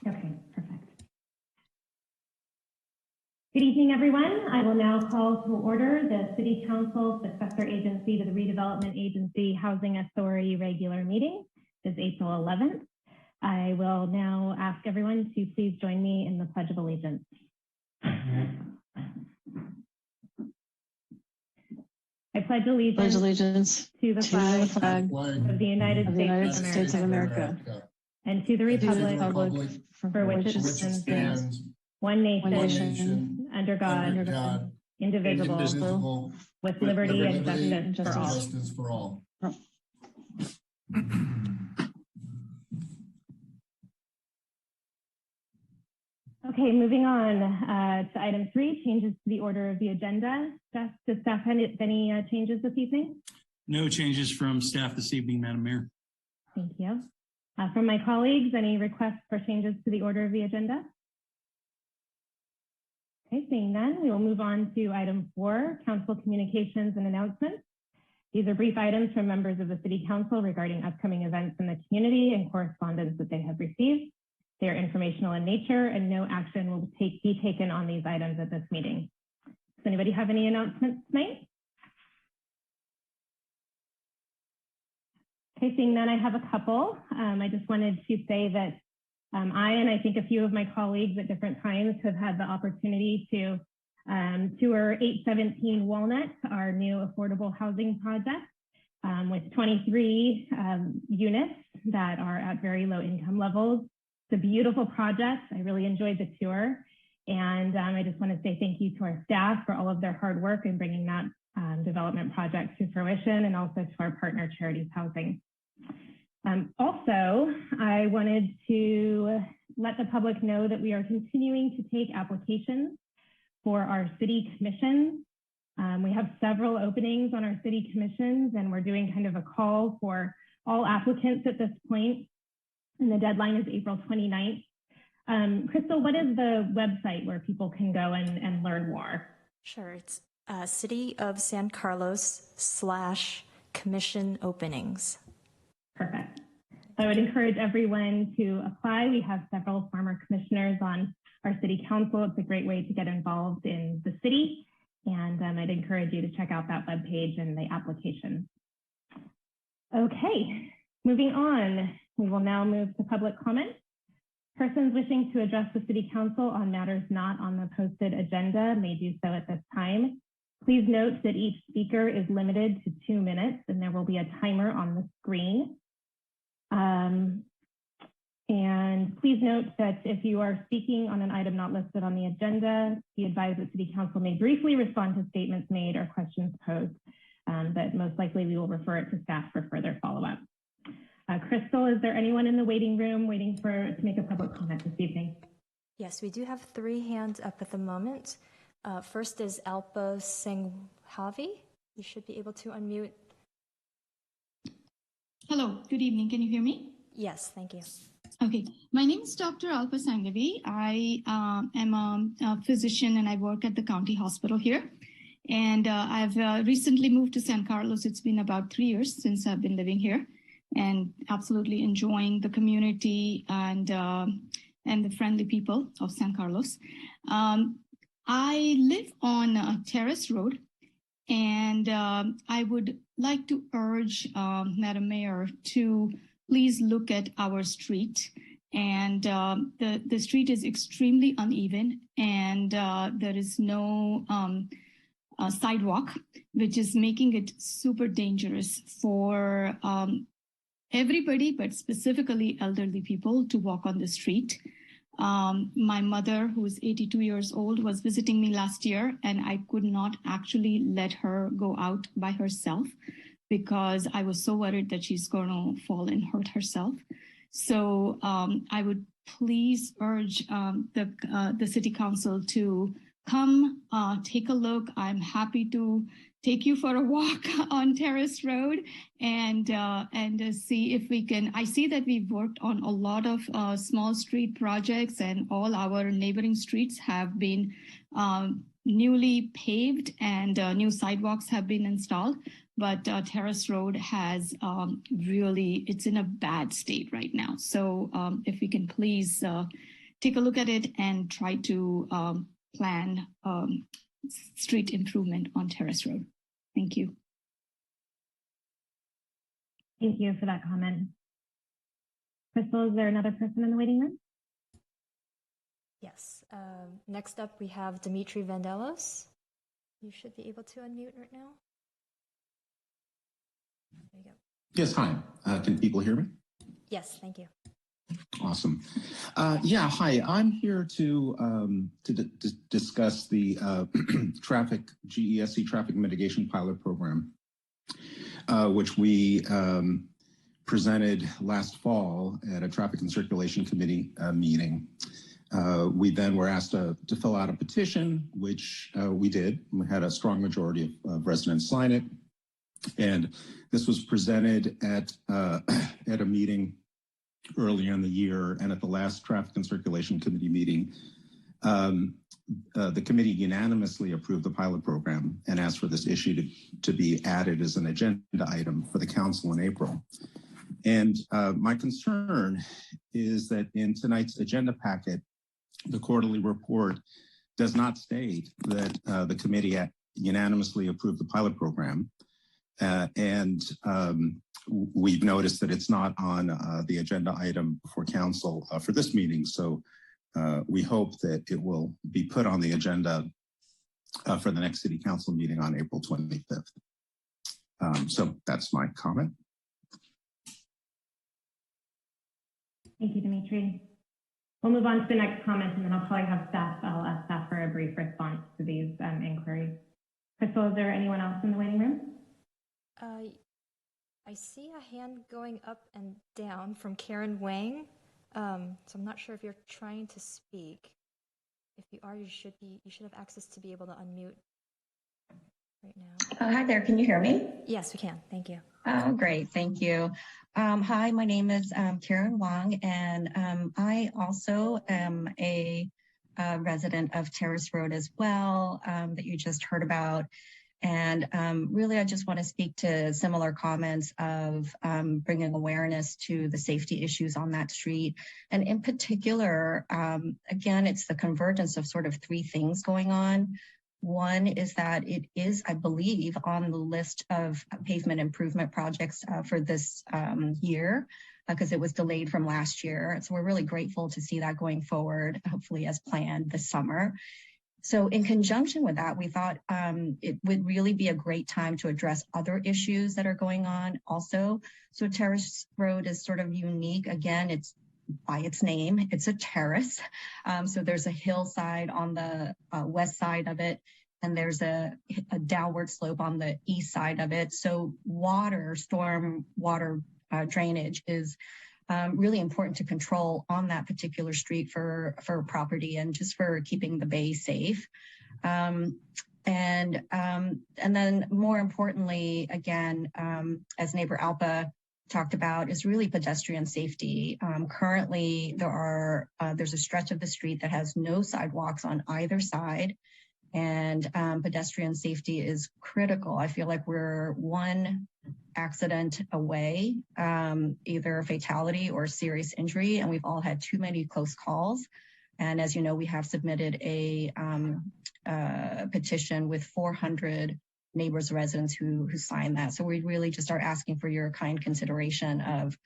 Okay, perfect. Good evening, everyone. I will now call to order the City Council Successor Agency to the Redevelopment Agency Housing Authority regular meeting. It is April 11th. I will now ask everyone to please join me in the Pledge of Allegiance. I pledge allegiance to the flag of the United States of America and to the republic for which it stands, one nation, under God, indivisible, with liberty and justice for all. Okay, moving on to item 3, changes to the order of the agenda. Does staff have any changes this evening? No changes from staff this evening, Madam Mayor. Thank you. From my colleagues, any requests for changes to the order of the agenda? Okay, seeing none, we will move on to item 4, council communications and announcements. These are brief items from members of the City Council regarding upcoming events in the community and correspondence that they have received. They are informational in nature and no action will be taken on these items at this meeting. Does anybody have any announcements tonight? Okay, seeing none, I have a couple. I just wanted to say that I and I think a few of my colleagues at different times have had the opportunity to tour 817 Walnut, our new affordable housing project with 23 units that are at very low income levels. It's a beautiful project. I really enjoyed the tour. And I just want to say thank you to our staff for all of their hard work in bringing that development project to fruition, and also to our partner Charities Housing. Also, I wanted to let the public know that we are continuing to take applications for our city commissions. We have several openings on our city commissions, and we're doing kind of a call for all applicants at this point. And the deadline is April 29th. Crystal, what is the website where people can go and learn more? Sure, it's City of San Carlos /commission openings. Perfect. I would encourage everyone to apply. We have several former commissioners on our city council. It's a great way to get involved in the city. And I'd encourage you to check out that webpage and the application. Okay, moving on. We will now move to public comment. Persons wishing to address the City Council on matters not on the posted agenda may do so at this time. Please note that each speaker is limited to 2 minutes, and there will be a timer on the screen. And please note that if you are speaking on an item not listed on the agenda, be advised that City Council may briefly respond to statements made or questions posed, but most likely we will refer it to staff for further follow-up. Crystal, is there anyone in the waiting room waiting to make a public comment this evening? Yes, we do have 3 hands up at the moment. First is Alpa Singhavi. You should be able to unmute. Hello, good evening. Can you hear me? Yes, thank you. Okay, my name is Dr. Alpa Singhavi. I am a physician and I work at the county hospital here. And I've recently moved to San Carlos. It's been about 3 years since I've been living here, and absolutely enjoying the community and the friendly people of San Carlos. I live on Terrace Road, and I would like to urge Madam Mayor to please look at our street. And the street is extremely uneven, and there is no sidewalk, which is making it super dangerous for everybody, but specifically elderly people, to walk on the street. My mother, who is 82 years old, was visiting me last year, and I could not actually let her go out by herself because I was so worried that she's going to fall and hurt herself. So I would please urge the City Council to come take a look. I'm happy to take you for a walk on Terrace Road and see if we can. I see that we've worked on a lot of small street projects, and all our neighboring streets have been newly paved and new sidewalks have been installed. but Terrace Road has really, it's in a bad state right now. So if we can please take a look at it and try to plan street improvement on Terrace Road. Thank you. Thank you for that comment. Crystal, is there another person in the waiting room? Yes. Next up, we have Dimitri Vandelos. You should be able to unmute right now. There you go. Yes, hi. Can people hear me? Yes, thank you. Awesome. Yeah, hi. I'm here to discuss the GESC traffic mitigation pilot program, which we presented last fall at a traffic and circulation committee meeting. We then were asked to fill out a petition, which we did. We had a strong majority of residents sign it. And this was presented at a meeting earlier in the year, and at the last traffic and circulation committee meeting, the committee unanimously approved the pilot program and asked for this issue to be added as an agenda item for the council in April. And my concern is that in tonight's agenda packet, the quarterly report does not state that the committee unanimously approved the pilot program. We've noticed that it's not on the agenda item for council for this meeting. So we hope that it will be put on the agenda for the next city council meeting on April 25th. So that's my comment. Thank you, Dimitri. We'll move on to the next comment, and then I'll probably have staff. I'll ask staff for a brief response to these inquiries. Crystal, is there anyone else in the waiting room? I see a hand going up and down from Karen Wang. So I'm not sure if you're trying to speak. If you are, you should have access to be able to unmute right now. Hi there, can you hear me? Yes, we can. Thank you. Oh, great, thank you. Hi, my name is Karen Wang, and I also am a resident of Terrace Road as well, that you just heard about. And really, I just want to speak to similar comments of bringing awareness to the safety issues on that street. And in particular, again, it's the convergence of sort of three things going on. One is that it is, I believe, on the list of pavement improvement projects for this year, because it was delayed from last year. So we're really grateful to see that going forward, hopefully as planned this summer. So in conjunction with that, we thought it would really be a great time to address other issues that are going on also. So Terrace Road is sort of unique. Again, it's by its name, it's a terrace. So there's a hillside on the west side of it, and there's a downward slope on the east side of it. So storm water drainage is really important to control on that particular street for property and just for keeping the bay safe. And then more importantly, again, as neighbor Alpa talked about, is really pedestrian safety. Currently, there's a stretch of the street that has no sidewalks on either side, and pedestrian safety is critical. I feel like we're one accident away, either a fatality or serious injury, and we've all had too many close calls. And as you know, we have submitted a petition with 400 neighbors, residents who signed that. So we really just are asking for your kind consideration of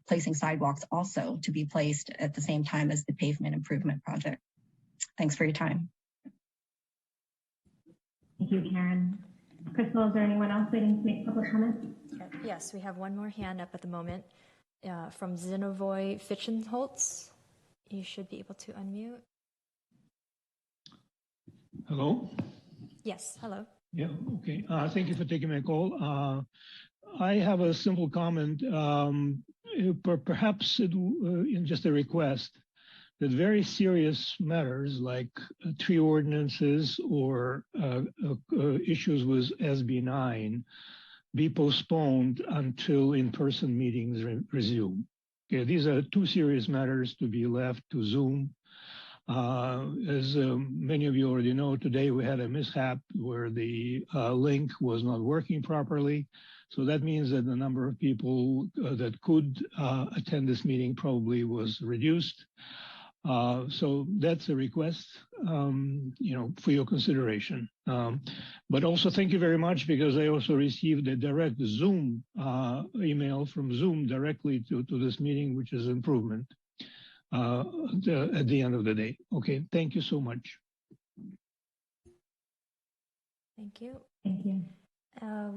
placing sidewalks also to be placed at the same time as the pavement improvement project. Thanks for your time. Thank you, Karen. Crystal, is there anyone else waiting to make public comments? Yes, we have one more hand up at the moment from Zinovoy Fichenholz. You should be able to unmute. Hello? Yes, hello. Yeah, okay. Thank you for taking my call. I have a simple comment, perhaps in just a request that very serious matters like tree ordinances or issues with SB9 be postponed until in-person meetings resume. Okay, these are two serious matters to be left to Zoom. As many of you already know, today we had a mishap where the link was not working properly. So that means that the number of people that could attend this meeting probably was reduced. So that's a request, for your consideration. But also thank you very much, because I also received a direct Zoom email from Zoom directly to this meeting, which is improvement at the end of the day. Okay, thank you so much. Thank you. Thank you.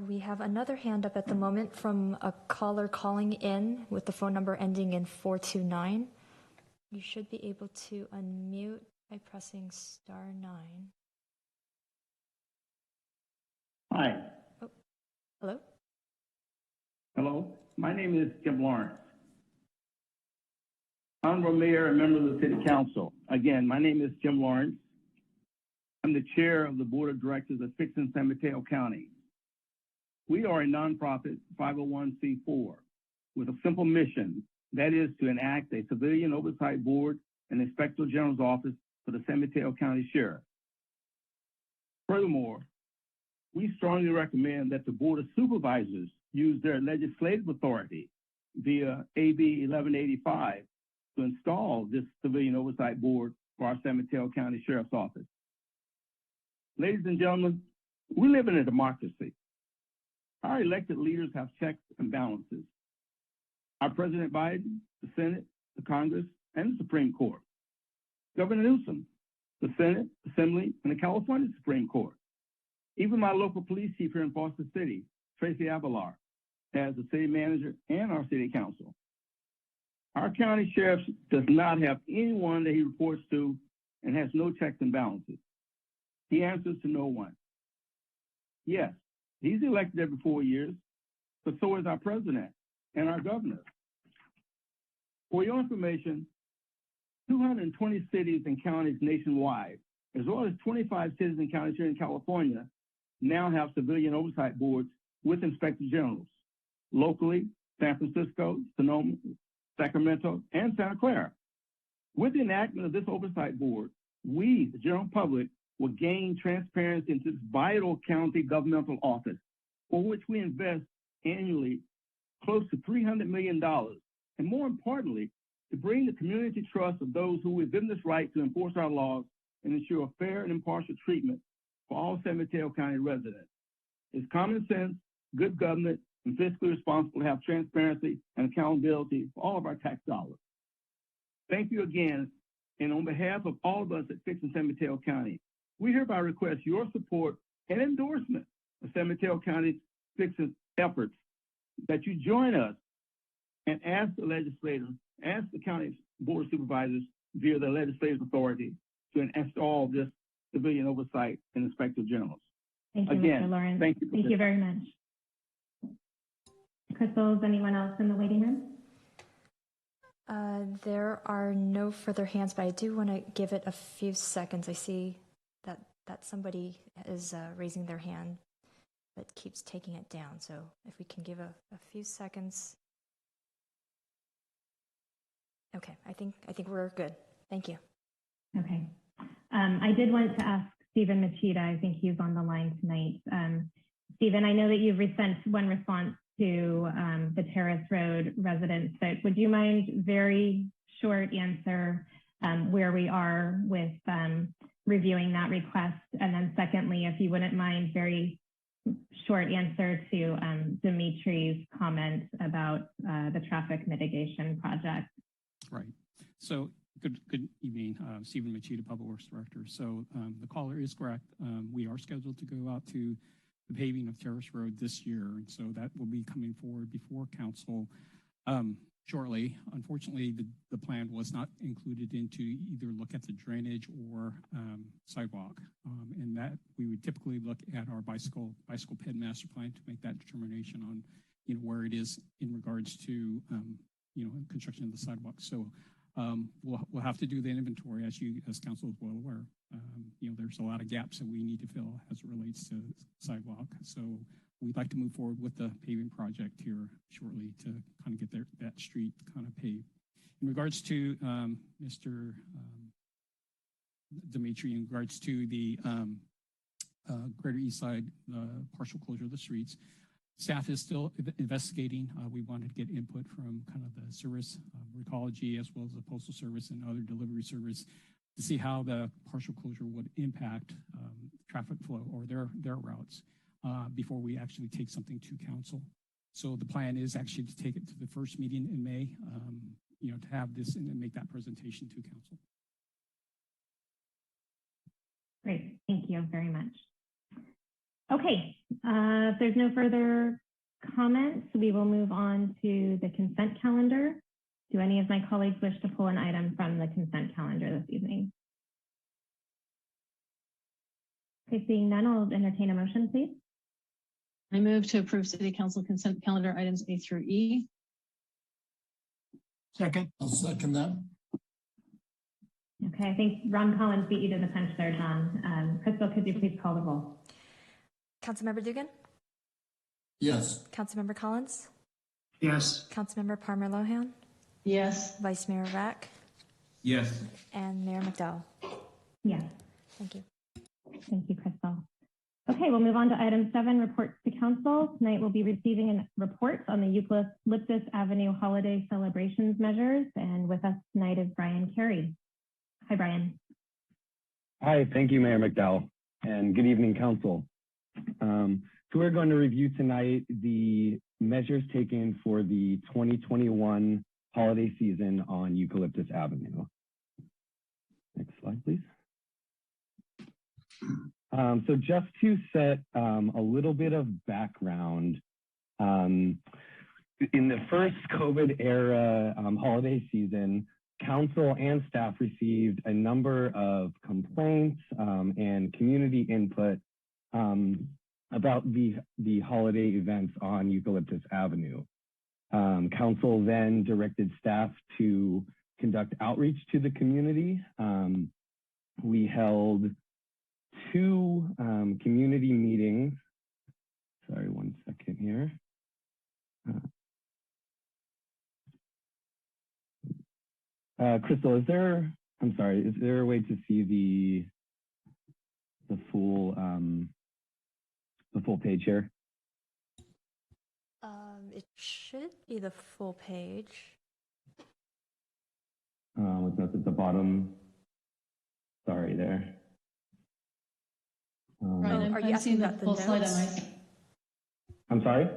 We have another hand up at the moment from a caller calling in with the phone number ending in 429. You should be able to unmute by pressing *9. Hi. Oh, hello? Hello. My name is Jim Lawrence. Honorable Mayor and members of the City Council. Again, my name is Jim Lawrence. I'm the chair of the Board of Directors of Fix in San Mateo County. We are a nonprofit 501c4 with a simple mission, that is to enact a civilian oversight board and Inspector General's office for the San Mateo County Sheriff. Furthermore, we strongly recommend that the Board of Supervisors use their legislative authority via AB 1185 to install this civilian oversight board for our San Mateo County Sheriff's Office. Ladies and gentlemen, we live in a democracy. Our elected leaders have checks and balances. Our President Biden, the Senate, the Congress, and the Supreme Court. Governor Newsom, the Senate, Assembly, and the California Supreme Court. Even my local police chief here in Foster City, Tracy Avalar, has the city manager and our city council. Our county sheriff does not have anyone that he reports to and has no checks and balances. He answers to no one. Yes, he's elected every 4 years, but so is our president and our governor. For your information, 220 cities and counties nationwide, as well as 25 cities and counties here in California, now have civilian oversight boards with inspector generals. Locally, San Francisco, Sonoma, Sacramento, and Santa Clara. With the enactment of this oversight board, we, the general public, will gain transparency into this vital county governmental office, for which we invest annually close to $300 million. And more importantly, to bring the community trust of those who have given this right to enforce our laws and ensure fair and impartial treatment for all San Mateo County residents. It's common sense, good government, and fiscally responsible to have transparency and accountability for all of our tax dollars. Thank you again, and on behalf of all of us at Fix in San Mateo County, we hereby request your support and endorsement of San Mateo County's Fix's efforts, that you join us and ask the legislators, ask the county board of supervisors via the legislative authority to install this civilian oversight and inspector generals. Thank you, Again, Mr. Lawrence. Thank you. Thank you very much. Crystal, is anyone else in the waiting room? There are no further hands, but I do want to give it a few seconds. I see that somebody is raising their hand, but keeps taking it down. So if we can give a few seconds. Okay, I think we're good. Thank you. Okay. I did want to ask Stephen Machida. I think he's on the line tonight. Stephen, I know that you've sent one response to the Terrace Road residents, but would you mind very short answer where we are with reviewing that request? And then secondly, if you wouldn't mind, very short answer to Dimitri's comment about the traffic mitigation project. Right. So good evening, Stephen Machida, Public Works Director. So the caller is correct. We are scheduled to go out to the paving of Terrace Road this year. And so that will be coming forward before council shortly. Unfortunately, the plan was not included into either look at the drainage or sidewalk. And that we would typically look at our bicycle ped master plan to make that determination on, where it is in regards to, construction of the sidewalk. So we'll have to do the inventory as council is well aware. There's a lot of gaps that we need to fill as it relates to sidewalk. So we'd like to move forward with the paving project here shortly to kind of get that street kind of paved. In regards to Mr. Dimitri, in regards to the Greater East Side partial closure of the streets. Staff is still investigating. We wanted to get input from kind of the service, Recology, as well as the Postal Service and other delivery service to see how the partial closure would impact traffic flow or their routes before we actually take something to council. So the plan is actually to take it to the first meeting in May, to have this and then make that presentation to council. Great, thank you very much. Okay, if there's no further comments, we will move on to the consent calendar. Do any of my colleagues wish to pull an item from the consent calendar this evening? Okay, seeing none, I'll entertain a motion, please. I move to approve City Council consent calendar items A through E. Second. I'll second that. Okay, I think Ron Collins beat you to the punch there, John. Crystal, could you please call the roll? Councilmember Dugan? Yes. Councilmember Collins? Yes. Councilmember Palmer Lohan? Yes. Vice Mayor Rack? Yes. And Mayor McDowell? Yes. Thank you. Thank you, Crystal. Okay, we'll move on to item 7, reports to council. Tonight we'll be receiving a report on the Eucalyptus Avenue holiday celebrations measures. And with us tonight is Brian Carey. Hi, Brian. Hi, thank you, Mayor McDowell, and good evening, council. So we're going to review tonight the measures taken for the 2021 holiday season on Eucalyptus Avenue. Next slide, please. So just to set a little bit of background, in the first COVID era holiday season, council and staff received a number of complaints and community input about the holiday events on Eucalyptus Avenue. Council then directed staff to conduct outreach to the community. We held 2 community meetings. Sorry, one second here. Crystal, is there a way to see the full page here? It should be the full page. It's at the bottom. Sorry, there. Right, are you asking about the full slide on notes? my? I'm sorry?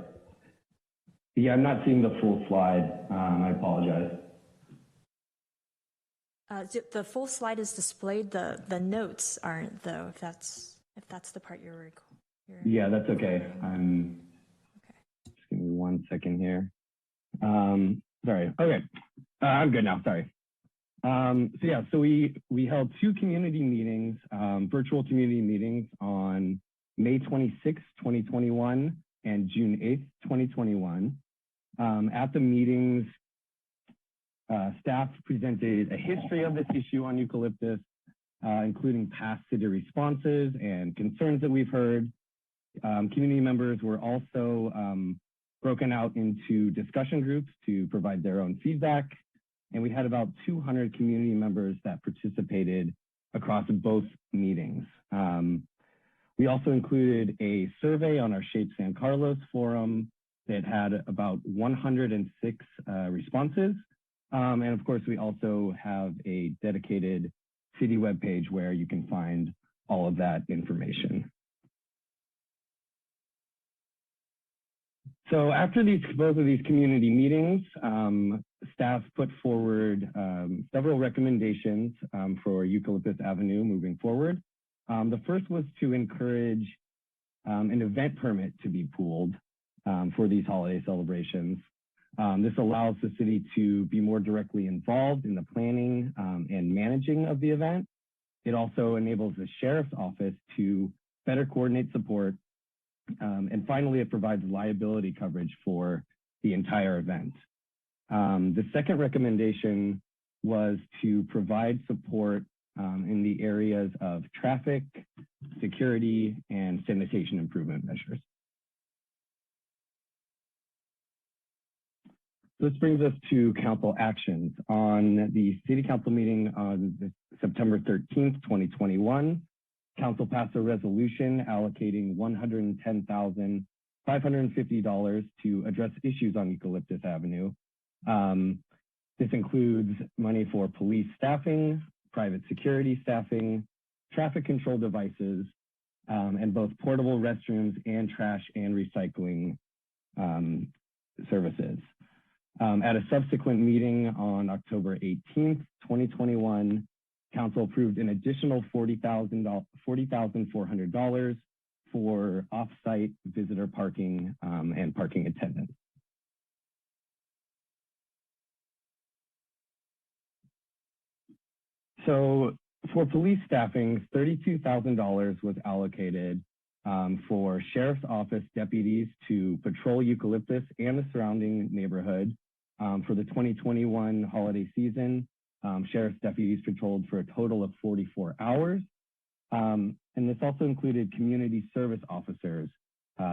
Yeah, I'm not seeing the full slide. I apologize. The full slide is displayed. The notes aren't, though. If that's the part you're Yeah, that's okay. Okay. Just give me 1 second here. Sorry. Okay. I'm good now. Sorry. So we held 2 community meetings, virtual community meetings on May 26, 2021 and June 8th, 2021. At the meetings, staff presented a history of this issue on Eucalyptus, including past city responses and concerns that we've heard. Community members were also broken out into discussion groups to provide their own feedback. And we had about 200 community members that participated across both meetings. We also included a survey on our Shape San Carlos forum that had about 106 responses. And of course, we also have a dedicated city webpage where you can find all of that information. So after both of these community meetings, staff put forward several recommendations for Eucalyptus Avenue moving forward. The first was to encourage an event permit to be pooled for these holiday celebrations. This allows the city to be more directly involved in the planning and managing of the event. It also enables the sheriff's office to better coordinate support. And finally, it provides liability coverage for the entire event. The second recommendation was to provide support in the areas of traffic, security, and sanitation improvement measures. This brings us to council actions. On the city council meeting on September 13th, 2021, council passed a resolution allocating $110,550 to address issues on Eucalyptus Avenue. This includes money for police staffing, private security staffing, traffic control devices, and both portable restrooms and trash and recycling services. At a subsequent meeting on October 18th, 2021, council approved an additional $40,400 for off-site visitor parking and parking attendance. So for police staffing, $32,000 was allocated for sheriff's office deputies to patrol Eucalyptus and the surrounding neighborhood. For the 2021 holiday season, sheriff's deputies patrolled for a total of 44 hours. And this also included community service officers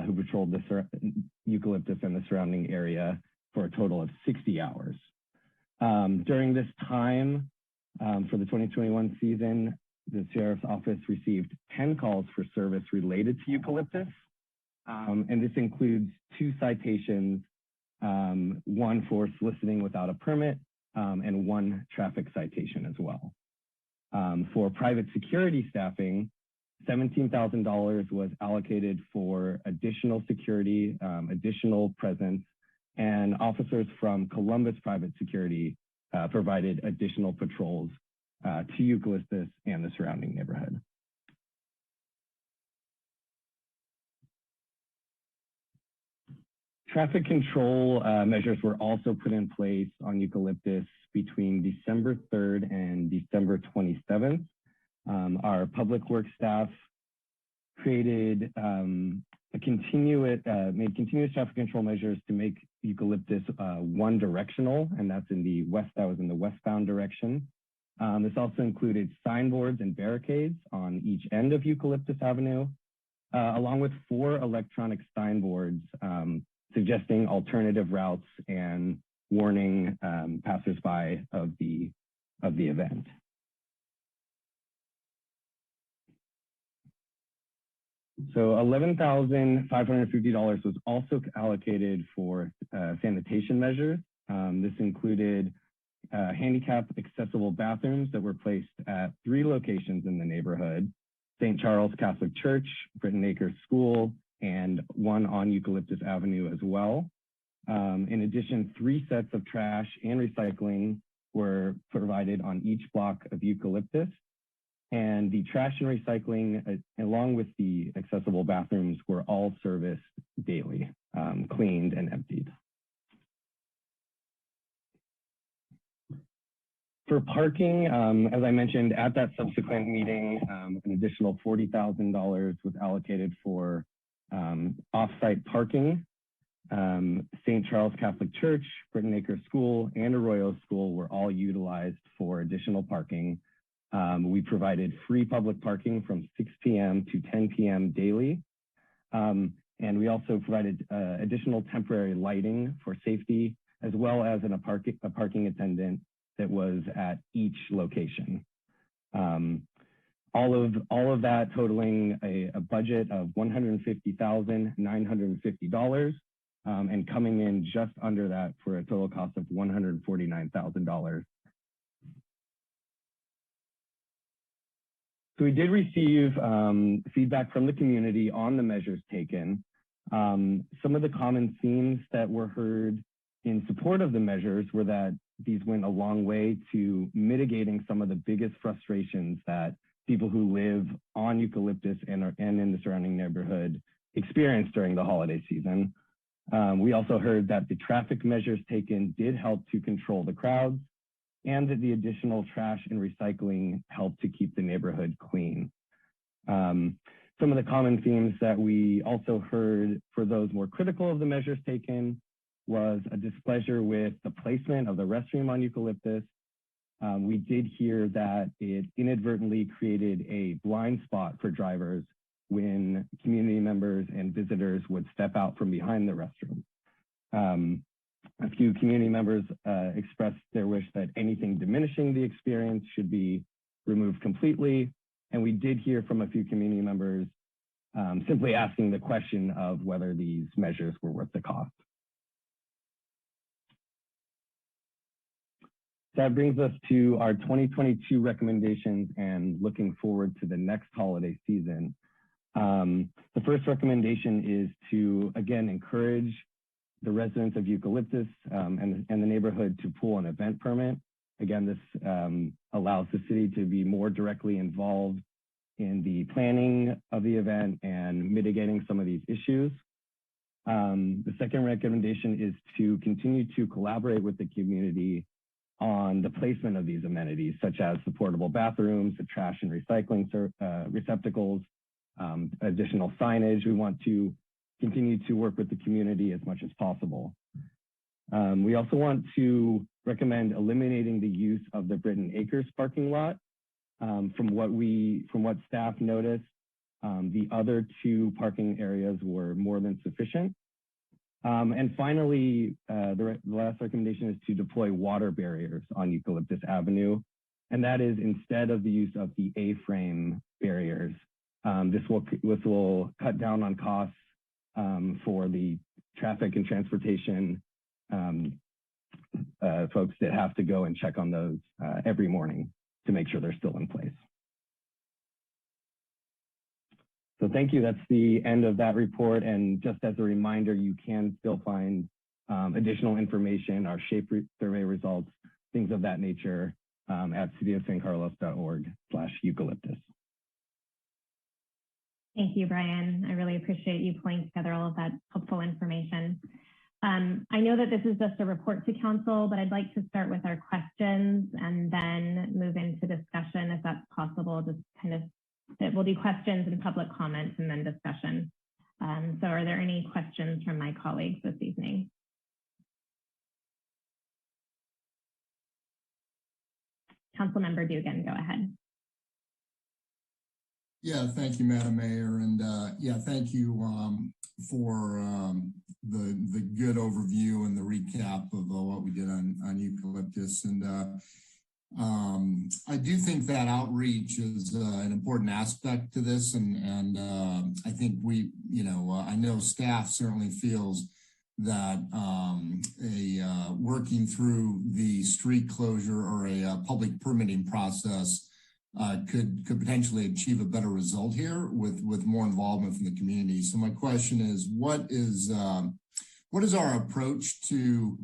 who patrolled the Eucalyptus and the surrounding area for a total of 60 hours. During this time, for the 2021 season, the sheriff's office received 10 calls for service related to Eucalyptus. And this includes 2 citations, one for soliciting without a permit, and 1 traffic citation as well. For private security staffing, $17,000 was allocated for additional security, additional presence, and officers from Columbus Private Security provided additional patrols to Eucalyptus and the surrounding neighborhood. Traffic control measures were also put in place on Eucalyptus between December 3rd and December 27th. Our public works staff created made continuous traffic control measures to make Eucalyptus one directional, and that was in the westbound direction. This also included signboards and barricades on each end of Eucalyptus Avenue, along with 4 electronic signboards suggesting alternative routes and warning passersby of the event. So $11,550 was also allocated for sanitation measures. This included handicap accessible bathrooms that were placed at 3 locations in the neighborhood: St. Charles Catholic Church, Britton Acres School, and 1 on Eucalyptus Avenue as well. In addition, 3 sets of trash and recycling were provided on each block of Eucalyptus. And the trash and recycling, along with the accessible bathrooms, were all serviced daily, cleaned and emptied. For parking, as I mentioned, at that subsequent meeting, an additional $40,000 was allocated for off-site parking. St. Charles Catholic Church, Britton Acres School, and Arroyo School were all utilized for additional parking. We provided free public parking from 6 p.m. to 10 p.m. daily. And we also provided additional temporary lighting for safety, as well as a parking attendant that was at each location. All of that totaling a budget of $150,950 and coming in just under that for a total cost of $149,000. So we did receive feedback from the community on the measures taken. Some of the common themes that were heard in support of the measures were that these went a long way to mitigating some of the biggest frustrations that people who live on Eucalyptus and in the surrounding neighborhood experience during the holiday season. We also heard that the traffic measures taken did help to control the crowds, and that the additional trash and recycling helped to keep the neighborhood clean. Some of the common themes that we also heard for those more critical of the measures taken was a displeasure with the placement of the restroom on Eucalyptus. We did hear that it inadvertently created a blind spot for drivers when community members and visitors would step out from behind the restroom. A few community members expressed their wish that anything diminishing the experience should be removed completely. And we did hear from a few community members simply asking the question of whether these measures were worth the cost. That brings us to our 2022 recommendations and looking forward to the next holiday season. The first recommendation is to, again, encourage the residents of Eucalyptus and the neighborhood to pull an event permit. Again, this allows the city to be more directly involved in the planning of the event and mitigating some of these issues. The second recommendation is to continue to collaborate with the community on the placement of these amenities, such as the portable bathrooms, the trash and recycling receptacles, additional signage. We want to continue to work with the community as much as possible. We also want to recommend eliminating the use of the Britton Acres parking lot. From what staff noticed, the other two parking areas were more than sufficient. And finally, the last recommendation is to deploy water barriers on Eucalyptus Avenue. And that is instead of the use of the A-frame barriers. This will cut down on costs for the traffic and transportation folks that have to go and check on those every morning to make sure they're still in place. So thank you. That's the end of that report. And just as a reminder, you can still find additional information, our SHAPE survey results, things of that nature at cityofsancarlos.org/eucalyptus. Thank you, Brian. I really appreciate you pulling together all of that helpful information. I know that this is just a report to council, but I'd like to start with our questions and then move into discussion if that's possible. Just kind of, we'll do questions and public comments and then discussion. So are there any questions from my colleagues this evening? Councilmember Dugan, go ahead. Yeah, thank you, Madam Mayor. And yeah, thank you for the good overview and the recap of what we did on Eucalyptus. And I do think that outreach is an important aspect to this. And I think we, I know staff certainly feels that working through the street closure or a public permitting process could potentially achieve a better result here with more involvement from the community. So my question is, what is our approach to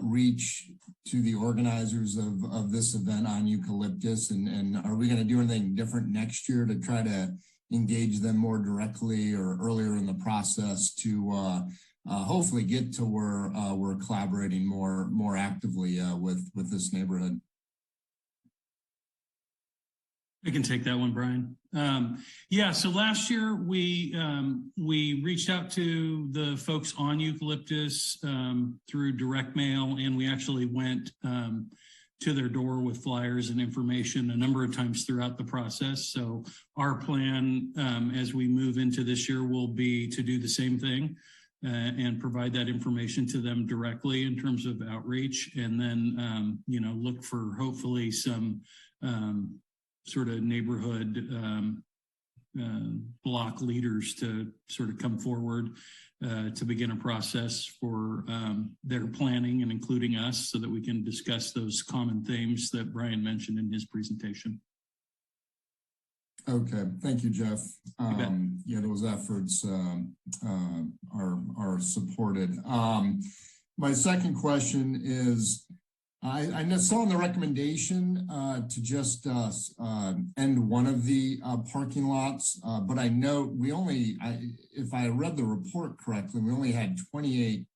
reach to the organizers of this event on Eucalyptus, and are we going to do anything different next year to try to engage them more directly or earlier in the process to hopefully get to where we're collaborating more actively with this neighborhood? I can take that one, Brian. Yeah, so last year we reached out to the folks on Eucalyptus through direct mail, and we actually went to their door with flyers and information a number of times throughout the process. So our plan as we move into this year will be to do the same thing and provide that information to them directly in terms of outreach, and then look for hopefully some sort of neighborhood block leaders to sort of come forward to begin a process for their planning and including us so that we can discuss those common themes that Brian mentioned in his presentation. Okay, thank you, Jeff. Yeah, those efforts are supported. My second question is, I saw in the recommendation to just end one of the parking lots, but I note if I read the report correctly, we only had 28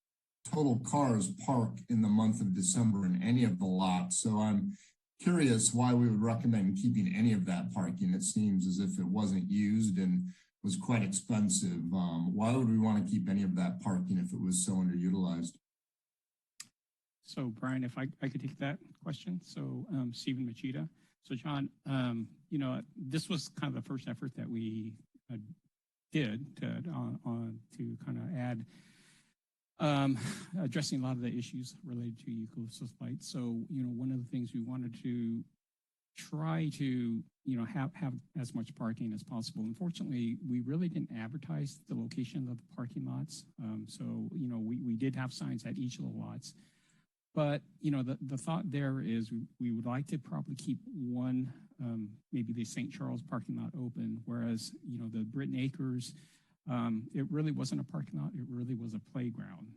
total cars parked in the month of December in any of the lots. So I'm curious why we would recommend keeping any of that parking. It seems as if it wasn't used and was quite expensive. Why would we want to keep any of that parking if it was so underutilized? So Brian, if I could take that question. So Stephen Machida. So John, this was kind of the first effort that we did to kind of add Addressing a lot of the issues related to eucalyptus light. So, one of the things we wanted to try to, have as much parking as possible. Unfortunately, we really didn't advertise the location of the parking lots. So, we did have signs at each of the lots. But, the thought there is we would like to probably keep one, maybe the St. Charles parking lot open, whereas, the Britton Acres, it really wasn't a parking lot. It really was a playground,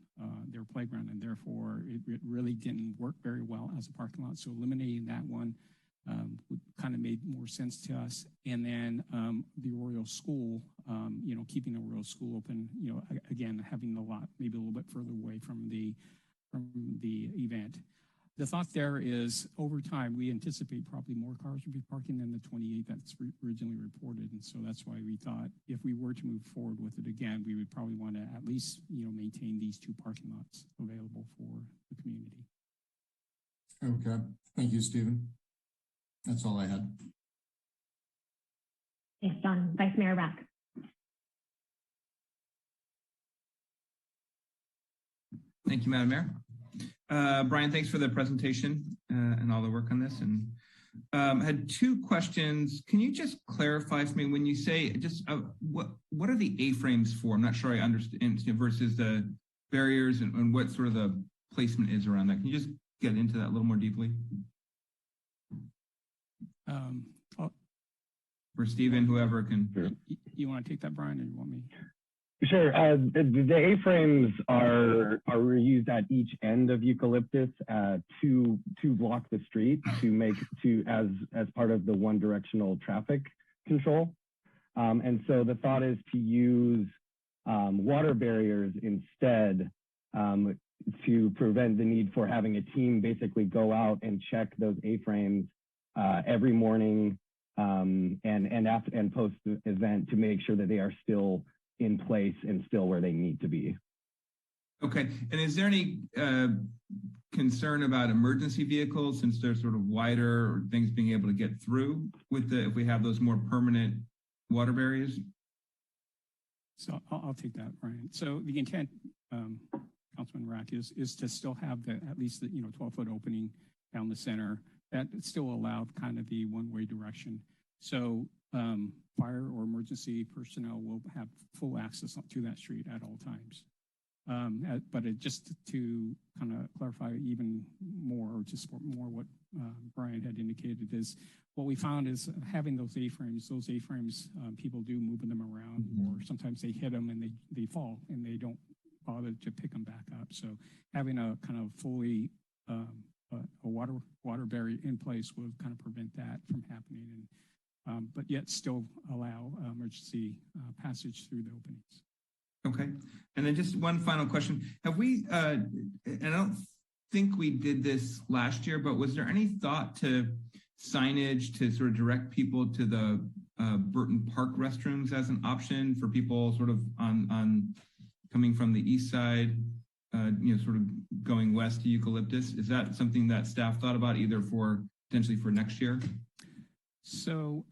their playground, and therefore it really didn't work very well as a parking lot. So eliminating that one kind of made more sense to us. And then the Royal School, keeping the Royal School open, again, having the lot maybe a little bit further away from the event. The thought there is over time, we anticipate probably more cars will be parking than the 28 that's originally reported. And so that's why we thought if we were to move forward with it again, we would probably want to at least, maintain these 2 parking lots available for the community. Okay. Thank you, Stephen. That's all I had. Thanks, John. Vice Mayor Rack. Thank you, Madam Mayor. Brian, thanks for the presentation and all the work on this. And had 2 questions. Can you just clarify for me when you say just what are the A-frames for? I'm not sure I understand versus the barriers and what sort of the placement is around that. Can you just get into that a little more deeply? For Stephen, whoever can. You want to take that, Brian, or you want me? Sure. The A-frames are reused at each end of Eucalyptus to block the street as part of the one directional traffic control. And so the thought is to use water barriers instead to prevent the need for having a team basically go out and check those A-frames every morning and post event to make sure that they are still in place and still where they need to be. Okay, and is there any concern about emergency vehicles since they're sort of wider or things being able to get through with if we have those more permanent water barriers? So I'll take that, Brian. So the intent, Councilman Rack, is to still have at least the 12-foot opening down the center that still allowed kind of the one-way direction. So fire or emergency personnel will have full access to that street at all times. But just to kind of clarify even more, or just more what Brian had indicated, is what we found is having those A-frames, people do moving them around, or sometimes they hit them and they fall and they don't bother to pick them back up. So having a kind of fully a water barrier in place would kind of prevent that from happening, and but yet still allow emergency passage through the openings. Okay, and then just one final question: have we? I don't think we did this last year, but was there any thought to signage to sort of direct people to the Burton Park restrooms as an option for people sort of on coming from the east side? Sort of going west to Eucalyptus. Is that something that staff thought about either for potentially for next year? So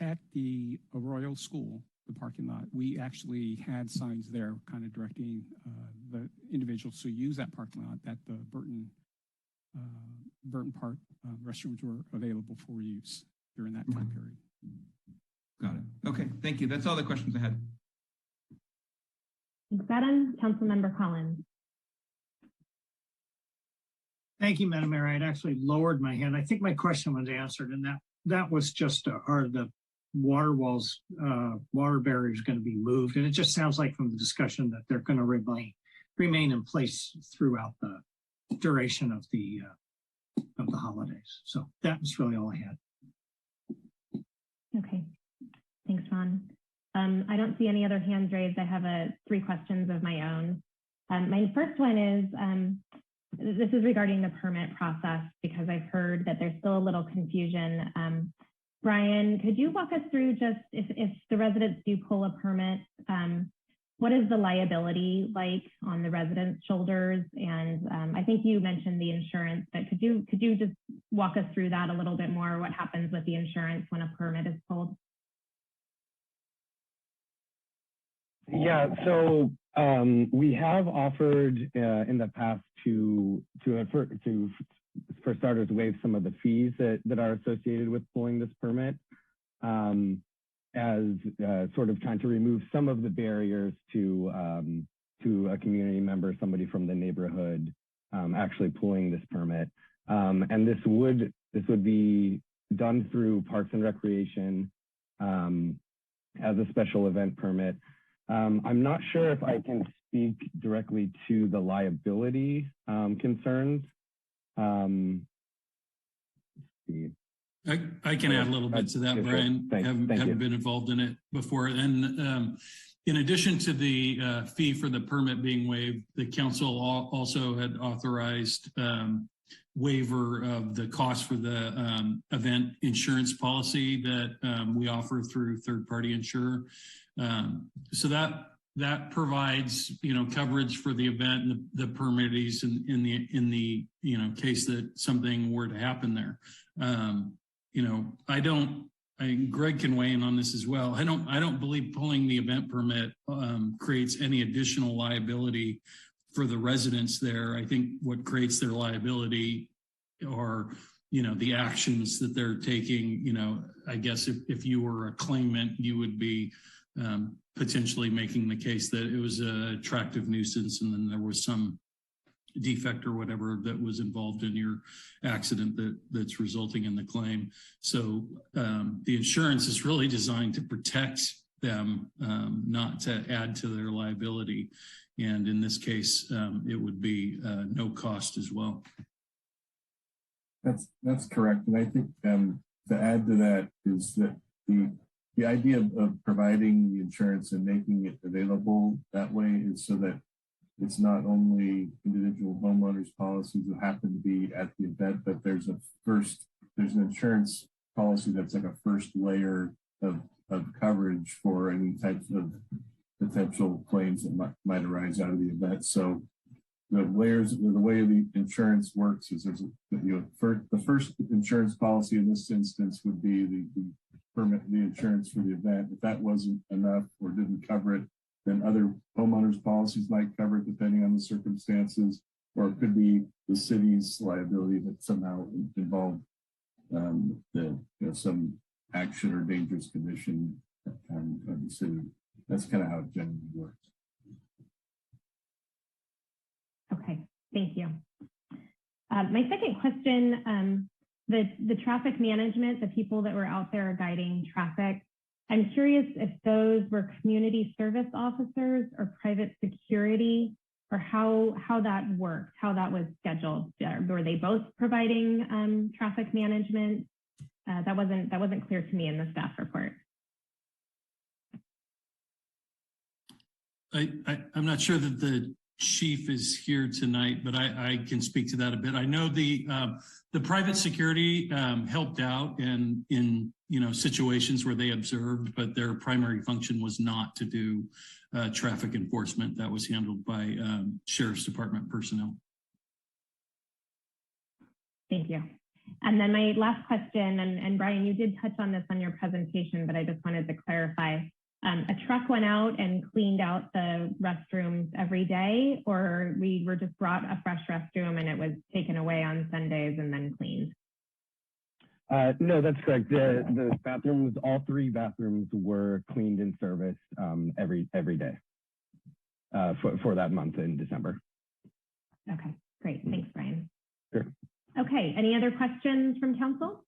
at the Royal School, the parking lot, we actually had signs there kind of directing the individuals to use that parking lot that the Burton Park restrooms were available for use during that time period. Got it. Okay, thank you. That's all the questions I had. Thanks, Adam. Councilmember Collins. Thank you, Madam Mayor. I'd actually lowered my hand. I think my question was answered, and that was just are the water walls, water barriers going to be moved? And it just sounds like from the discussion that they're going to remain in place throughout the duration of the holidays. So that was really all I had. Okay, thanks, Ron. I don't see any other hands raised. I have 3 questions of my own. My first one is, this is regarding the permit process, because I've heard that there's still a little confusion. Brian, could you walk us through just if the residents do pull a permit, what is the liability like on the residents' shoulders? And I think you mentioned the insurance, but could you just walk us through that a little bit more? What happens with the insurance when a permit is pulled? Yeah, so we have offered in the past for starters waive some of the fees that are associated with pulling this permit, as sort of trying to remove some of the barriers to a community member, somebody from the neighborhood, actually pulling this permit. And this would be done through Parks and Recreation as a special event permit. I'm not sure if I can speak directly to the liability concerns. Let's see. I can add a little bit to that, sure. Brian. Haven't been involved in it before. And in addition to the fee for the permit being waived, the council also had authorized waiver of the cost for the event insurance policy that we offer through third-party insurer. So that provides, coverage for the event and the permittees in the case that something were to happen there. Greg can weigh in on this as well. I don't believe pulling the event permit creates any additional liability for the residents there. I think what creates their liability are, the actions that they're taking. I guess if you were a claimant, you would be potentially making the case that it was an attractive nuisance and then there was some defect or whatever that was involved in your accident that's resulting in the claim. So the insurance is really designed to protect them, not to add to their liability. And in this case, it would be no cost as well. That's correct. And I think to add to that is that the idea of providing the insurance and making it available that way is so that it's not only individual homeowners policies who happen to be at the event, but there's an insurance policy that's like a first layer of coverage for any types of potential claims that might arise out of the event. So the way the insurance works is there's the first insurance policy in this instance would be the insurance for the event. If that wasn't enough or didn't cover it, then other homeowners policies might cover it depending on the circumstances, or it could be the city's liability that somehow involved some action or dangerous condition of the city. That's kind of how it generally works. Okay, thank you. My second question, the traffic management, the people that were out there guiding traffic, I'm curious if those were community service officers or private security, or how that worked, how that was scheduled. Were they both providing traffic management? That wasn't clear to me in the staff report. I'm not sure that the chief is here tonight, but I can speak to that a bit. I know the private security helped out in situations where they observed, but their primary function was not to do traffic enforcement. That was handled by Sheriff's Department personnel. Thank you. And then my last question, and Brian, you did touch on this on your presentation, but I just wanted to clarify. A truck went out and cleaned out the restrooms every day, or we were just brought a fresh restroom and it was taken away on Sundays and then cleaned? No, that's correct. The bathrooms, all three bathrooms were cleaned and serviced every day for that month in December. Okay, great. Thanks, Brian. Sure. Okay, any other questions from council?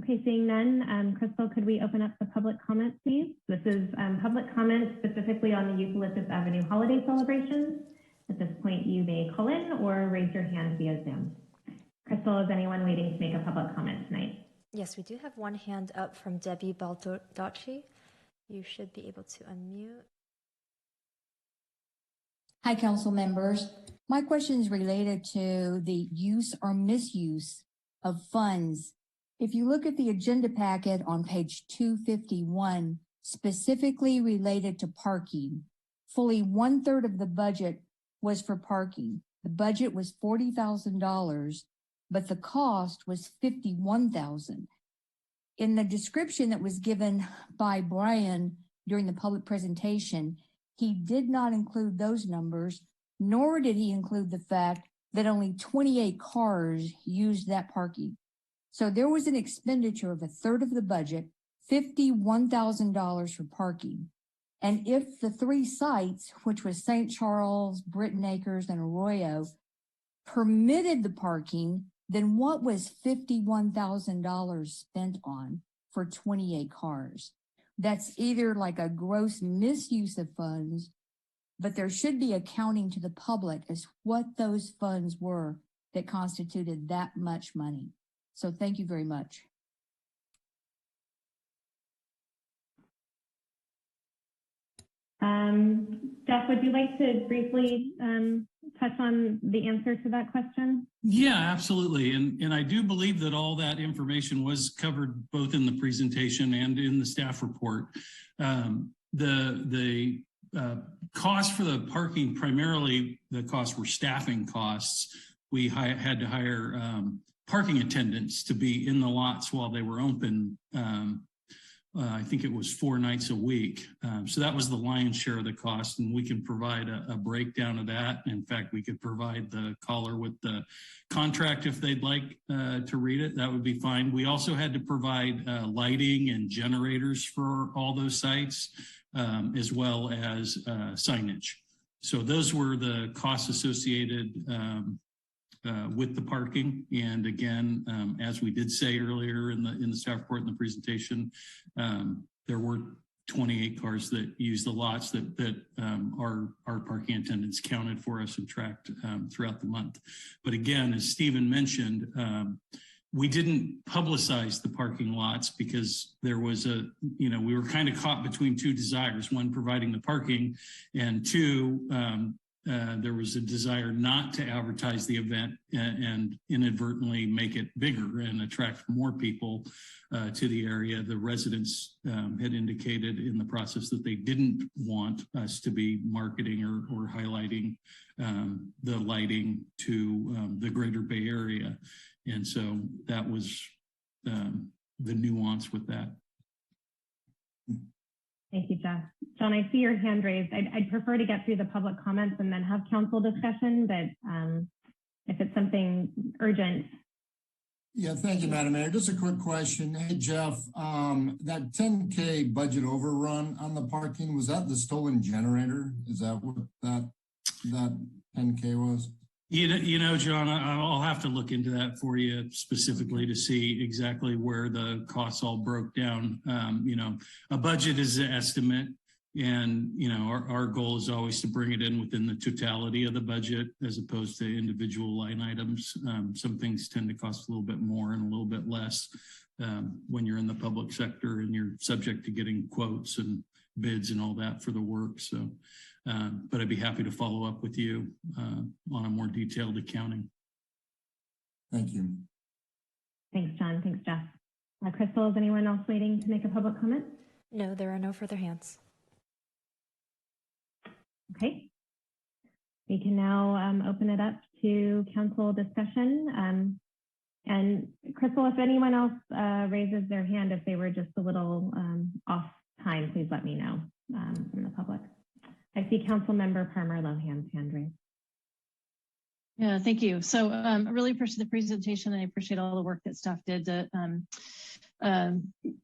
Okay, seeing none, Crystal, could we open up the public comment, please? This is public comment specifically on the Eucalyptus Avenue holiday celebrations. At this point, you may call in or raise your hand via Zoom. Crystal, is anyone waiting to make a public comment tonight? Yes, we do have one hand up from Debbie Baldacci. You should be able to unmute. Hi, council members. My question is related to the use or misuse of funds. If you look at the agenda packet on page 251, specifically related to parking, fully 1/3 of the budget was for parking. The budget was $40,000, but the cost was $51,000. In the description that was given by Brian during the public presentation, he did not include those numbers, nor did he include the fact that only 28 cars used that parking. So there was an expenditure of a third of the budget, $51,000 for parking. And if the three sites, which was St. Charles, Britton Acres, and Arroyo, permitted the parking, then what was $51,000 spent on for 28 cars? That's either like a gross misuse of funds, but there should be accounting to the public as what those funds were that constituted that much money. So thank you very much. Jeff, would you like to briefly touch on the answer to that question? Yeah, absolutely. And I do believe that all that information was covered both in the presentation and in the staff report. The cost for the parking, primarily the costs were staffing costs. We had to hire parking attendants to be in the lots while they were open. I think it was 4 nights a week. So that was the lion's share of the cost, and we can provide a breakdown of that. In fact, we could provide the caller with the contract if they'd like to read it. That would be fine. We also had to provide lighting and generators for all those sites, as well as signage. So those were the costs associated with the parking. And again, as we did say earlier in the staff report and the presentation, there were 28 cars that used the lots that our parking attendants counted for us and tracked throughout the month. But again, as Stephen mentioned, we didn't publicize the parking lots because there was we were kind of caught between two desires: one, providing the parking, and two, there was a desire not to advertise the event and inadvertently make it bigger and attract more people to the area. The residents had indicated in the process that they didn't want us to be marketing or highlighting the lighting to the greater Bay Area. And so that was the nuance with that. Thank you, Jeff. John, I see your hand raised. I'd prefer to get through the public comments and then have council discussion, but if it's something urgent. Yeah, thank you, Madam Mayor. Just a quick question. Hey, Jeff, that 10K budget overrun on the parking, was that the stolen generator? Is that what that 10K was? You know, John, I'll have to look into that for you specifically to see exactly where the costs all broke down. A budget is an estimate, and our goal is always to bring it in within the totality of the budget as opposed to individual line items. Some things tend to cost a little bit more and a little bit less when you're in the public sector and you're subject to getting quotes and bids and all that for the work. So. But I'd be happy to follow up with you on a more detailed accounting. Thank you. Thanks, John. Thanks, Jeff. Crystal, is anyone else waiting to make a public comment? No, there are no further hands. Okay. We can now open it up to council discussion. And Crystal, if anyone else raises their hand, if they were just a little off time, please let me know from the public. I see Council Member Palmer Lohan's hand raised. Yeah, thank you. So I really appreciate the presentation. I appreciate all the work that staff did to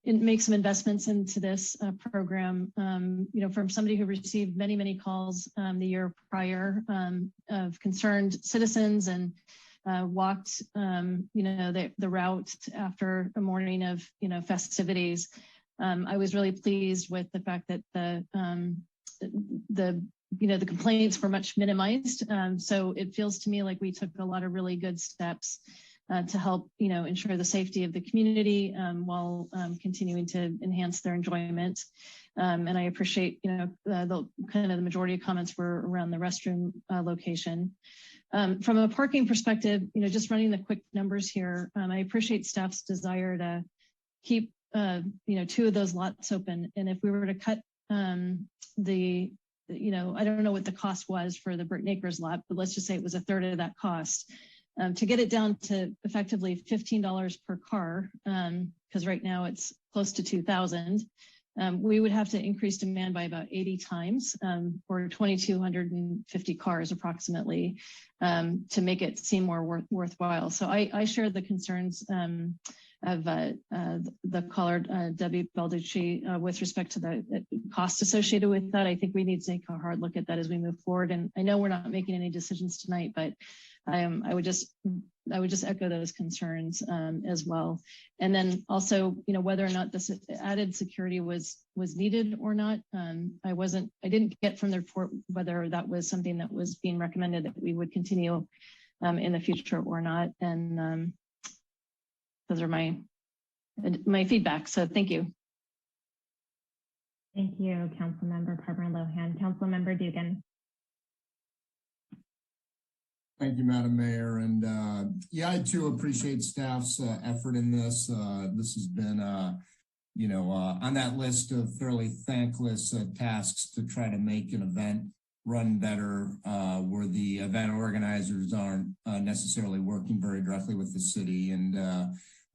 make some investments into this program. From somebody who received many, many calls the year prior of concerned citizens and walked, the route after a morning of, festivities. I was really pleased with the fact that the complaints were much minimized. So it feels to me like we took a lot of really good steps to help, ensure the safety of the community while continuing to enhance their enjoyment. And I appreciate, the majority of comments were around the restroom location. From a parking perspective, just running the quick numbers here, I appreciate staff's desire to keep, 2 of those lots open. And if we were to cut I don't know what the cost was for the Britton Acres lot, but let's just say it was a third of that cost. To get it down to effectively $15 per car, because right now it's close to $2,000. we would have to increase demand by about 80 times, or 2,250 cars approximately, to make it seem more worthwhile. So I share the concerns of the caller, Debbie Balducci, with respect to the cost associated with that. I think we need to take a hard look at that as we move forward. And I know we're not making any decisions tonight, but I would just echo those concerns as well. And then also, whether or not this added security was needed or not. I didn't get from the report whether that was something that was being recommended that we would continue in the future or not. And those are my feedback. So thank you. Thank you, Councilmember Parmer-Lohan. Councilmember Dugan. Thank you, Madam Mayor. And I too appreciate staff's effort in this. This has been, on that list of fairly thankless tasks to try to make an event run better, where the event organizers aren't necessarily working very directly with the city. And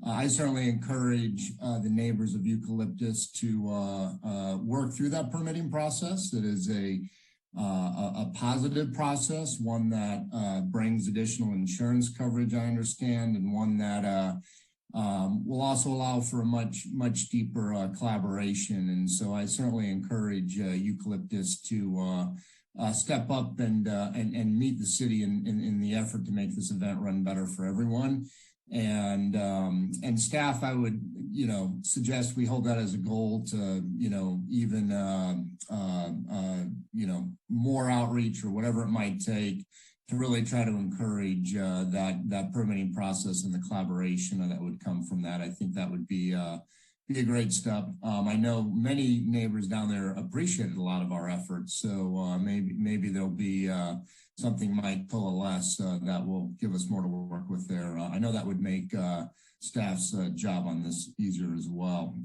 I certainly encourage the neighbors of Eucalyptus to work through that permitting process. It is a positive process, one that brings additional insurance coverage, I understand, and one that will also allow for a much deeper collaboration. And so I certainly encourage Eucalyptus to step up and meet the city in the effort to make this event run better for everyone. And staff, I would, suggest we hold that as a goal to, even, more outreach or whatever it might take to really try to encourage that permitting process and the collaboration that would come from that. I think that would be a great step. I know many neighbors down there appreciated a lot of our efforts, so maybe there'll be something might coalesce that will give us more to work with there. I know that would make staff's job on this easier as well.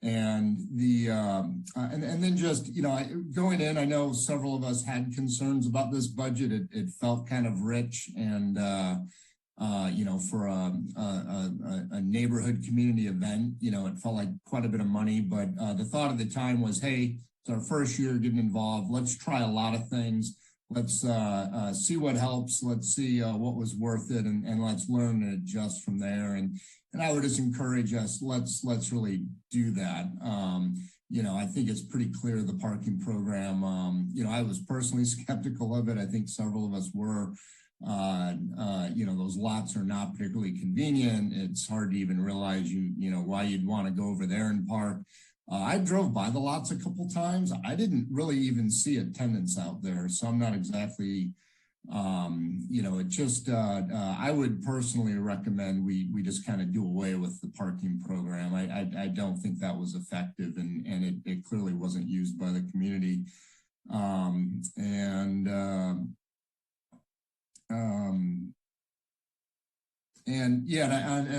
And then just, going in, I know several of us had concerns about this budget. It felt kind of rich and, for a neighborhood community event, it felt like quite a bit of money, but the thought at the time was, hey, it's our first year getting involved. Let's try a lot of things. Let's see what helps. Let's see what was worth it, and let's learn and adjust from there. And I would just encourage us, let's really do that. I think it's pretty clear the parking program, I was personally skeptical of it. I think several of us were. Those lots are not particularly convenient. It's hard to even realize why you'd want to go over there and park. I drove by the lots a couple times. I didn't really even see attendance out there, so I'm not exactly, it just, I would personally recommend we just kind of do away with the parking program. I don't think that was effective, and it clearly wasn't used by the community.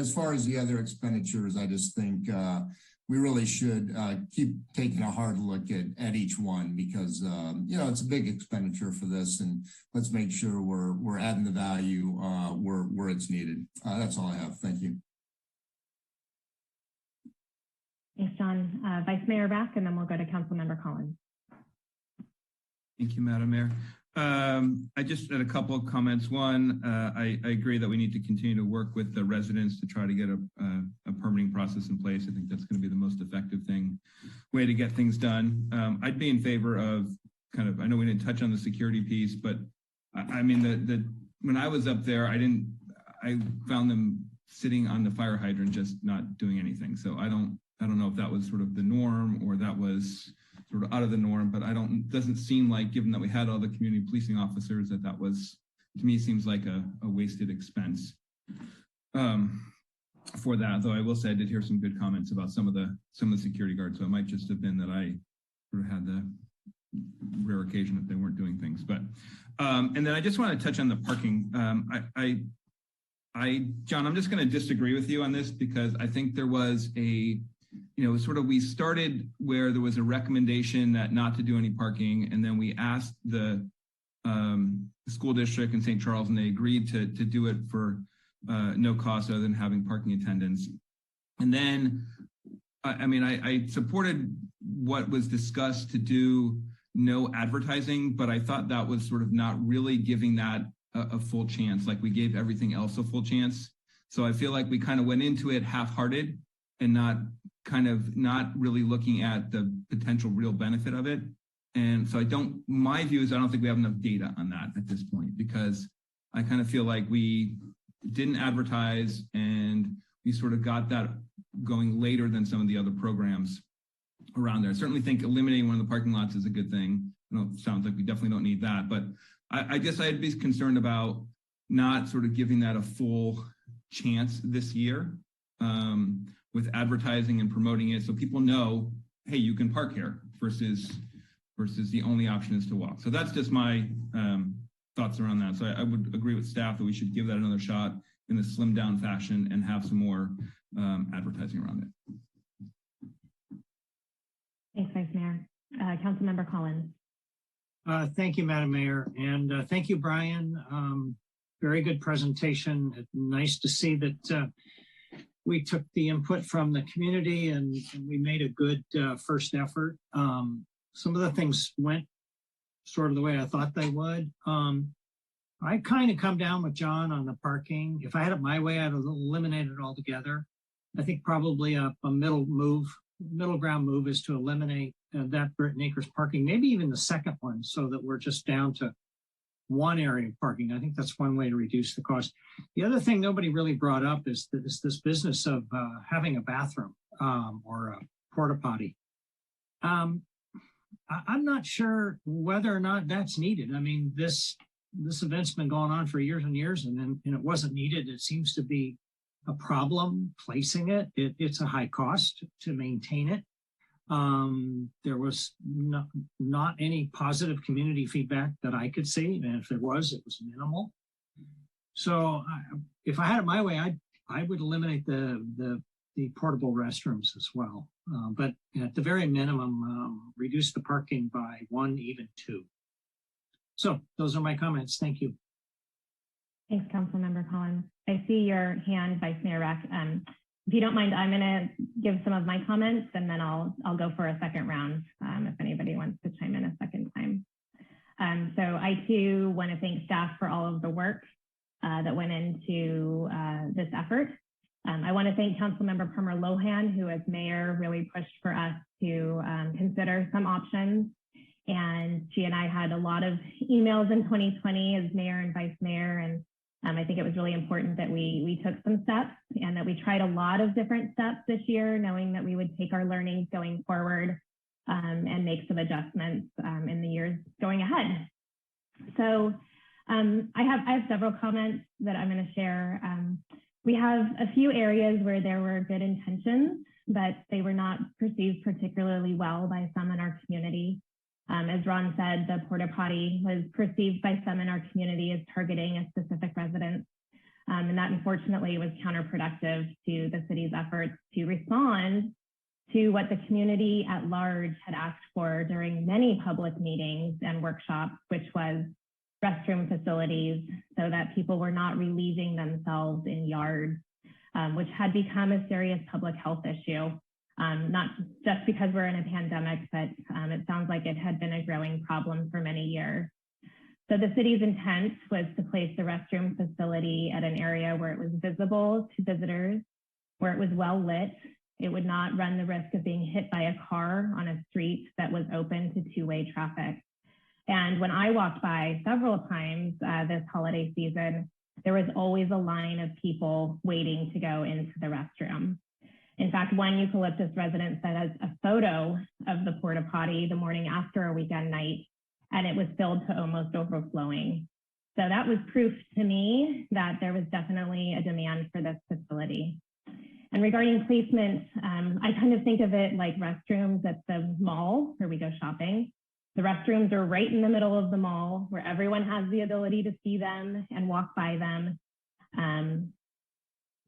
As far as the other expenditures, I just think we really should keep taking a hard look at each one, because it's a big expenditure for this, and let's make sure we're adding the value where it's needed. That's all I have. Thank you. Thanks, John. Vice Mayor Rack, and then we'll go to Councilmember Collins. Thank you, Madam Mayor. I just had a couple of comments. One, I agree that we need to continue to work with the residents to try to get a permitting process in place. I think that's going to be the most effective way to get things done. I'd be in favor of I know we didn't touch on the security piece, but I mean, when I was up there, I found them sitting on the fire hydrant, just not doing anything. So I don't know if that was sort of the norm or that was sort of out of the norm, but doesn't seem like, given that we had all the community policing officers, that was, to me, seems like a wasted expense for that. Though I will say I did hear some good comments about some of the security guards, so it might just have been that I sort of had the rare occasion that they weren't doing things. But and then I just want to touch on the parking. John, I'm just going to disagree with you on this, because I think there was we started where there was a recommendation that not to do any parking, and then we asked the school district in St. Charles, and they agreed to do it for no cost other than having parking attendants. And then I mean, I supported what was discussed to do no advertising, but I thought that was sort of not really giving that a full chance, like we gave everything else a full chance. So I feel like we kind of went into it half-hearted and not really looking at the potential real benefit of it. And so my view is I don't think we have enough data on that at this point, because I kind of feel like we didn't advertise and we sort of got that going later than some of the other programs around there. I certainly think eliminating one of the parking lots is a good thing. I know it sounds like we definitely don't need that, but I guess I'd be concerned about not sort of giving that a full chance this year with advertising and promoting it so people know, hey, you can park here versus the only option is to walk. So that's just my thoughts around that. So I would agree with staff that we should give that another shot in a slimmed down fashion and have some more advertising around it. Thanks, Vice Mayor. Councilmember Collins. Thank you, Madam Mayor. And thank you, Brian. Very good presentation. Nice to see that we took the input from the community and we made a good first effort. Some of the things went sort of the way I thought they would. I kind of come down with John on the parking. If I had it my way, I'd have eliminated it altogether. I think probably a middle ground move is to eliminate that Britton Acres parking, maybe even the second one, so that we're just down to one area of parking. I think that's one way to reduce the cost. The other thing nobody really brought up is this business of having a bathroom or a porta potty. I'm not sure whether or not that's needed. I mean, this event's been going on for years and years, and it wasn't needed. It seems to be a problem placing it. It's a high cost to maintain it. There was not any positive community feedback that I could see, and if there was, it was minimal. So if I had it my way, I would eliminate the portable restrooms as well. But at the very minimum, reduce the parking by 1, even 2. So those are my comments. Thank you. Thanks, Councilmember Collins. I see your hand, Vice Mayor Rack. If you don't mind, I'm going to give some of my comments and then I'll go for a second round if anybody wants to chime in a second time. So I too want to thank staff for all of the work that went into this effort. I want to thank Councilmember Palmer Lohan, who as mayor really pushed for us to consider some options. And she and I had a lot of emails in 2020 as mayor and vice mayor. And I think it was really important that we took some steps and that we tried a lot of different steps this year, knowing that we would take our learnings going forward and make some adjustments in the years going ahead. So I have several comments that I'm going to share. We have a few areas where there were good intentions, but they were not perceived particularly well by some in our community. As Ron said, the porta potty was perceived by some in our community as targeting a specific residence. And that unfortunately was counterproductive to the city's efforts to respond to what the community at large had asked for during many public meetings and workshops, which was restroom facilities so that people were not relieving themselves in yards, which had become a serious public health issue. Not just because we're in a pandemic, but it sounds like it had been a growing problem for many years. So the city's intent was to place the restroom facility at an area where it was visible to visitors, where it was well lit. It would not run the risk of being hit by a car on a street that was open to two-way traffic. And when I walked by several times this holiday season, there was always a line of people waiting to go into the restroom. In fact, one Eucalyptus resident sent us a photo of the porta potty the morning after a weekend night, and it was filled to almost overflowing. So that was proof to me that there was definitely a demand for this facility. And regarding placement, I kind of think of it like restrooms at the mall where we go shopping. The restrooms are right in the middle of the mall where everyone has the ability to see them and walk by them.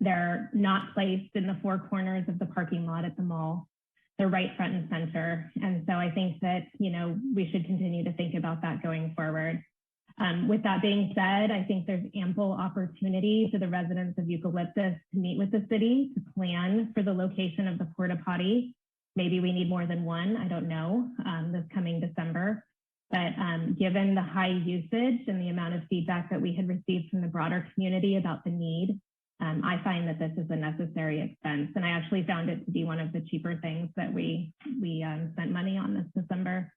They're not placed in the four corners of the parking lot at the mall. They're right front and center. And so I think that, we should continue to think about that going forward. With that being said, I think there's ample opportunity for the residents of Eucalyptus to meet with the city to plan for the location of the porta potty. Maybe we need more than one, I don't know, this coming December. But given the high usage and the amount of feedback that we had received from the broader community about the need, I find that this is a necessary expense. And I actually found it to be one of the cheaper things that we spent money on this December.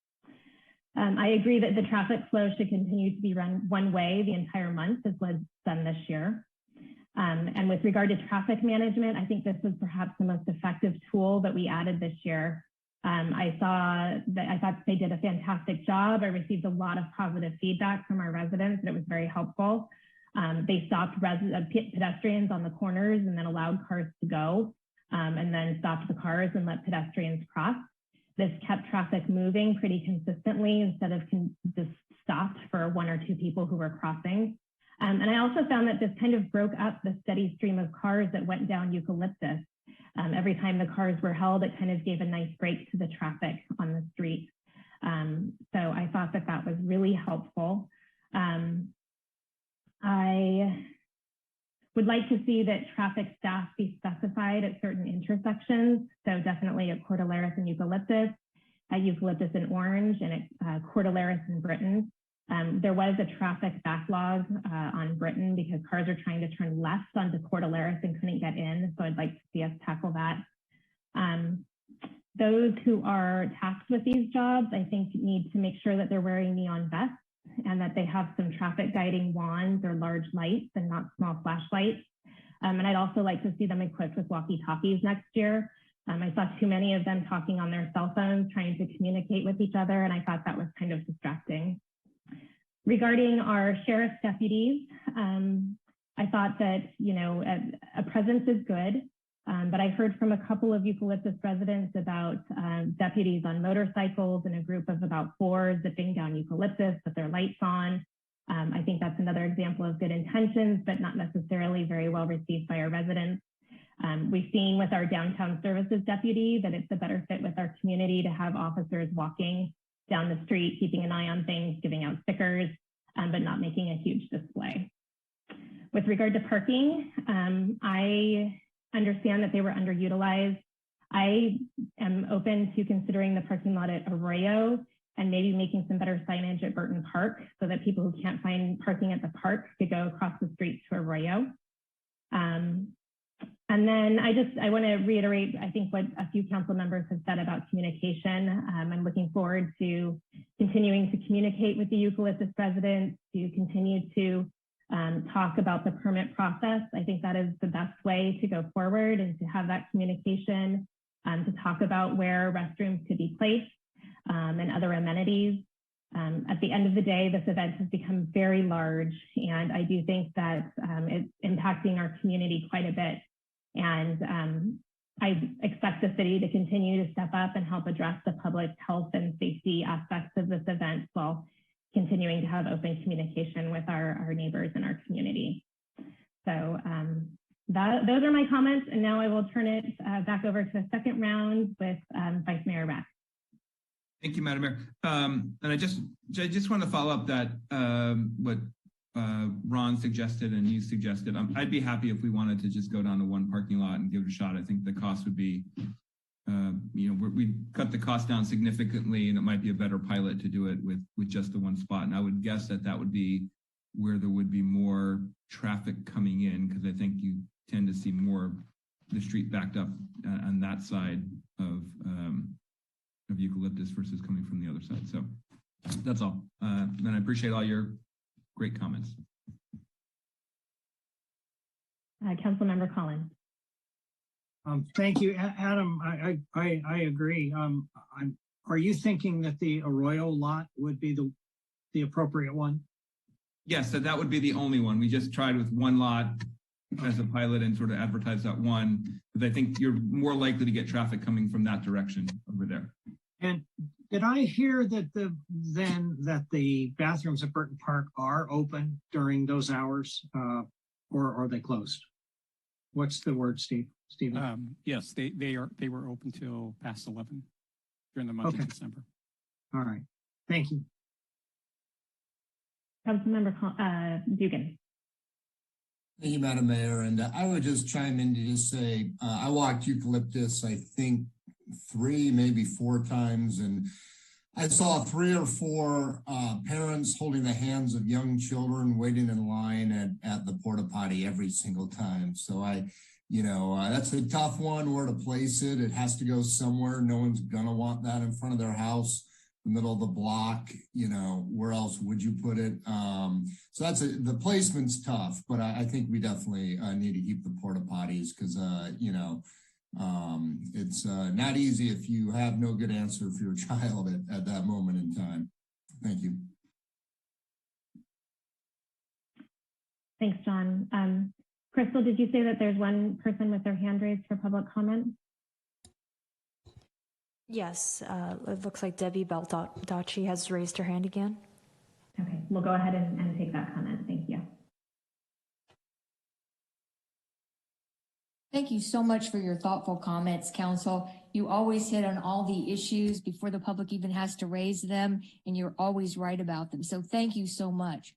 I agree that the traffic flow should continue to be run one way the entire month as was done this year. And with regard to traffic management, I think this was perhaps the most effective tool that we added this year. I thought they did a fantastic job. I received a lot of positive feedback from our residents, and it was very helpful. They stopped pedestrians on the corners and then allowed cars to go, and then stopped the cars and let pedestrians cross. This kept traffic moving pretty consistently instead of just stopped for one or two people who were crossing. And I also found that this kind of broke up the steady stream of cars that went down Eucalyptus. Every time the cars were held, it kind of gave a nice break to the traffic on the street. So I thought that that was really helpful. I would like to see that traffic staff be specified at certain intersections. So definitely at Cordilleras and Eucalyptus, at Eucalyptus and Orange, and at Cordilleras and Britton. There was a traffic backlog on Britton because cars are trying to turn left onto Cordilleras and couldn't get in. So I'd like to see us tackle that. Those who are tasked with these jobs, I think need to make sure that they're wearing neon vests and that they have some traffic guiding wands or large lights and not small flashlights. And I'd also like to see them equipped with walkie-talkies next year. I saw too many of them talking on their cell phones, trying to communicate with each other, and I thought that was kind of distracting. Regarding our sheriff's deputies, I thought that, a presence is good, but I heard from a couple of Eucalyptus residents about deputies on motorcycles and a group of about 4 zipping down Eucalyptus with their lights on. I think that's another example of good intentions, but not necessarily very well received by our residents. We've seen with our downtown services deputy that it's a better fit with our community to have officers walking down the street, keeping an eye on things, giving out stickers, but not making a huge display. With regard to parking, I understand that they were underutilized. I am open to considering the parking lot at Arroyo and maybe making some better signage at Burton Park so that people who can't find parking at the park could go across the street to Arroyo. And then I want to reiterate, I think, what a few council members have said about communication. I'm looking forward to continuing to communicate with the Eucalyptus residents, to continue to talk about the permit process. I think that is the best way to go forward and to have that communication, to talk about where restrooms could be placed and other amenities. At the end of the day, this event has become very large, and I do think that it's impacting our community quite a bit. And I expect the city to continue to step up and help address the public health and safety aspects of this event while continuing to have open communication with our neighbors and our community. So those are my comments. And now I will turn it back over to a second round with Vice Mayor Rack. Thank you, Madam Mayor. And I just want to follow up that what Ron suggested and you suggested. I'd be happy if we wanted to just go down to one parking lot and give it a shot. I think the cost would be, we cut the cost down significantly, and it might be a better pilot to do it with just the one spot. And I would guess that would be where there would be more traffic coming in, because I think you tend to see more the street backed up on that side of Eucalyptus versus coming from the other side. So that's all. And I appreciate all your great comments. Councilmember Collins. Thank you, Adam. I agree. Are you thinking that the Arroyo lot would be the appropriate one? Yes, so that would be the only one. We just tried with one lot as a pilot and sort of advertised that one, because I think you're more likely to get traffic coming from that direction over there. And did I hear that the bathrooms at Burton Park are open during those hours, or are they closed? What's the word, Stephen? Yes, they were open till past 11 during the month of December. All right, thank you. Councilmember Dugan. Thank you, Madam Mayor. And I would just chime in to just say, I walked Eucalyptus, I think 3, maybe 4 times, and I saw 3 or 4 parents holding the hands of young children waiting in line at the porta potty every single time. So that's a tough one where to place it. It has to go somewhere. No one's gonna want that in front of their house, the middle of the block. Where else would you put it? So the placement's tough, but I think we definitely need to keep the porta potties because it's not easy if you have no good answer for your child at that moment in time. Thank you. Thanks, John. Crystal, did you say that there's one person with their hand raised for public comment? Yes, it looks like Debbie Baldacci has raised her hand again. Okay, we'll go ahead and take that comment. Thank you. Thank you so much for your thoughtful comments, Council. You always hit on all the issues before the public even has to raise them, and you're always right about them. So thank you so much.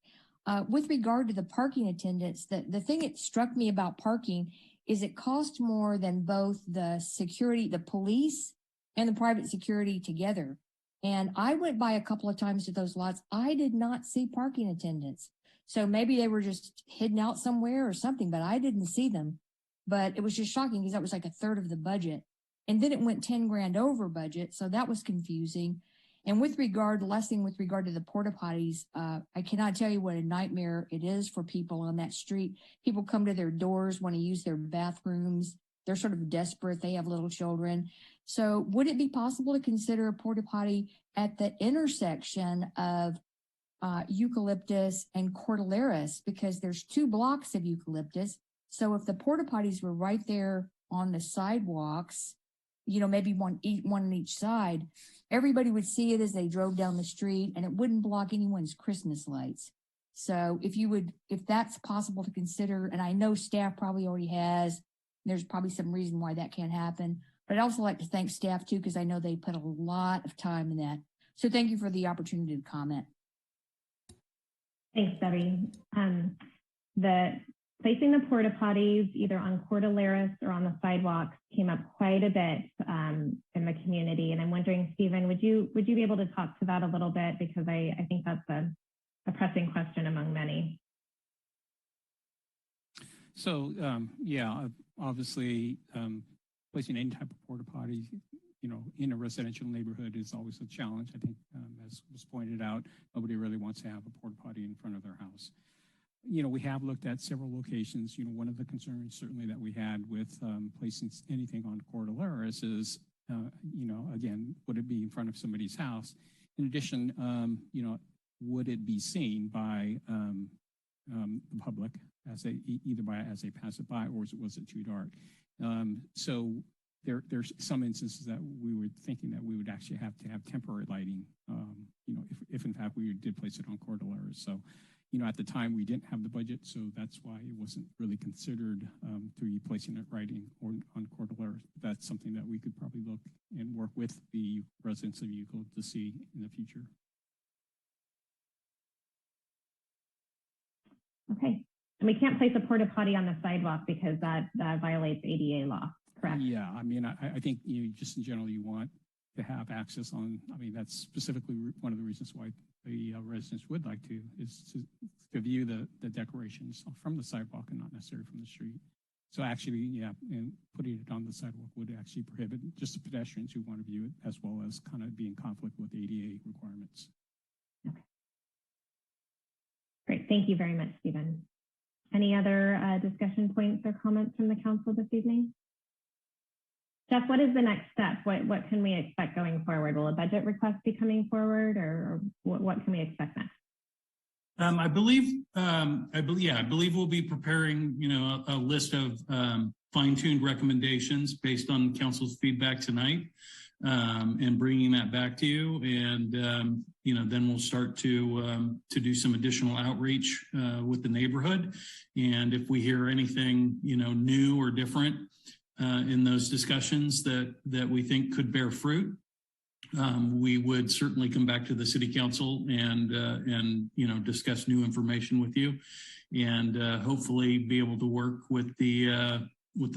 With regard to the parking attendants, the thing that struck me about parking is it cost more than both the security, the police, and the private security together. And I went by a couple of times to those lots. I did not see parking attendants. So maybe they were just hidden out somewhere or something, but I didn't see them. But it was just shocking because that was like a third of the budget. And then it went 10 grand over budget. So that was confusing. And with regard to the porta potties, I cannot tell you what a nightmare it is for people on that street. People come to their doors, want to use their bathrooms. They're sort of desperate. They have little children. So would it be possible to consider a porta potty at the intersection of Eucalyptus and Cordilleras? Because there's 2 blocks of Eucalyptus. So if the porta potties were right there on the sidewalks, maybe one on each side, everybody would see it as they drove down the street and it wouldn't block anyone's Christmas lights. So if that's possible to consider, and I know staff probably already has, there's probably some reason why that can't happen, but I'd also like to thank staff too, because I know they put a lot of time in that. So thank you for the opportunity to comment. Thanks, Debbie. Placing the porta potties either on Cordilleras or on the sidewalks came up quite a bit in the community. And I'm wondering, Stephen, would you be able to talk to that a little bit? Because I think that's a pressing question among many. So, obviously, placing any type of porta potty, in a residential neighborhood is always a challenge. I think, as was pointed out, nobody really wants to have a porta potty in front of their house. We have looked at several locations. One of the concerns certainly that we had with placing anything on Cordilleras is, again, would it be in front of somebody's house? In addition, would it be seen by the public as as a passerby, or was it too dark? So there's some instances that we were thinking that we would actually have to have temporary lighting, if in fact we did place it on Cordilleras. So, at the time we didn't have the budget, so that's why it wasn't really considered to be placing it right on Cordilleras. That's something that we could probably look and work with the residents of Euclid to see in the future. Okay, and we can't place a porta potty on the sidewalk because that violates ADA law, correct? Yeah, I think just in general you want to have access on. That's specifically one of the reasons why the residents would like to to view the decorations from the sidewalk and not necessarily from the street. So actually, and putting it on the sidewalk would actually prohibit just the pedestrians who want to view it, as well as kind of be in conflict with ADA requirements. Okay. Great, thank you very much, Stephen. Any other discussion points or comments from the council this evening? Jeff, what is the next step? What can we expect going forward? Will a budget request be coming forward, or what can we expect next? I believe we'll be preparing, a list of fine-tuned recommendations based on council's feedback tonight, and bringing that back to you. And then we'll start to do some additional outreach with the neighborhood. And if we hear anything, new or different in those discussions that we think could bear fruit, we would certainly come back to the city council and discuss new information with you, and hopefully be able to work with the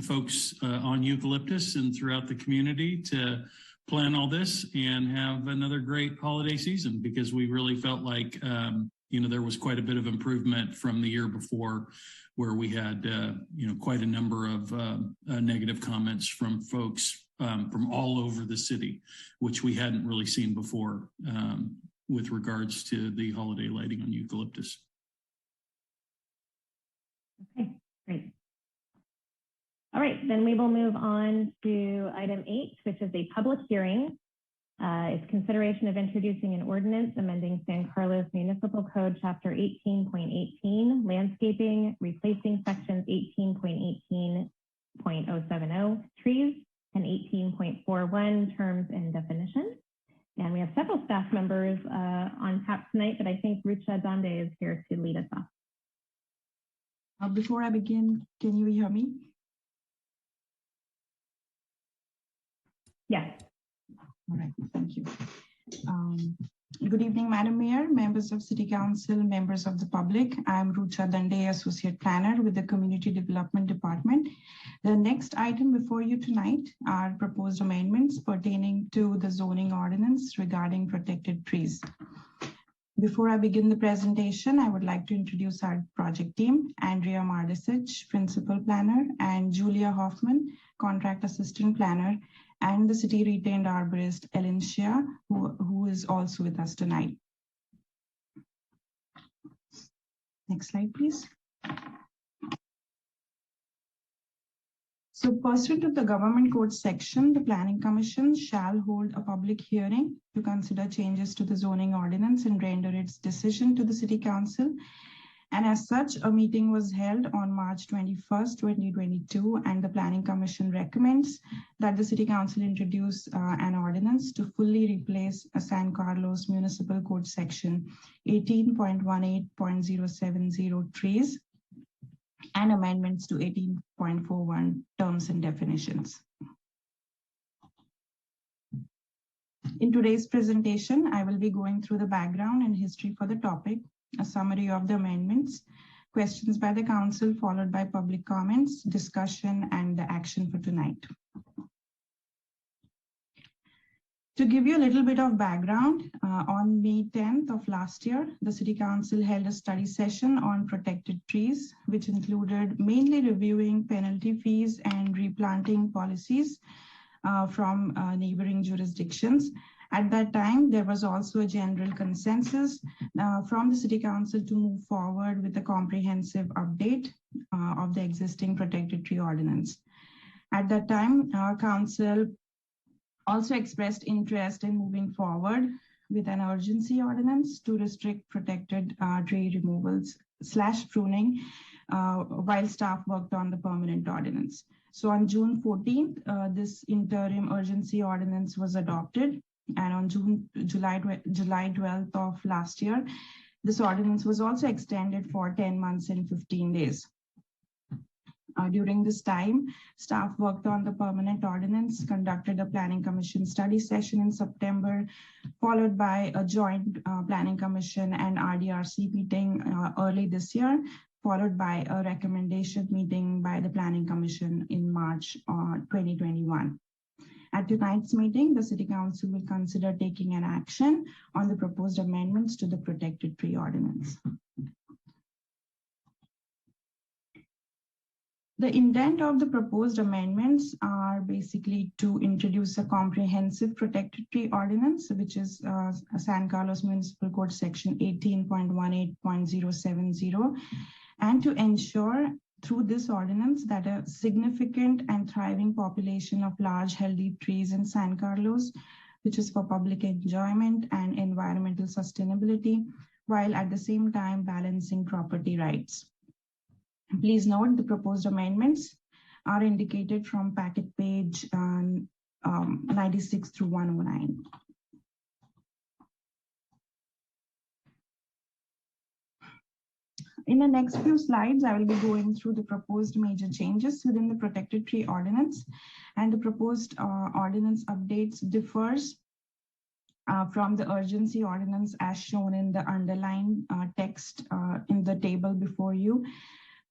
folks on Eucalyptus and throughout the community to plan all this and have another great holiday season, because we really felt like there was quite a bit of improvement from the year before, where we had quite a number of negative comments from folks from all over the city, which we hadn't really seen before with regards to the holiday lighting on Eucalyptus. Okay, great. All right, then we will move on to item 8, which is a public hearing. It's consideration of introducing an ordinance amending San Carlos Municipal Code Chapter 18.18, landscaping, replacing sections 18.18.070, trees, and 18.41, terms and definitions. And we have several staff members on tap tonight, but I think Rucha Dande is here to lead us off. Before I begin, can you hear me? Yes. All right, thank you. Good evening, Madam Mayor, members of City Council, members of the public. I'm Rucha Dande, Associate Planner with the Community Development Department. The next item before you tonight are proposed amendments pertaining to the zoning ordinance regarding protected trees. Before I begin the presentation, I would like to introduce our project team: Andrea Mardisic, Principal Planner, and Julia Hoffman, Contract Assistant Planner, and the city retained arborist, Ellen Shea, who is also with us tonight. Next slide, please. So pursuant to the Government Code section, the Planning Commission shall hold a public hearing to consider changes to the zoning ordinance and render its decision to the City Council. And as such, a meeting was held on March 21st, 2022, and the Planning Commission recommends that the City Council introduce an ordinance to fully replace a San Carlos Municipal Code section 18.18.070 trees and amendments to 18.41 terms and definitions. In today's presentation, I will be going through the background and history for the topic, a summary of the amendments, questions by the council, followed by public comments, discussion, and the action for tonight. To give you a little bit of background, on May 10th of last year, the City Council held a study session on protected trees, which included mainly reviewing penalty fees and replanting policies from neighboring jurisdictions. At that time, there was also a general consensus from the City Council to move forward with a comprehensive update of the existing protected tree ordinance. At that time, our council also expressed interest in moving forward with an urgency ordinance to restrict protected tree removals / pruning while staff worked on the permanent ordinance. So on June 14th, this interim urgency ordinance was adopted. And on July 12th of last year, this ordinance was also extended for 10 months and 15 days. During this time, staff worked on the permanent ordinance, conducted a Planning Commission study session in September, followed by a joint Planning Commission and RDRC meeting early this year, followed by a recommendation meeting by the Planning Commission in March 2021. At tonight's meeting, the City Council will consider taking an action on the proposed amendments to the protected tree ordinance. The intent of the proposed amendments are basically to introduce a comprehensive protected tree ordinance, which is San Carlos Municipal Code section 18.18.070, and to ensure through this ordinance that a significant and thriving population of large healthy trees in San Carlos, which is for public enjoyment and environmental sustainability, while at the same time balancing property rights. Please note the proposed amendments are indicated from packet page 96 through 109. In the next few slides, I will be going through the proposed major changes within the protected tree ordinance, and the proposed ordinance updates differs from the urgency ordinance as shown in the underlined text in the table before you.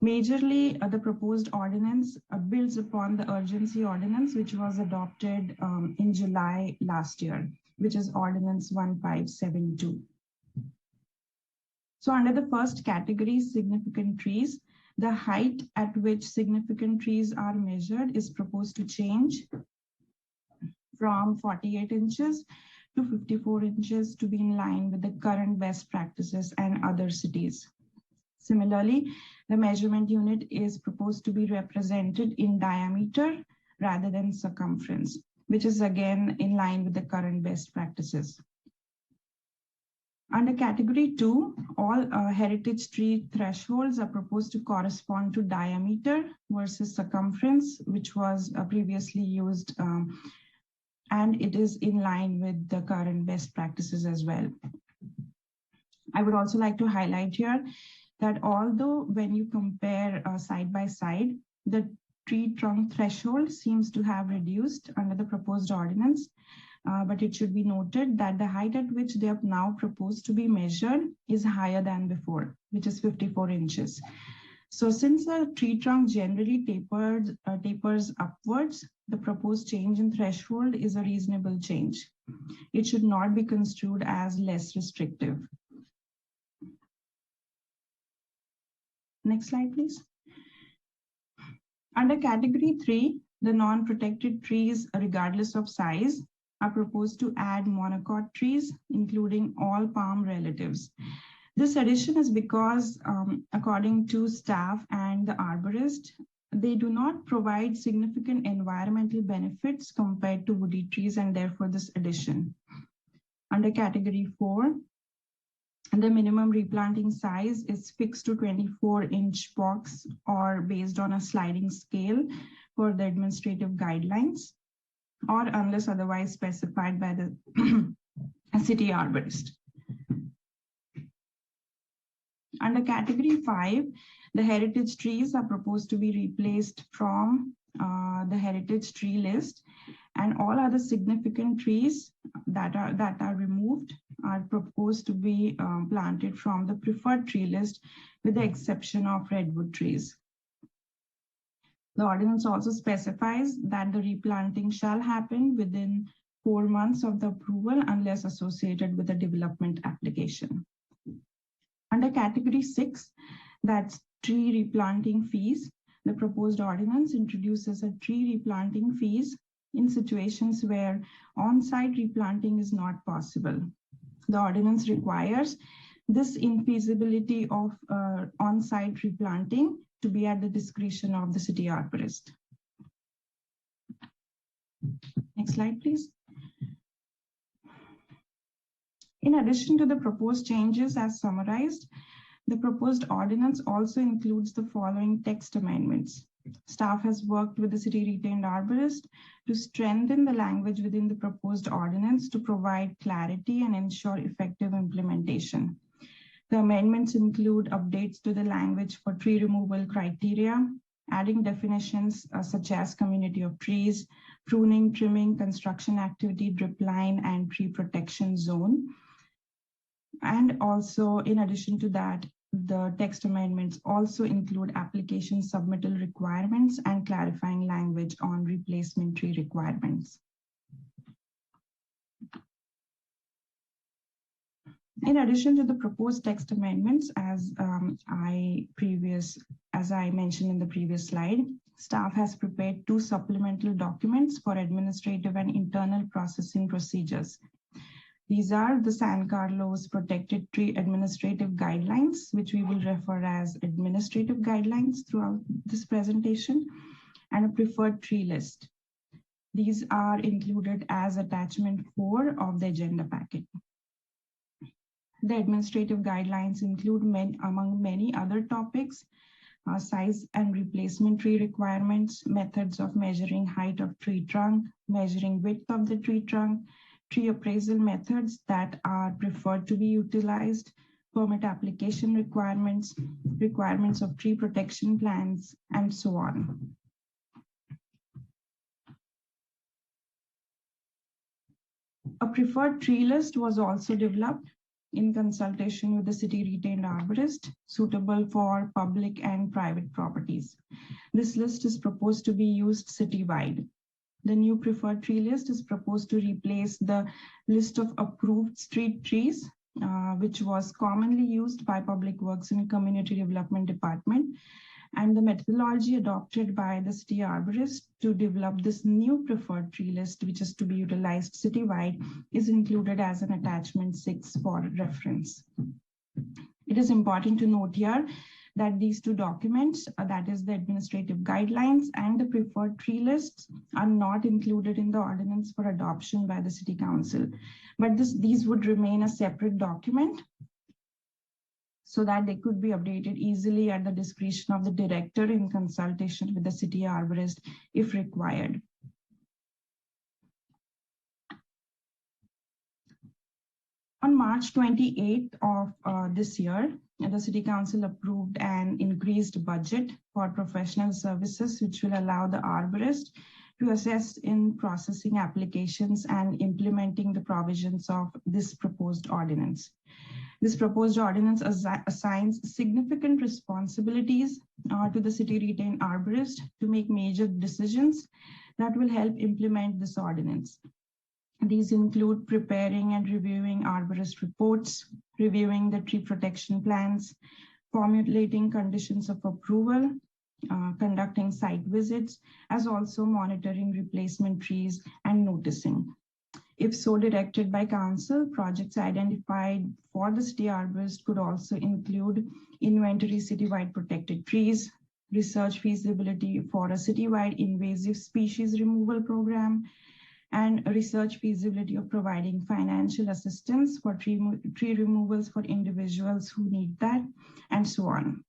Majorly, the proposed ordinance builds upon the urgency ordinance, which was adopted in July last year, which is Ordinance 1572. So under the first category, significant trees, the height at which significant trees are measured is proposed to change from 48 inches to 54 inches to be in line with the current best practices and other cities. Similarly, the measurement unit is proposed to be represented in diameter rather than circumference, which is again in line with the current best practices. Under category 2, all heritage tree thresholds are proposed to correspond to diameter versus circumference, which was previously used, and it is in line with the current best practices as well. I would also like to highlight here that although when you compare side by side, the tree trunk threshold seems to have reduced under the proposed ordinance, but it should be noted that the height at which they are now proposed to be measured is higher than before, which is 54 inches. So since the tree trunk generally tapers upwards, the proposed change in threshold is a reasonable change. It should not be construed as less restrictive. Next slide, please. Under category 3, the non-protected trees, regardless of size, are proposed to add monocot trees, including all palm relatives. This addition is because, according to staff and the arborist, they do not provide significant environmental benefits compared to woody trees, and therefore this addition. Under category 4, the minimum replanting size is fixed to 24-inch box or based on a sliding scale for the administrative guidelines, or unless otherwise specified by the city arborist. Under category 5, the heritage trees are proposed to be replaced from the heritage tree list, and all other significant trees that are removed are proposed to be planted from the preferred tree list, with the exception of redwood trees. The ordinance also specifies that the replanting shall happen within 4 months of the approval unless associated with a development application. Under category 6, that's tree replanting fees, the proposed ordinance introduces a tree replanting fees in situations where on-site replanting is not possible. The ordinance requires this infeasibility of on-site replanting to be at the discretion of the city arborist. Next slide, please. In addition to the proposed changes as summarized, the proposed ordinance also includes the following text amendments. Staff has worked with the city retained arborist to strengthen the language within the proposed ordinance to provide clarity and ensure effective implementation. The amendments include updates to the language for tree removal criteria, adding definitions such as community of trees, pruning, trimming, construction activity, drip line, and tree protection zone. And also, in addition to that, the text amendments also include application submittal requirements and clarifying language on replacement tree requirements. In addition to the proposed text amendments, as I mentioned in the previous slide, staff has prepared 2 supplemental documents for administrative and internal processing procedures. These are the San Carlos Protected Tree Administrative Guidelines, which we will refer as administrative guidelines throughout this presentation, and a preferred tree list. These are included as attachment 4 of the agenda packet. The administrative guidelines include, among many other topics, size and replacement tree requirements, methods of measuring height of tree trunk, measuring width of the tree trunk, tree appraisal methods that are preferred to be utilized, permit application requirements, requirements of tree protection plans, and so on. A preferred tree list was also developed in consultation with the city retained arborist, suitable for public and private properties. This list is proposed to be used citywide. The new preferred tree list is proposed to replace the list of approved street trees, which was commonly used by Public Works and Community Development Department, and the methodology adopted by the city arborist to develop this new preferred tree list, which is to be utilized citywide, is included as an attachment 6 for reference. It is important to note here that these two documents, that is the administrative guidelines and the preferred tree lists, are not included in the ordinance for adoption by the city council, but these would remain a separate document so that they could be updated easily at the discretion of the director in consultation with the city arborist if required. On March 28th of this year, the City Council approved an increased budget for professional services, which will allow the arborist to assist in processing applications and implementing the provisions of this proposed ordinance. This proposed ordinance assigns significant responsibilities to the city retained arborist to make major decisions that will help implement this ordinance. These include preparing and reviewing arborist reports, reviewing the tree protection plans, formulating conditions of approval, conducting site visits, as also monitoring replacement trees and noticing. If so directed by council, projects identified for the city arborist could also include inventory citywide protected trees, research feasibility for a citywide invasive species removal program, and research feasibility of providing financial assistance for tree removals for individuals who need that, and so on.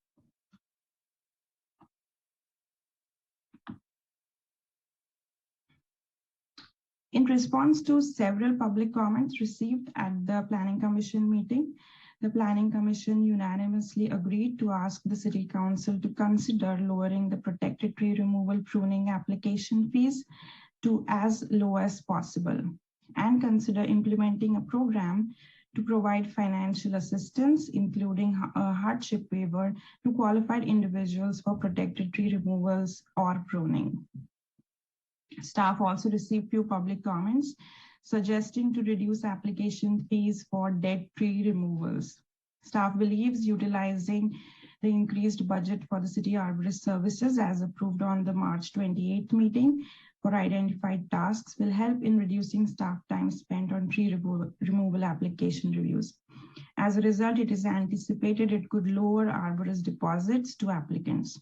In response to several public comments received at the Planning Commission meeting, the Planning Commission unanimously agreed to ask the City Council to consider lowering the protected tree removal pruning application fees to as low as possible, and consider implementing a program to provide financial assistance, including a hardship waiver to qualified individuals for protected tree removals or pruning. Staff also received few public comments suggesting to reduce application fees for dead tree removals. Staff believes utilizing the increased budget for the city arborist services as approved on the March 28th meeting for identified tasks will help in reducing staff time spent on tree removal application reviews. As a result, it is anticipated it could lower arborist deposits to applicants.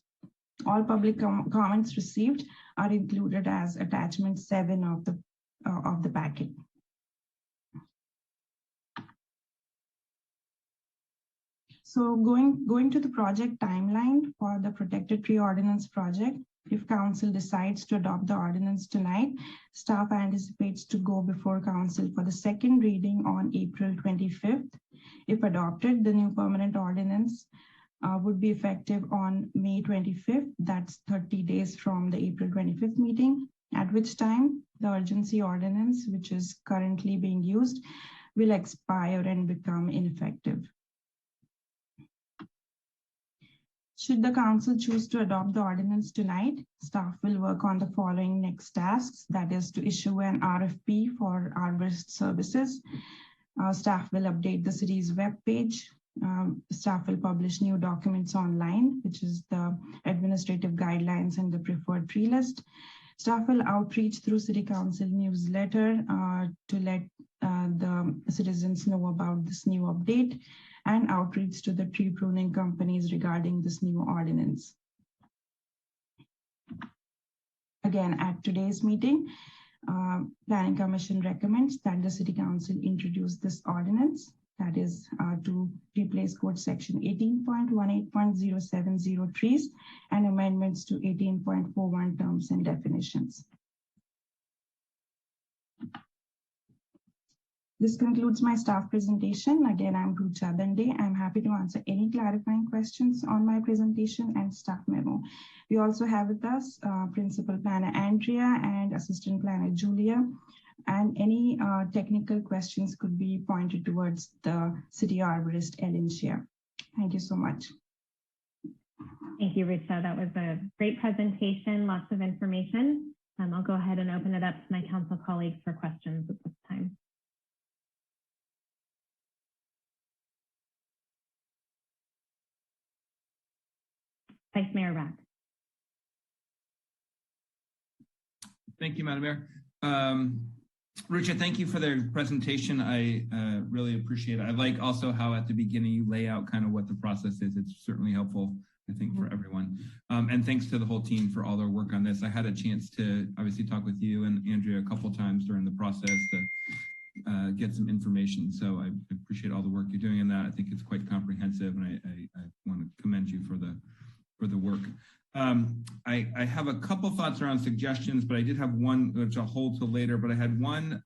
All public comments received are included as attachment 7 of the packet. So going to the project timeline for the protected tree ordinance project, if council decides to adopt the ordinance tonight, staff anticipates to go before council for the second reading on April 25th. If adopted, the new permanent ordinance would be effective on May 25th. That's 30 days from the April 25th meeting, at which time the urgency ordinance, which is currently being used, will expire and become ineffective. Should the council choose to adopt the ordinance tonight, staff will work on the following next tasks, that is to issue an RFP for arborist services. Staff will update the city's webpage. Staff will publish new documents online, which is the administrative guidelines and the preferred tree list. Staff will outreach through City Council newsletter to let the citizens know about this new update, and outreach to the tree pruning companies regarding this new ordinance. Again, at today's meeting, Planning Commission recommends that the City Council introduce this ordinance, that is to replace Code Section 18.18.070 trees and amendments to 18.41 terms and definitions. This concludes my staff presentation. Again, I'm Rucha Dande. I'm happy to answer any clarifying questions on my presentation and staff memo. We also have with us Principal Planner Andrea and Assistant Planner Julia, and any technical questions could be pointed towards the city arborist, Ellen Shear. Thank you so much. Thank you, Richa. That was a great presentation, lots of information. I'll go ahead and open it up to my council colleagues for questions at this time. Vice Mayor Rath. Thank you, Madam Mayor. Richa, thank you for the presentation. I really appreciate it. I like also how at the beginning you lay out kind of what the process is. It's certainly helpful, I think, for everyone. And thanks to the whole team for all their work on this. I had a chance to obviously talk with you and Andrea a couple times during the process to get some information. So I appreciate all the work you're doing in that. I think it's quite comprehensive, and I want to commend you for the work. I have a couple thoughts around suggestions, but I did have one which I'll hold till later. But I had one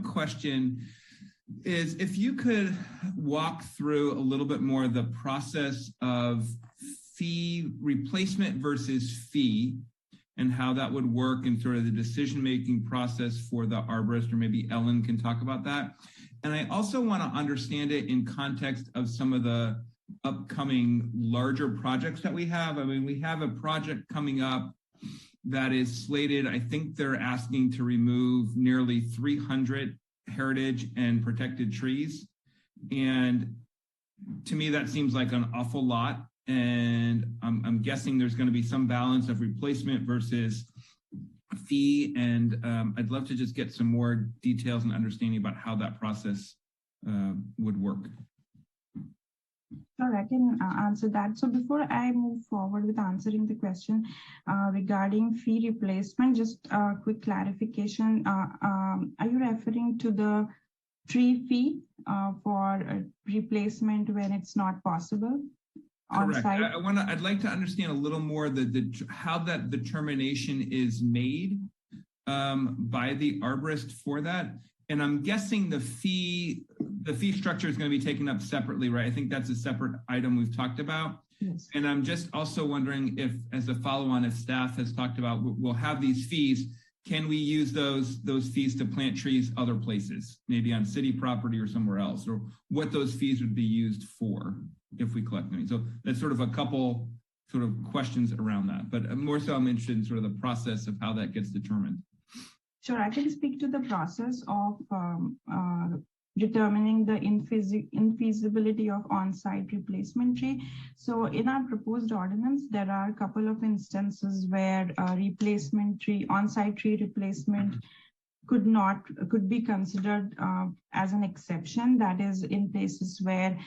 question is if you could walk through a little bit more the process of fee replacement versus fee and how that would work and sort of the decision-making process for the arborist, or maybe Ellen can talk about that. And I also want to understand it in context of some of the upcoming larger projects that we have. I mean, we have a project coming up that is slated. I think they're asking to remove nearly 300 heritage and protected trees. And to me, that seems like an awful lot. And I'm guessing there's going to be some balance of replacement versus fee. And I'd love to just get some more details and understanding about how that process would work. Sure, I can answer that. So before I move forward with answering the question regarding fee replacement, just a quick clarification. Are you referring to the tree fee for replacement when it's not possible? Correct. I'd like to understand a little more how that determination is made by the arborist for that. And I'm guessing the fee structure is going to be taken up separately, right? I think that's a separate item we've talked about. Yes. And I'm just also wondering if, as a follow-on, if staff has talked about, we'll have these fees, can we use those fees to plant trees other places, maybe on city property or somewhere else, or what those fees would be used for if we collect money? So that's sort of a couple sort of questions around that, but more so I'm interested in sort of the process of how that gets determined. Sure, I can speak to the process of determining the infeasibility of on-site replacement tree. So in our proposed ordinance, there are a couple of instances where replacement tree, on-site tree replacement could be considered as an exception. That is in places where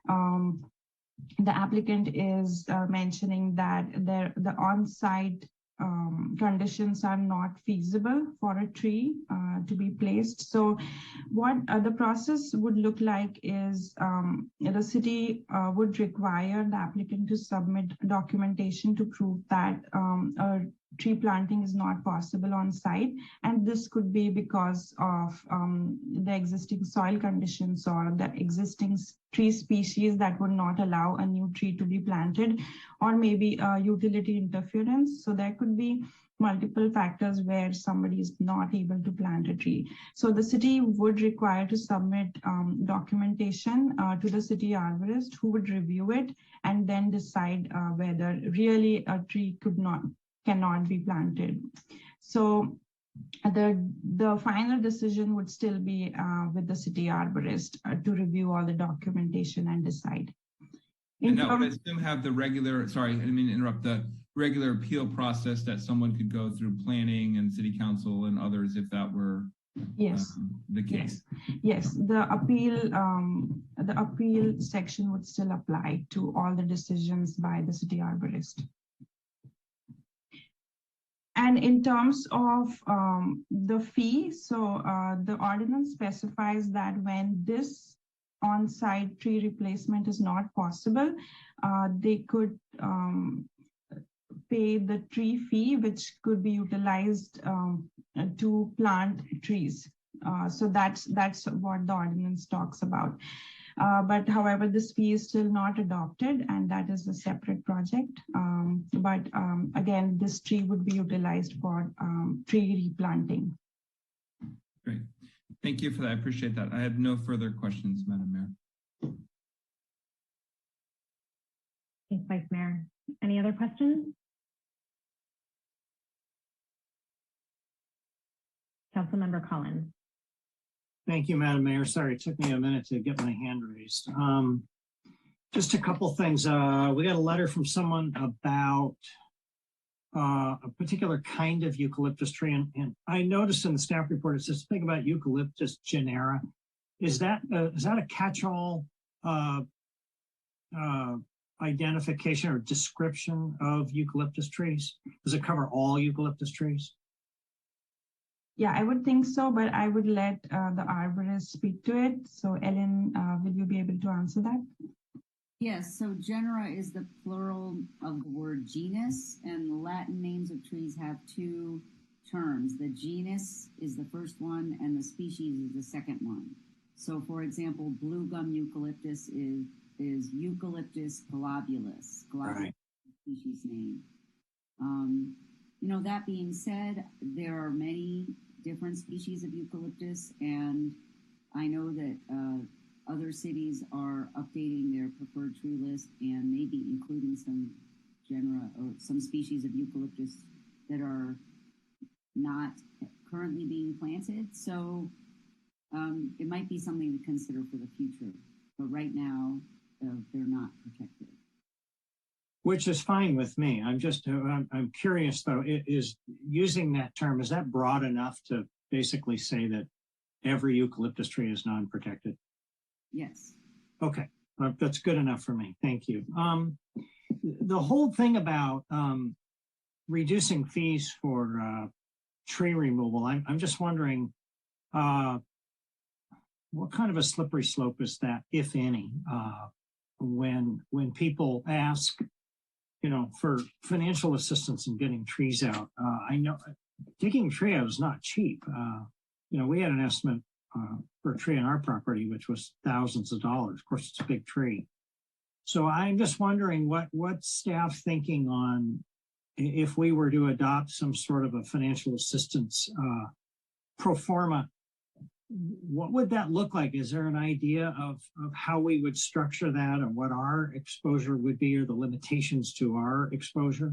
the applicant is mentioning that the on-site conditions are not feasible for a tree to be placed. So what the process would look like is the city would require the applicant to submit documentation to prove that a tree planting is not possible on site. And this could be because of the existing soil conditions or the existing tree species that would not allow a new tree to be planted, or maybe utility interference. So there could be multiple factors where somebody is not able to plant a tree. So the city would require to submit documentation to the city arborist, who would review it and then decide whether really a tree cannot be planted. So the final decision would still be with the city arborist to review all the documentation and decide. And that would assume have the regular, sorry, I didn't mean to interrupt, the regular appeal process that someone could go through planning and city council and others if that were the case. Yes, the appeal section would still apply to all the decisions by the city arborist. And in terms of the fee, so the ordinance specifies that when this on-site tree replacement is not possible, they could pay the tree fee, which could be utilized to plant trees. So that's what the ordinance talks about. But however, this fee is still not adopted, and that is a separate project. But again, this tree would be utilized for tree replanting. Great. Thank you for that. I appreciate that. I have no further questions, Madam Mayor. Thanks, Vice Mayor. Any other questions? Councilmember Collins. Thank you, Madam Mayor. Sorry, it took me a minute to get my hand raised. Just a couple things. We got a letter from someone about a particular kind of eucalyptus tree, and I noticed in the staff report it says think about Eucalyptus genera. Is that a catch-all identification or description of eucalyptus trees? Does it cover all eucalyptus trees? Yeah, I would think so, but I would let the arborist speak to it. So Ellen, will you be able to answer that? Yes, so genera is the plural of the word genus, and the Latin names of trees have two terms. The genus is the first one, and the species is the second one. So, for example, blue gum eucalyptus is Eucalyptus globulus. Globulus is the species name. You know, that being said, there are many different species of eucalyptus, and I know that other cities are updating their preferred tree list and maybe including some genera or some species of eucalyptus that are not currently being planted. So it might be something to consider for the future, but right now they're not protected. Which is fine with me. I'm just, I'm curious though, is using that term, is that broad enough to basically say that every eucalyptus tree is non-protected? Yes. Okay, that's good enough for me. Thank you. The whole thing about reducing fees for tree removal, I'm just wondering, what kind of a slippery slope is that, if any, when people ask, you know, for financial assistance in getting trees out? I know digging a tree out is not cheap. You know, we had an estimate for a tree on our property, which was thousands of dollars. Of course, it's a big tree. So I'm just wondering what staff thinking on if we were to adopt some sort of a financial assistance pro forma, what would that look like? Is there an idea of how we would structure that and what our exposure would be or the limitations to our exposure?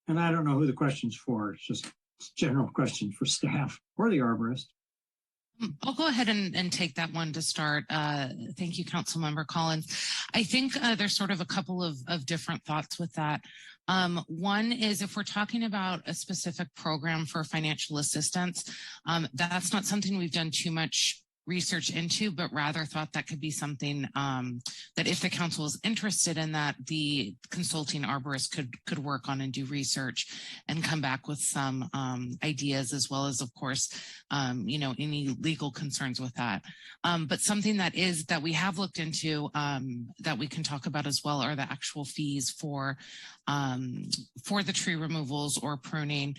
And I don't know who the question's for. It's just a general question for staff or the arborist. I'll go ahead and take that one to start. Thank you, Councilmember Collins. I think there's sort of a couple of different thoughts with that. One is if we're talking about a specific program for financial assistance, that's not something we've done too much research into, but rather thought that could be something that if the council is interested in that, the consulting arborist could work on and do research and come back with some ideas, as well as, of course, you know, any legal concerns with that. But something that we have looked into that we can talk about as well are the actual fees for the tree removals or pruning,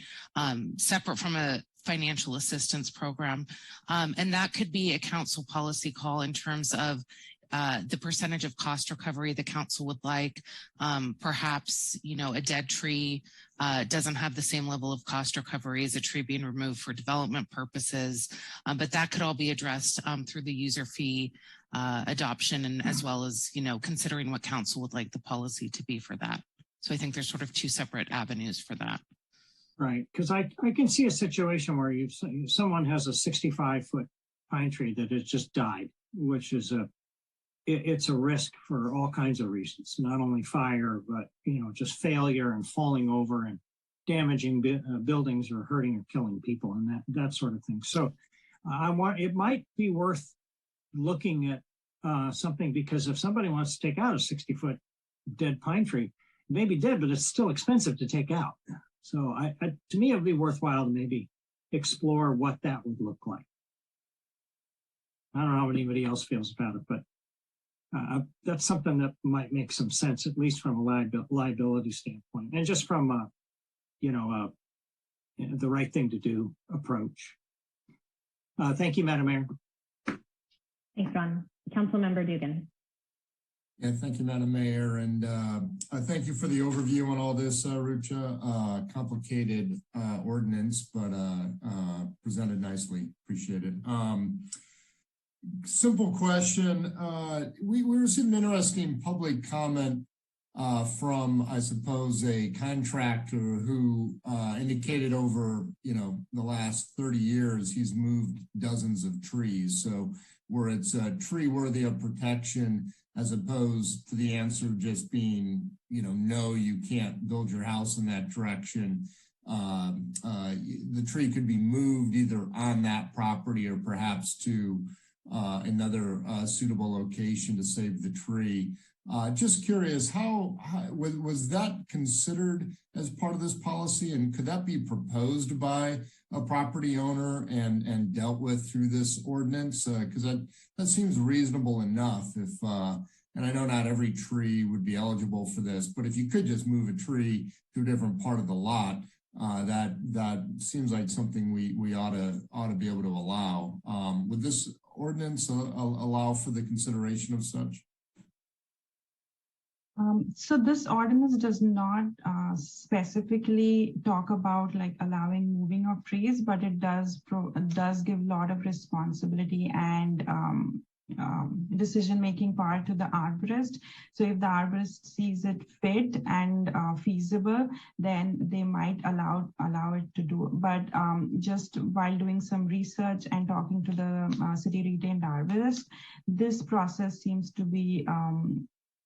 separate from a financial assistance program. And that could be a council policy call in terms of the percentage of cost recovery the council would like. Perhaps, you know, a dead tree doesn't have the same level of cost recovery as a tree being removed for development purposes, but that could all be addressed through the user fee adoption, and as well as, you know, considering what council would like the policy to be for that. So I think there's sort of two separate avenues for that. Right, because I can see a situation where someone has a 65-foot pine tree that has just died, which is it's a risk for all kinds of reasons, not only fire, but, you know, just failure and falling over and damaging buildings or hurting or killing people and that sort of thing. So it might be worth looking at something, because if somebody wants to take out a 60-foot dead pine tree, it may be dead, but it's still expensive to take out. So to me, it would be worthwhile to maybe explore what that would look like. I don't know how anybody else feels about it, but that's something that might make some sense, at least from a liability standpoint, and just from you know, the right thing to do approach. Thank you, Madam Mayor. Thanks, Ron. Councilmember Dugan. Yeah, thank you, Madam Mayor, and thank you for the overview on all this, Rucha. Complicated ordinance, but presented nicely. Appreciate it. Simple question. We received an interesting public comment from, I suppose, a contractor who indicated over, the last 30 years, he's moved dozens of trees. So where it's tree worthy of protection, as opposed to the answer just being, no, you can't build your house in that direction. The tree could be moved either on that property or perhaps to another suitable location to save the tree. Just curious, how was that considered as part of this policy, and could that be proposed by a property owner and dealt with through this ordinance? Because that seems reasonable enough. If and I know not every tree would be eligible for this, but if you could just move a tree to a different part of the lot, that seems like something we ought to be able to allow. Would this ordinance allow for the consideration of such? So this ordinance does not specifically talk about like allowing moving of trees, but it does give a lot of responsibility and decision-making power to the arborist. So if the arborist sees it fit and feasible, then they might allow it to do. But just while doing some research and talking to the city retained arborist, this process seems to be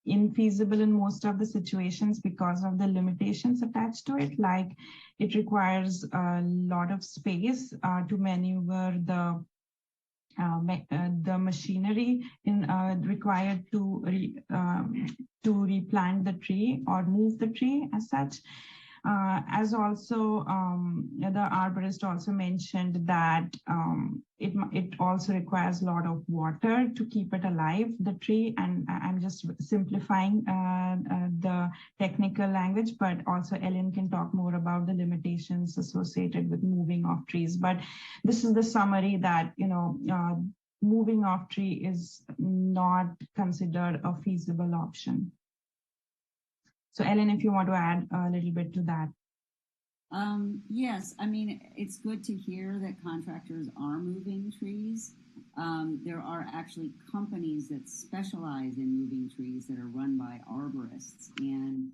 infeasible in most of the situations because of the limitations attached to it. Like it requires a lot of space to maneuver the machinery required to replant the tree or move the tree as such. As also, the arborist also mentioned that it also requires a lot of water to keep it alive, the tree, and I'm just simplifying the technical language, but also Ellen can talk more about the limitations associated with moving off trees. But this is the summary that, moving off tree is not considered a feasible option. So Ellen, if you want to add a little bit to that. Yes, I mean, it's good to hear that contractors are moving trees. There are actually companies that specialize in moving trees that are run by arborists. And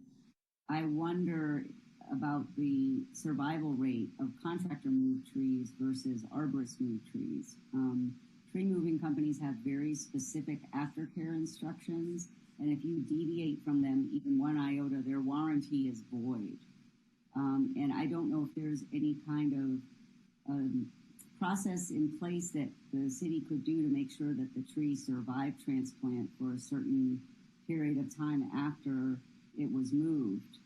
I wonder about the survival rate of contractor moved trees versus arborist moved trees. Tree moving companies have very specific aftercare instructions. And if you deviate from them even one iota, their warranty is void. And I don't know if there's any kind of process in place that the city could do to make sure that the tree survived transplant for a certain period of time after it was moved.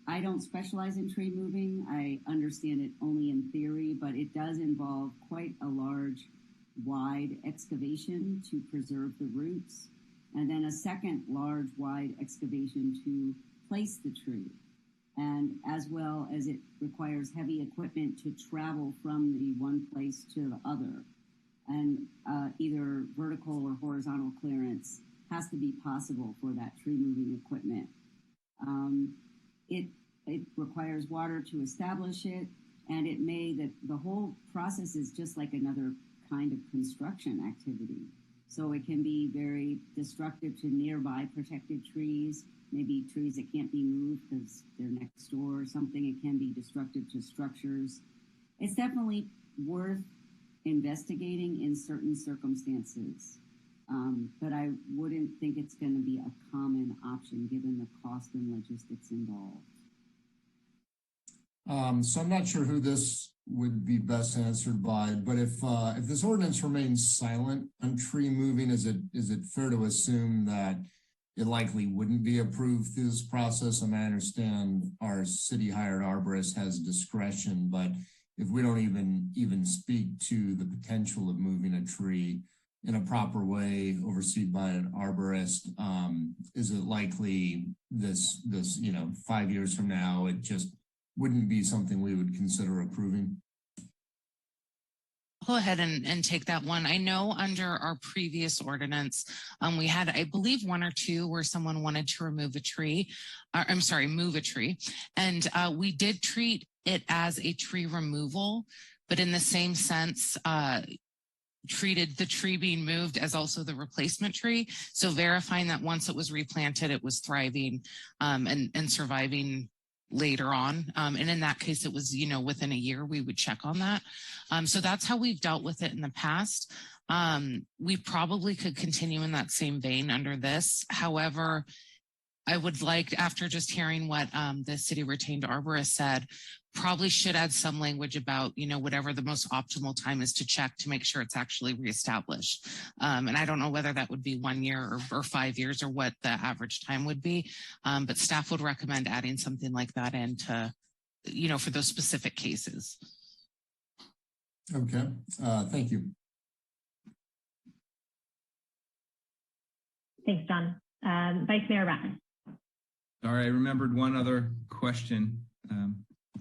I don't specialize in tree moving. I understand it only in theory, but it does involve quite a large wide excavation to preserve the roots, and then a second large wide excavation to place the tree. And as well as it requires heavy equipment to travel from the one place to the other. And either vertical or horizontal clearance has to be possible for that tree moving equipment. It requires water to establish it, and the whole process is just like another kind of construction activity. So it can be very destructive to nearby protected trees, maybe trees that can't be moved because they're next door or something. It can be destructive to structures. It's definitely worth investigating in certain circumstances. But I wouldn't think it's going to be a common option given the cost and logistics involved. So I'm not sure who this would be best answered by, but if this ordinance remains silent on tree moving, is it fair to assume that it likely wouldn't be approved through this process? I mean, I understand our city hired arborist has discretion, but if we don't even speak to the potential of moving a tree in a proper way overseen by an arborist, is it likely this 5 years from now, it just wouldn't be something we would consider approving? go ahead and take that one. I know under our previous ordinance, we had, I believe, one or two where someone wanted to remove a tree, move a tree. And we did treat it as a tree removal, but in the same sense, treated the tree being moved as also the replacement tree. So verifying that once it was replanted, it was thriving and surviving later on. And in that case, it was, within a year, we would check on that. So that's how we've dealt with it in the past. We probably could continue in that same vein under this. However, I would like, after just hearing what the city retained arborist said, probably should add some language about, whatever the most optimal time is to check to make sure it's actually reestablished. And I don't know whether that would be 1 year or 5 years or what the average time would be. But staff would recommend adding something like that into, for those specific cases. Okay, thank you. Thanks, John. Vice Mayor Rattner. Sorry, I remembered one other question.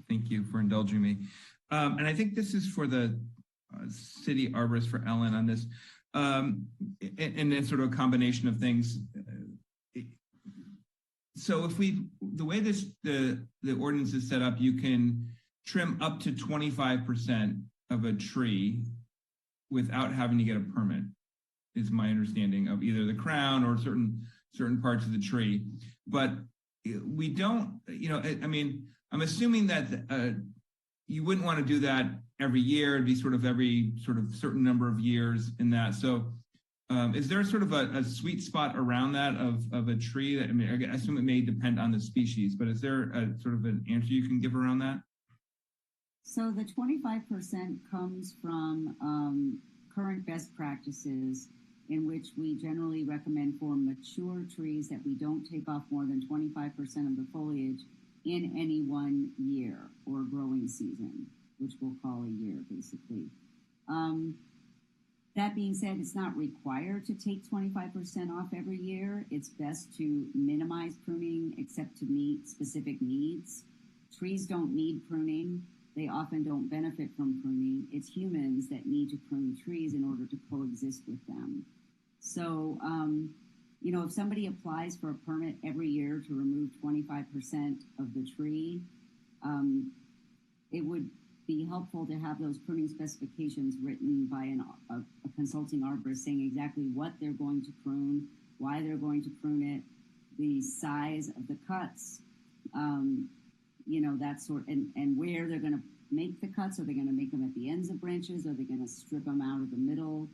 Thank you for indulging me. And I think this is for the city arborist, for Ellen on this. And then sort of a combination of things. So if the way the ordinance is set up, you can trim up to 25% of a tree without having to get a permit, is my understanding of either the crown or certain parts of the tree. But we don't, I'm assuming that you wouldn't want to do that every year. It'd be every certain number of years in that. So is there sort of a sweet spot around that of a tree? That, I assume it may depend on the species, but is there a sort of an answer you can give around that? So the 25% comes from current best practices, in which we generally recommend for mature trees that we don't take off more than 25% of the foliage in any 1 year or growing season, which we'll call a year, basically. That being said, it's not required to take 25% off every year. It's best to minimize pruning except to meet specific needs. Trees don't need pruning. They often don't benefit from pruning. It's humans that need to prune trees in order to coexist with them. So, if somebody applies for a permit every year to remove 25% of the tree, it would be helpful to have those pruning specifications written by a consulting arborist saying exactly what they're going to prune, why they're going to prune it, the size of the cuts, that sort, and where they're going to make the cuts. Are they going to make them at the ends of branches? Are they going to strip them out of the middle?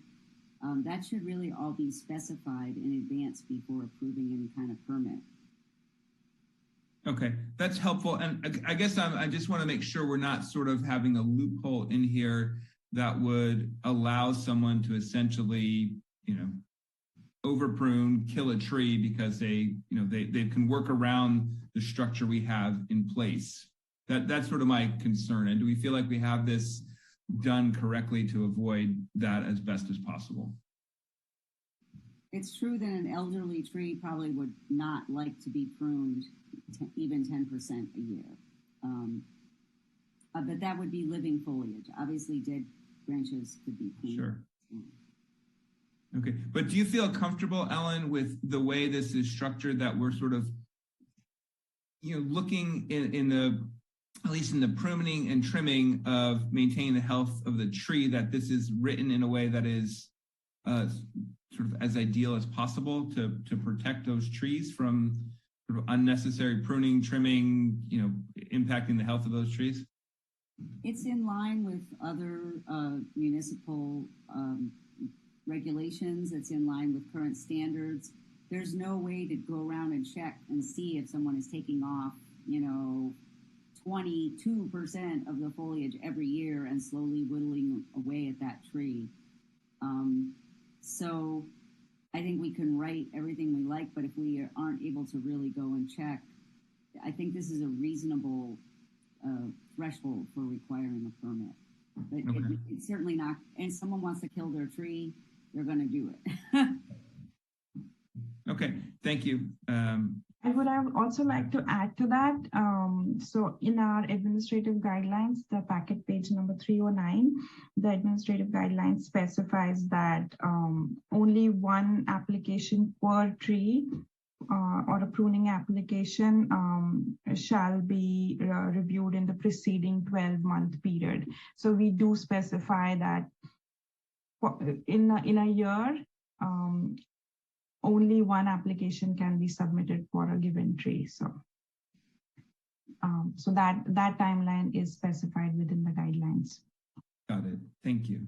That should really all be specified in advance before approving any kind of permit. Okay, that's helpful. And I guess I just want to make sure we're not sort of having a loophole in here that would allow someone to essentially, over prune, kill a tree because they can work around the structure we have in place. That's sort of my concern. And do we feel like we have this done correctly to avoid that as best as possible? It's true that an elderly tree probably would not like to be pruned even 10% a year. But that would be living foliage. Obviously, dead branches could be pruned. Sure. Okay, but do you feel comfortable, Ellen, with the way this is structured, that we're sort of, looking at least in the pruning and trimming of maintaining the health of the tree, that this is written in a way that is sort of as ideal as possible to protect those trees from sort of unnecessary pruning, trimming, impacting the health of those trees? It's in line with other municipal regulations. It's in line with current standards. There's no way to go around and check and see if someone is taking off, 22% of the foliage every year and slowly whittling away at that tree. So I think we can write everything we like, but if we aren't able to really go and check, I think this is a reasonable threshold for requiring a permit. But okay. It's certainly not, and someone wants to kill their tree, they're going to do it. Okay, thank you. I would have also like to add to that. So in our administrative guidelines, the packet page number 309, the administrative guidelines specifies that only one application per tree or a pruning application shall be reviewed in the preceding 12-month period. So we do specify that in a year, only one application can be submitted for a given tree. So, so that timeline is specified within the guidelines. Got it. Thank you.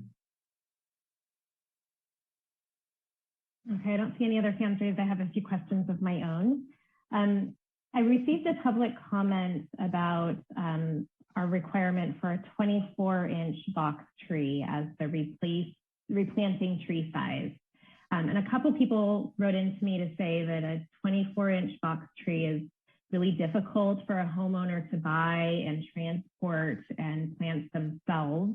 Okay, I don't see any other hands raised. I have a few questions of my own. I received a public comment about our requirement for a 24-inch box tree as the replanting tree size. And a couple people wrote into me to say that a 24-inch box tree is really difficult for a homeowner to buy and transport and plant themselves.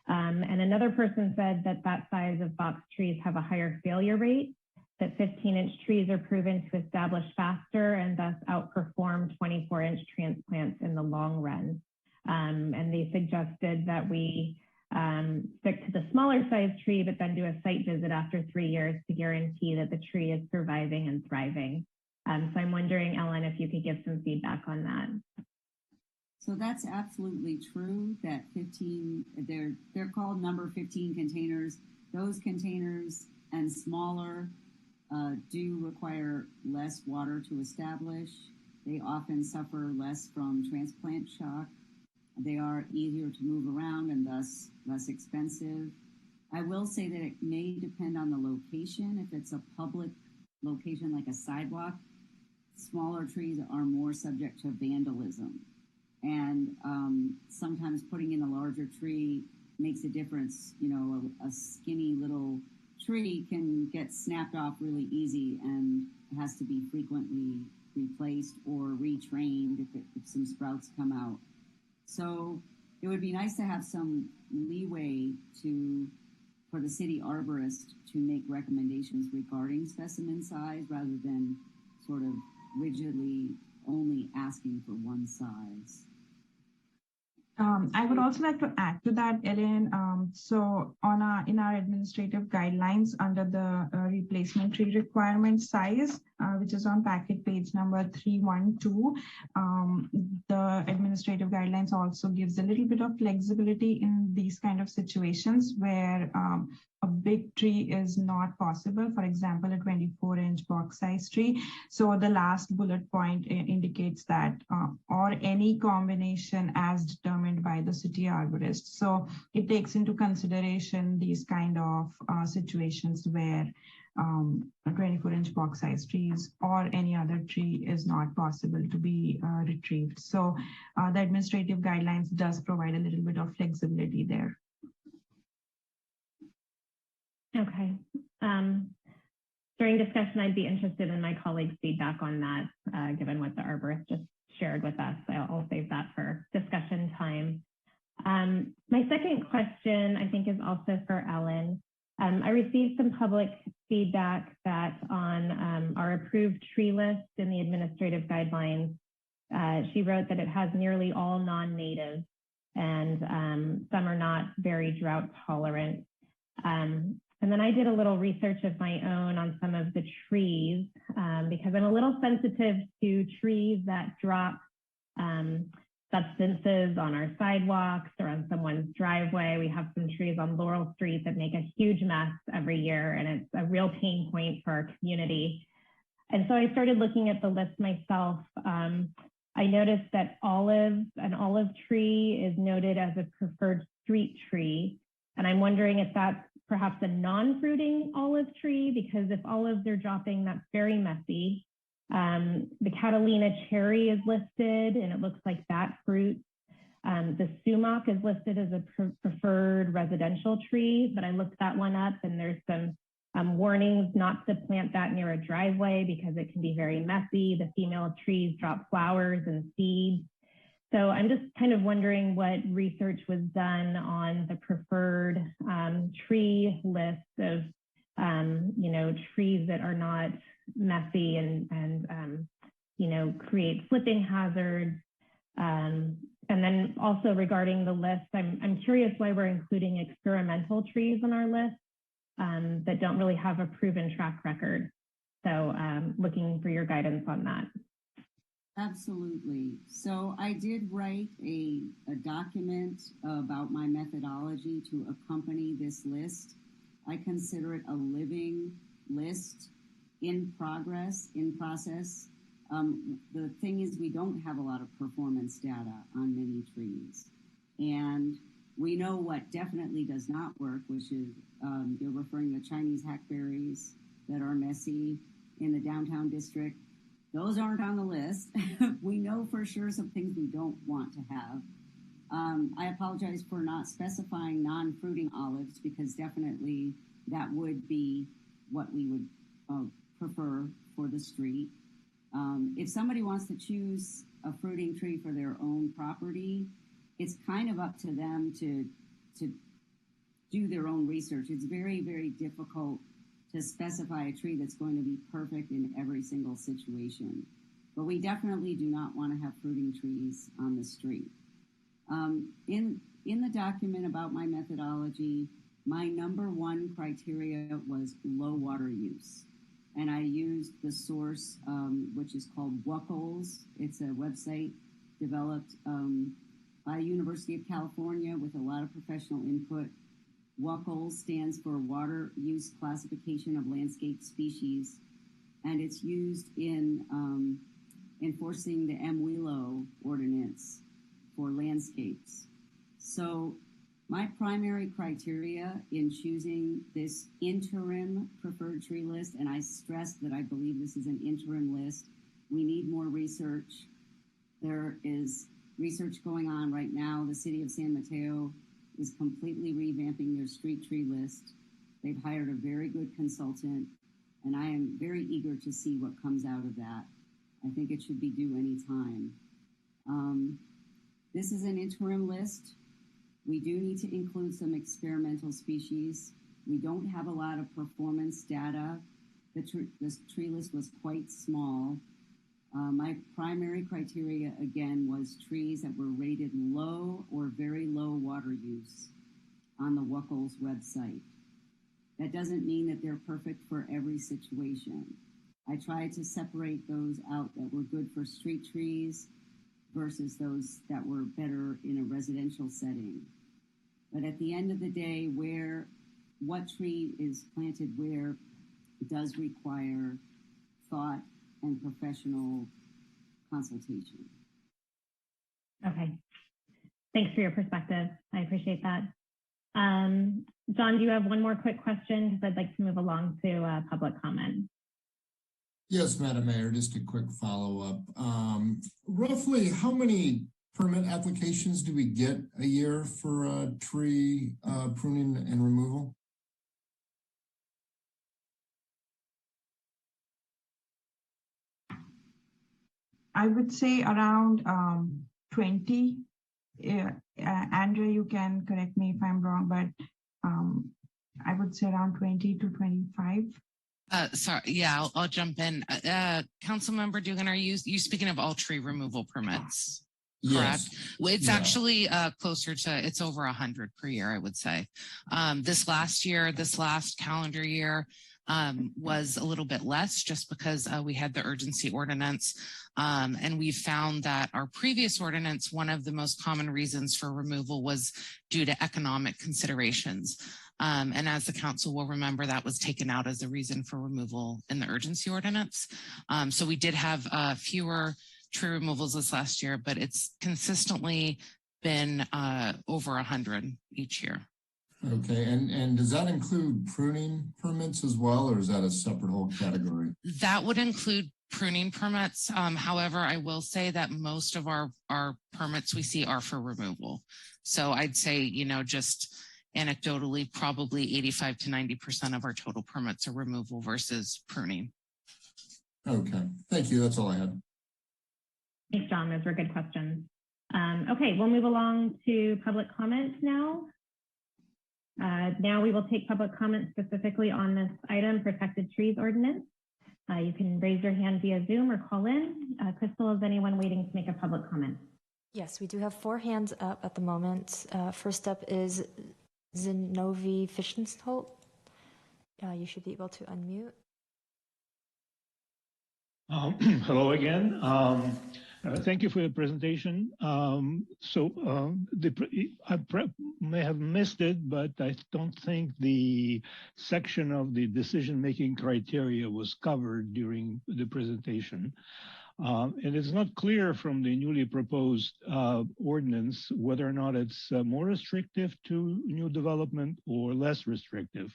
And another person said that that size of box trees have a higher failure rate, that 15-inch trees are proven to establish faster and thus outperform 24-inch transplants in the long run. And they suggested that we stick to the smaller size tree, but then do a site visit after 3 years to guarantee that the tree is surviving and thriving. So I'm wondering, Ellen, if you could give some feedback on that. So that's absolutely true that 15, they're called number 15 containers. Those containers and smaller do require less water to establish. They often suffer less from transplant shock. They are easier to move around and thus less expensive. I will say that it may depend on the location. If it's a public location like a sidewalk, smaller trees are more subject to vandalism. And sometimes putting in a larger tree makes a difference. You know, a skinny little tree can get snapped off really easy and has to be frequently replaced or retrained if some sprouts come out. So it would be nice to have some leeway for the city arborist to make recommendations regarding specimen size rather than sort of rigidly only asking for one size. I would also like to add to that, Ellen. So in our administrative guidelines under the replacement tree requirement size, which is on packet page number 312, the administrative guidelines also gives a little bit of flexibility in these kind of situations where a big tree is not possible, for example, a 24-inch box size tree. So the last bullet point indicates that or any combination as determined by the city arborist. So it takes into consideration these kind of situations where a 24-inch box size trees or any other tree is not possible to be retrieved. So the administrative guidelines does provide a little bit of flexibility there. Okay. During discussion, I'd be interested in my colleagues' feedback on that, given what the arborist just shared with us. I'll save that for discussion time. My second question, I think, is also for Ellen. I received some public feedback that on our approved tree list in the administrative guidelines, she wrote that it has nearly all non-native and some are not very drought tolerant. And then I did a little research of my own on some of the trees because I'm a little sensitive to trees that drop substances on our sidewalks or on someone's driveway. We have some trees on Laurel Street that make a huge mess every year, and it's a real pain point for our community. And so I started looking at the list myself. I noticed that an olive tree is noted as a preferred street tree. And I'm wondering if that's perhaps a non-fruiting olive tree, because if olives are dropping, that's very messy. The Catalina cherry is listed, and it looks like that fruit. The sumac is listed as a preferred residential tree, but I looked that one up, and there's some warnings not to plant that near a driveway because it can be very messy. The female trees drop flowers and seeds. So I'm just kind of wondering what research was done on the preferred tree list of, trees that are not messy and create slipping hazards. And then also regarding the list, I'm curious why we're including experimental trees on our list that don't really have a proven track record. So looking for your guidance on that. Absolutely. So I did write a document about my methodology to accompany this list. I consider it a living list in progress, in process. The thing is, we don't have a lot of performance data on many trees. And we know what definitely does not work, which is you're referring to Chinese hackberries that are messy in the downtown district. Those aren't on the list. We know for sure some things we don't want to have. I apologize for not specifying non-fruiting olives because definitely that would be what we would prefer for the street. If somebody wants to choose a fruiting tree for their own property, it's kind of up to them to do their own research. It's very, very difficult to specify a tree that's going to be perfect in every single situation. But we definitely do not want to have fruiting trees on the street. In the document about my methodology, my number one criteria was low water use. And I used the source, which is called WUCLES. It's a website developed by University of California with a lot of professional input. WUCLES stands for Water Use Classification of Landscape Species, and it's used in enforcing the MWILO ordinance for landscapes. So my primary criteria in choosing this interim preferred tree list, and I stress that I believe this is an interim list, we need more research. There is research going on right now. The city of San Mateo is completely revamping their street tree list. They've hired a very good consultant, and I am very eager to see what comes out of that. I think it should be due any time. This is an interim list. We do need to include some experimental species. We don't have a lot of performance data. This tree list was quite small. My primary criteria, again, was trees that were rated low or very low water use on the WUCLES website. That doesn't mean that they're perfect for every situation. I tried to separate those out that were good for street trees versus those that were better in a residential setting. But at the end of the day, what tree is planted where does require thought and professional consultation. Okay. Thanks for your perspective. I appreciate that. John, do you have one more quick question? Because I'd like to move along to public comment. Yes, Madam Mayor, just a quick follow-up. Roughly how many permit applications do we get a year for tree pruning and removal? I would say around 20. Andrea, you can correct me if I'm wrong, but I would say around 20 to 25. Sorry, yeah, I'll jump in. Councilmember Dugan, are you speaking of all tree removal permits? Correct. Yes. Well, it's actually closer to, it's over 100 per year, I would say. This last calendar year was a little bit less just because we had the urgency ordinance. And we found that our previous ordinance, one of the most common reasons for removal was due to economic considerations. And as the council will remember, that was taken out as a reason for removal in the urgency ordinance. So we did have fewer tree removals this last year, but it's consistently been over 100 each year. Okay, and does that include pruning permits as well, or is that a separate whole category? That would include pruning permits. However, I will say that most of our permits we see are for removal. So I'd say, just anecdotally, probably 85 to 90% of our total permits are removal versus pruning. Okay, thank you. That's all I had. Thanks, John. Those were good questions. Okay, we'll move along to public comments now. Now we will take public comments specifically on this item, protected trees ordinance. You can raise your hand via Zoom or call in. Crystal, is anyone waiting to make a public comment? Yes, we do have 4 hands up at the moment. First up is Zinovi Fischenholt. You should be able to unmute. Hello again. Thank you for the presentation. I may have missed it, but I don't think the section of the decision-making criteria was covered during the presentation. And it's not clear from the newly proposed ordinance whether or not it's more restrictive to new development or less restrictive.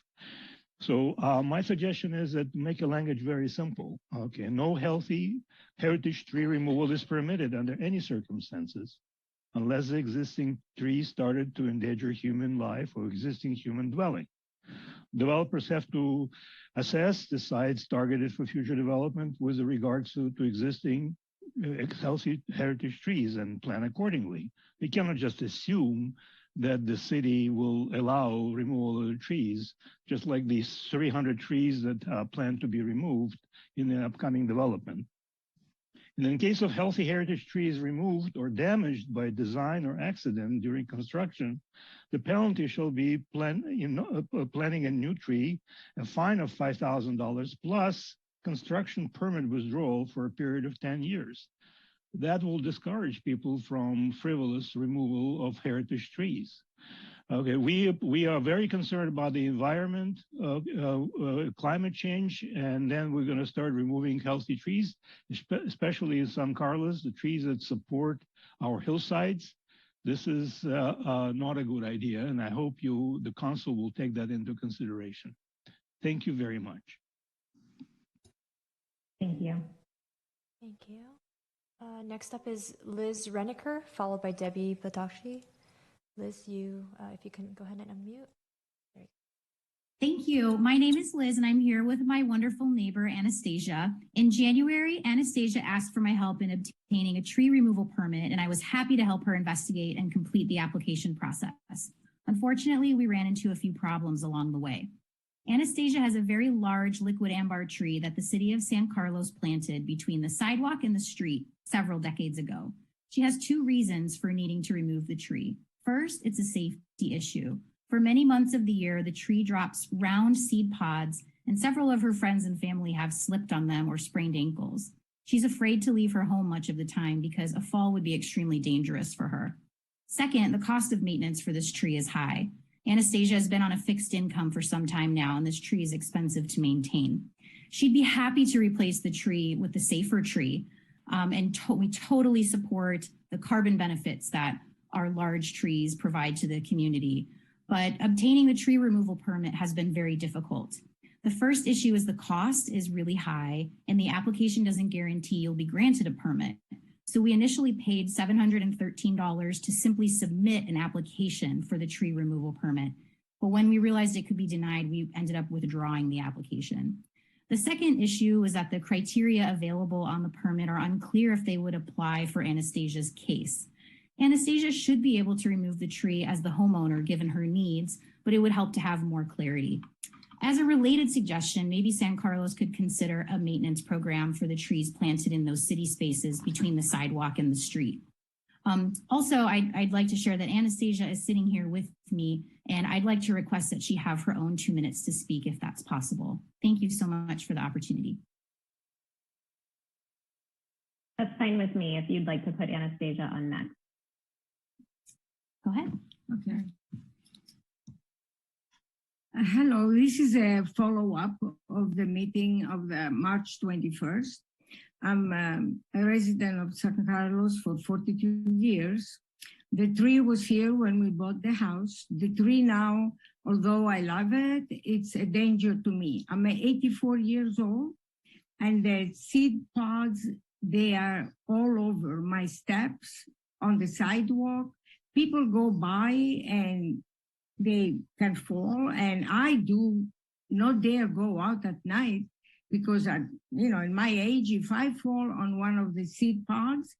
So my suggestion is that make a language very simple. Okay, no healthy heritage tree removal is permitted under any circumstances unless the existing tree started to endanger human life or existing human dwelling. Developers have to assess the sites targeted for future development with regards to existing healthy heritage trees and plan accordingly. They cannot just assume that the city will allow removal of the trees, just like these 300 trees that plan to be removed in the upcoming development. And in case of healthy heritage trees removed or damaged by design or accident during construction, the penalty shall be planting a new tree, a fine of $5,000 plus construction permit withdrawal for a period of 10 years. That will discourage people from frivolous removal of heritage trees. Okay, we are very concerned about the environment, climate change, and then we're going to start removing healthy trees, especially in San Carlos, the trees that support our hillsides. This is not a good idea, and I hope the council will take that into consideration. Thank you very much. Thank you. Thank you. Next up is Liz Reniker, followed by Debbie Badashi. Liz, if you can go ahead and unmute. There you go. Thank you. My name is Liz, and I'm here with my wonderful neighbor, Anastasia. In January, Anastasia asked for my help in obtaining a tree removal permit, and I was happy to help her investigate and complete the application process. Unfortunately, we ran into a few problems along the way. Anastasia has a very large liquid ambar tree that the city of San Carlos planted between the sidewalk and the street several decades ago. She has 2 reasons for needing to remove the tree. First, it's a safety issue. For many months of the year, the tree drops round seed pods, and several of her friends and family have slipped on them or sprained ankles. She's afraid to leave her home much of the time because a fall would be extremely dangerous for her. Second, the cost of maintenance for this tree is high. Anastasia has been on a fixed income for some time now, and this tree is expensive to maintain. She'd be happy to replace the tree with the safer tree, we totally support the carbon benefits that our large trees provide to the community. But obtaining the tree removal permit has been very difficult. The first issue is the cost is really high, and the application doesn't guarantee you'll be granted a permit. So we initially paid $713 to simply submit an application for the tree removal permit. But when we realized it could be denied, we ended up withdrawing the application. The second issue is that the criteria available on the permit are unclear if they would apply for Anastasia's case. Anastasia should be able to remove the tree as the homeowner given her needs, but it would help to have more clarity. As a related suggestion, maybe San Carlos could consider a maintenance program for the trees planted in those city spaces between the sidewalk and the street. Also, I'd like to share that Anastasia is sitting here with me, and I'd like to request that she have her own 2 minutes to speak if that's possible. Thank you so much for the opportunity. That's fine with me if you'd like to put Anastasia on next. Go ahead. Okay. Hello, this is a follow-up of the meeting of the March 21st. I'm a resident of San Carlos for 42 years. The tree was here when we bought the house. The tree now, although I love it, it's a danger to me. I'm 84 years old, and the seed pods, they are all over my steps, on the sidewalk. People go by and they can fall, and I do not dare go out at night because, in my age, if I fall on one of the seed pods,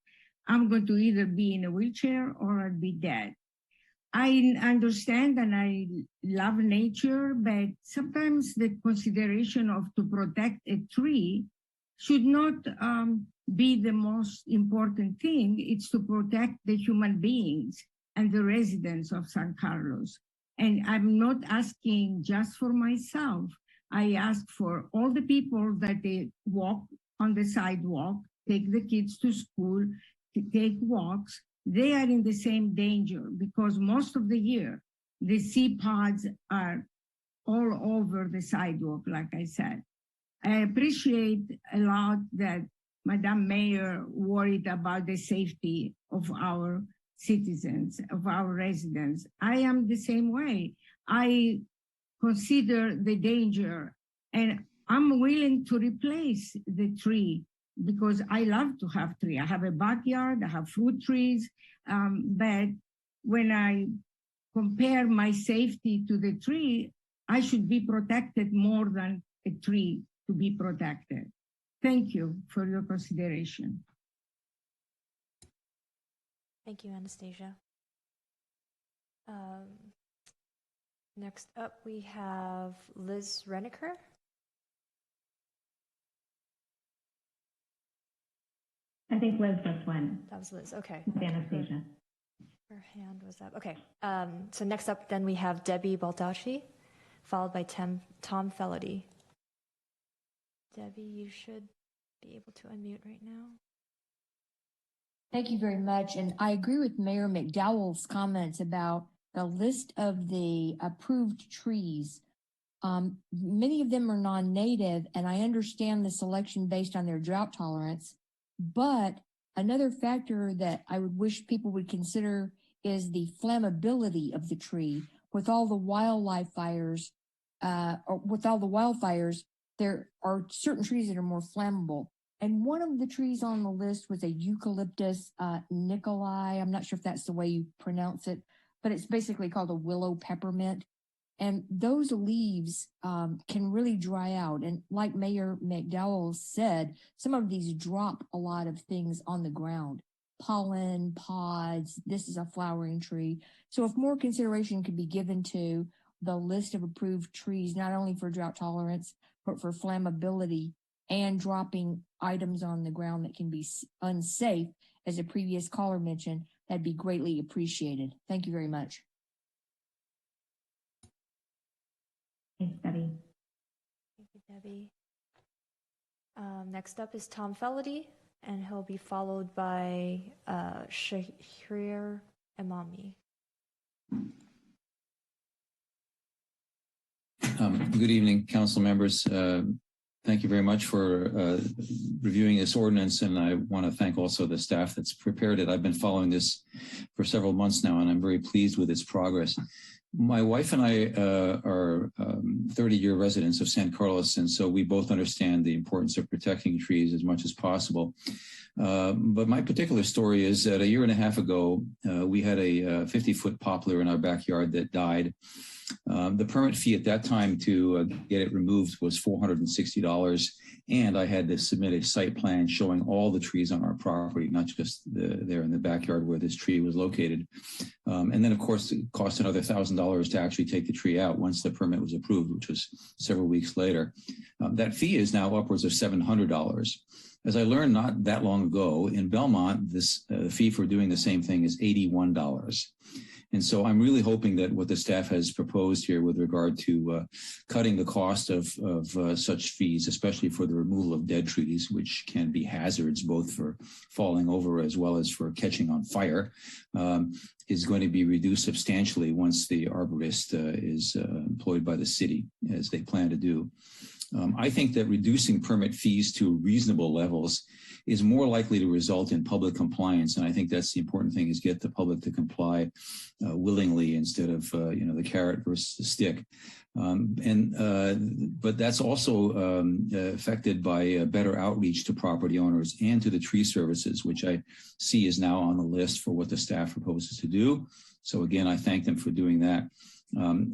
I'm going to either be in a wheelchair or I'll be dead. I understand and I love nature, but sometimes the consideration of to protect a tree should not be the most important thing. It's to protect the human beings and the residents of San Carlos. And I'm not asking just for myself. I ask for all the people that they walk on the sidewalk, take the kids to school, take walks. They are in the same danger because most of the year, the sea pods are all over the sidewalk, like I said. I appreciate a lot that Madam Mayor worried about the safety of our citizens, of our residents. I am the same way. I consider the danger and I'm willing to replace the tree because I love to have tree. I have a backyard, I have fruit trees, but when I compare my safety to the tree, I should be protected more than a tree to be protected. Thank you for your consideration. Thank you, Anastasia. Next up, we have Liz Reniker. I think Liz just went. That was Liz, okay. Anastasia. Her hand was up, okay. So next up then we have Debbie Baldacci, followed by Tom Felady. Debbie, you should be able to unmute right now. Thank you very much. And I agree with Mayor McDowell's comments about the list of the approved trees. Many of them are non-native, and I understand the selection based on their drought tolerance. But another factor that I would wish people would consider is the flammability of the tree. With all the wildlife fires, there are certain trees that are more flammable. And one of the trees on the list was a Eucalyptus nicolai. I'm not sure if that's the way you pronounce it, but it's basically called a willow peppermint. And those leaves can really dry out. And like Mayor McDowell said, some of these drop a lot of things on the ground. Pollen, pods, this is a flowering tree. So if more consideration could be given to the list of approved trees, not only for drought tolerance, but for flammability and dropping items on the ground that can be unsafe, as a previous caller mentioned, that'd be greatly appreciated. Thank you very much. Thanks, Debbie. Thank you, Debbie. Next up is Tom Felady, and he'll be followed by Shahir Imami. Good evening, council members. Thank you very much for reviewing this ordinance, and I want to thank also the staff that's prepared it. I've been following this for several months now, and I'm very pleased with its progress. My wife and I are 30-year residents of San Carlos, and so we both understand the importance of protecting trees as much as possible. But my particular story is that a year and a half ago, we had a 50-foot poplar in our backyard that died. The permit fee at that time to get it removed was $460, and I had to submit a site plan showing all the trees on our property, not just there in the backyard where this tree was located. And then, of course, it cost another $1,000 to actually take the tree out once the permit was approved, which was several weeks later. That fee is now upwards of $700. As I learned not that long ago, in Belmont, this fee for doing the same thing is $81. And so I'm really hoping that what the staff has proposed here with regard to cutting the cost of such fees, especially for the removal of dead trees, which can be hazards both for falling over as well as for catching on fire, is going to be reduced substantially once the arborist is employed by the city, as they plan to do. I think that reducing permit fees to reasonable levels is more likely to result in public compliance. And I think that's the important thing, is get the public to comply willingly instead of, the carrot versus the stick. But that's also affected by better outreach to property owners and to the tree services, which I see is now on the list for what the staff proposes to do. So again, I thank them for doing that.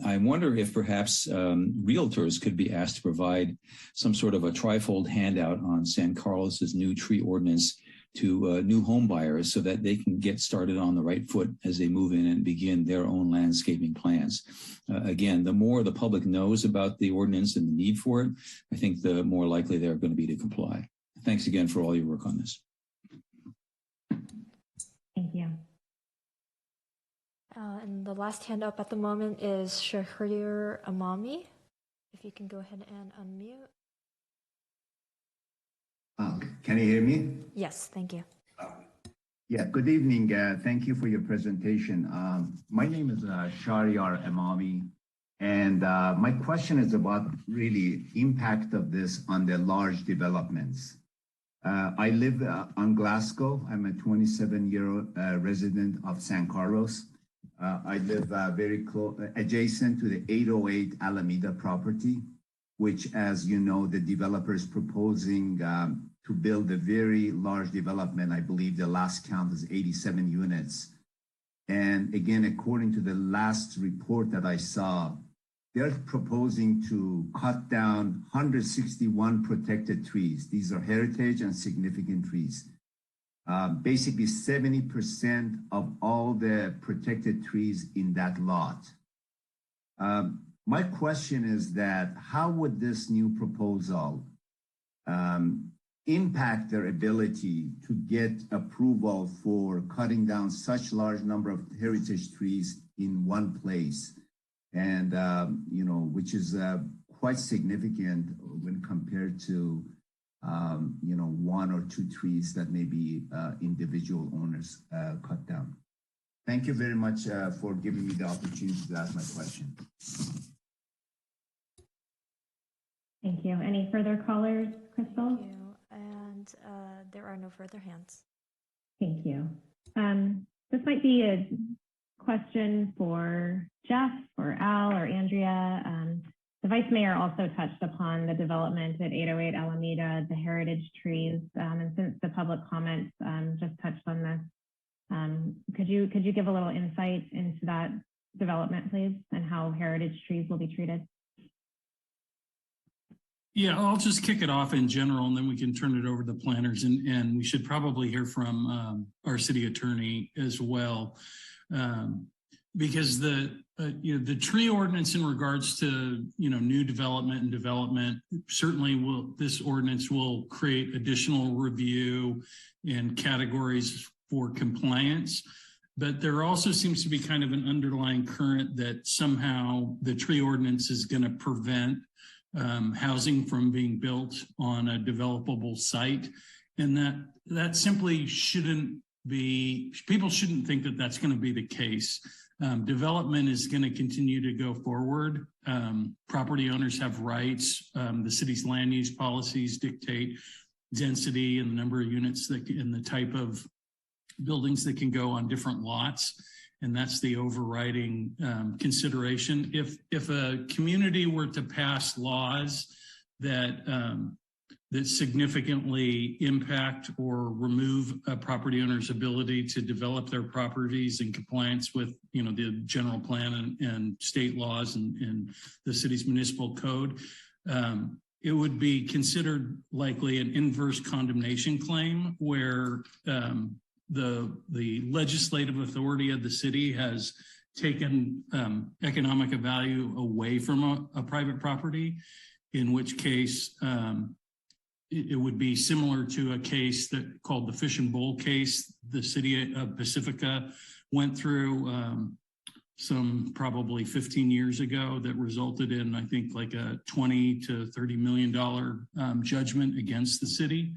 I wonder if perhaps realtors could be asked to provide some sort of a trifold handout on San Carlos's new tree ordinance to new home buyers so that they can get started on the right foot as they move in and begin their own landscaping plans. Again, the more the public knows about the ordinance and the need for it, I think the more likely they're going to be to comply. thanks again for all your work on this. Thank you. And the last hand up at the moment is Shahrir Amami. If you can go ahead and unmute. Can you hear me? Yes, thank you. Yeah, good evening. Thank you for your presentation. My name is Shahrir Amami, and my question is about really impact of this on the large developments. I live on Glasgow. I'm a 27-year resident of San Carlos. I live very close, adjacent to the 808 Alameda property, which, as you know, the developer is proposing to build a very large development. I believe the last count is 87 units. And again, according to the last report that I saw, they're proposing to cut down 161 protected trees. These are heritage and significant trees. Basically 70% of all the protected trees in that lot. My question is that how would this new proposal impact their ability to get approval for cutting down such large number of heritage trees in one place? And, you know, which is quite significant when compared to, you know, one or two trees that maybe individual owners cut down. Thank you very much for giving me the opportunity to ask my question. Thank you. Any further callers, Crystal? Thank you. And there are no further hands. Thank you. This might be a question for Jeff or Al or Andrea. The Vice Mayor also touched upon the development at 808 Alameda, the heritage trees, and since the public comments just touched on this, could you give a little insight into that development, please, and how heritage trees will be treated? Yeah, I'll just kick it off in general, and then we can turn it over to the planners, and we should probably hear from our city attorney as well, because the tree ordinance in regards to new development and development certainly this ordinance will create additional review and categories for compliance. But there also seems to be kind of an underlying current that somehow the tree ordinance is going to prevent housing from being built on a developable site. And that simply shouldn't be, people shouldn't think that that's going to be the case. Development is going to continue to go forward. Property owners have rights. The city's land use policies dictate density and the number of units and the type of buildings that can go on different lots. And that's the overriding consideration. If a community were to pass laws that significantly impact or remove a property owner's ability to develop their properties in compliance with the general plan and state laws and the city's municipal code, it would be considered likely an inverse condemnation claim where the legislative authority of the city has taken economic value away from a private property, in which case it would be similar to a case called the Fish and Bowl case. The city of Pacifica went through some probably 15 years ago that resulted in, I think, like a $20 to $30 million judgment against the city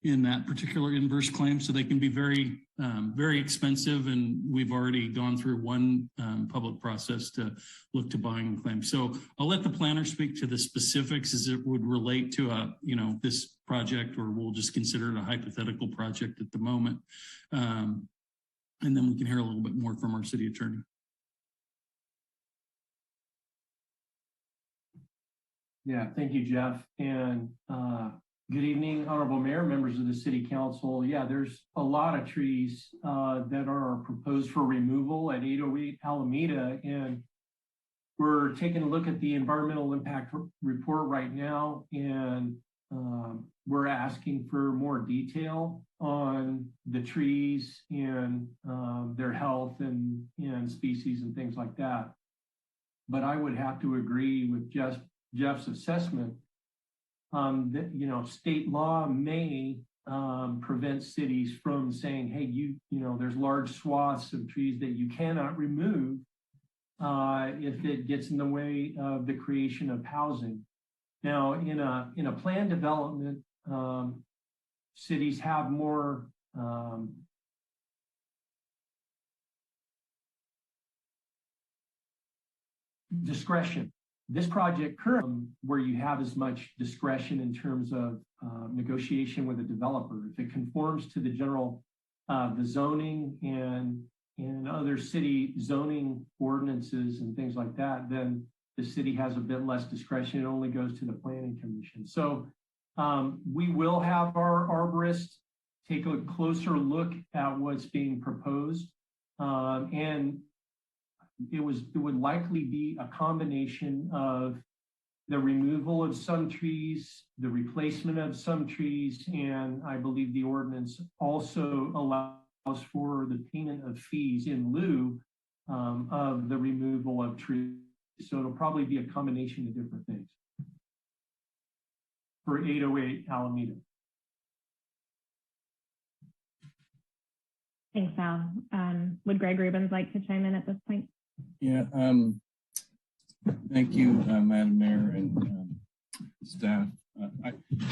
in that particular inverse claim. So they can be very, very expensive. And we've already gone through one public process to look to buying the claim. So I'll let the planner speak to the specifics as it would relate to this project, or we'll just consider it a hypothetical project at the moment. And then we can hear a little bit more from our city attorney. Yeah, thank you, Jeff. And good evening, Honorable Mayor, members of the City Council. Yeah, there's a lot of trees that are proposed for removal at 808 Alameda. And we're taking a look at the environmental impact report right now. And we're asking for more detail on the trees and their health and species and things like that. But I would have to agree with Jeff's assessment that, state law may prevent cities from saying, hey, there's large swaths of trees that you cannot remove if it gets in the way of the creation of housing. Now, in a planned development, cities have more discretion. This project currently, where you have as much discretion in terms of negotiation with a developer, if it conforms to the general the zoning and other city zoning ordinances and things like that, then the city has a bit less discretion. It only goes to the planning commission. So we will have our arborists take a closer look at what's being proposed, and it would likely be a combination of the removal of some trees, the replacement of some trees, and I believe the ordinance also allows for the payment of fees in lieu of the removal of trees. So it'll probably be a combination of different things for 808 Alameda. Thanks, Al. Would Greg Rubens like to chime in at this point? Yeah, thank you, Madam Mayor and staff.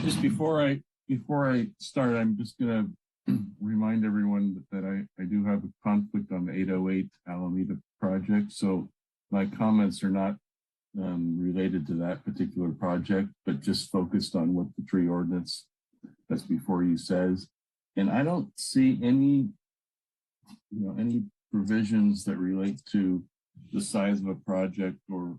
Just before I start, I'm just going to remind everyone that I do have a conflict on the 808 Alameda project. So my comments are not related to that particular project, but just focused on what the tree ordinance that's before you says. And I don't see any provisions that relate to the size of a project or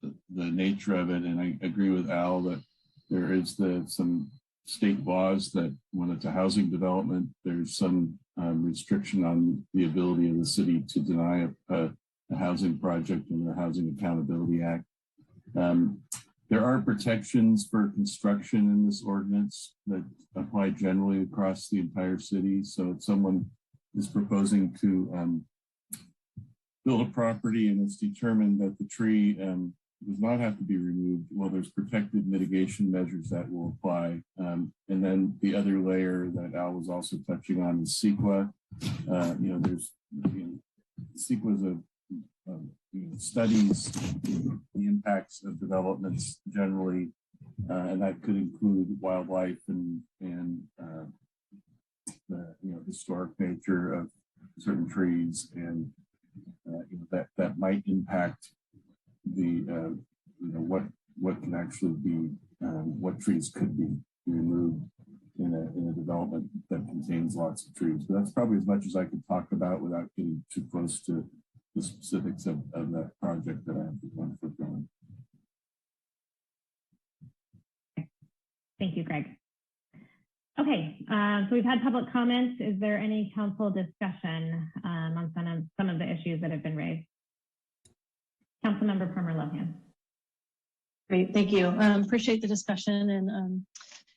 the nature of it. And I agree with Al that there is some state laws that when it's a housing development, there's some restriction on the ability of the city to deny a housing project in the Housing Accountability Act. There are protections for construction in this ordinance that apply generally across the entire city. So if someone is proposing to build a property and it's determined that the tree does not have to be removed, well, there's protective mitigation measures that will apply. And then the other layer that Al was also touching on is CEQA. There's CEQA studies the impacts of developments generally, and that could include wildlife and the historic nature of certain trees, and that might impact the what can actually be what trees could be removed in a development that contains lots of trees. But that's probably as much as I could talk about without getting too close to the specifics of that project that I have one foot going. Thank you, Greg. Okay, so we've had public comments. Is there any council discussion on some of the issues that have been raised? Councilmember Palmer Lohan. Great, thank you. Appreciate the discussion,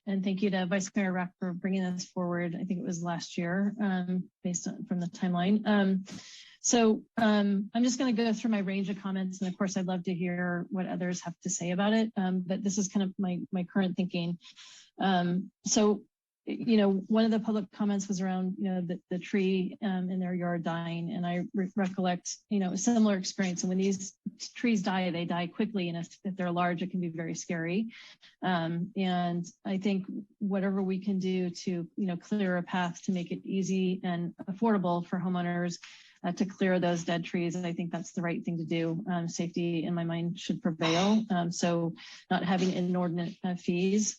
and thank you to Vice Mayor Rack for bringing this forward. I think it was last year, based on from the timeline. So I'm just going to go through my range of comments, and of course, I'd love to hear what others have to say about it. But this is kind of my current thinking. So, one of the public comments was around, the tree in their yard dying, and I recollect, a similar experience. And when these trees die, they die quickly, and if they're large, it can be very scary. And I think whatever we can do to, clear a path to make it easy and affordable for homeowners to clear those dead trees, and I think that's the right thing to do. Safety, in my mind, should prevail. So not having inordinate fees.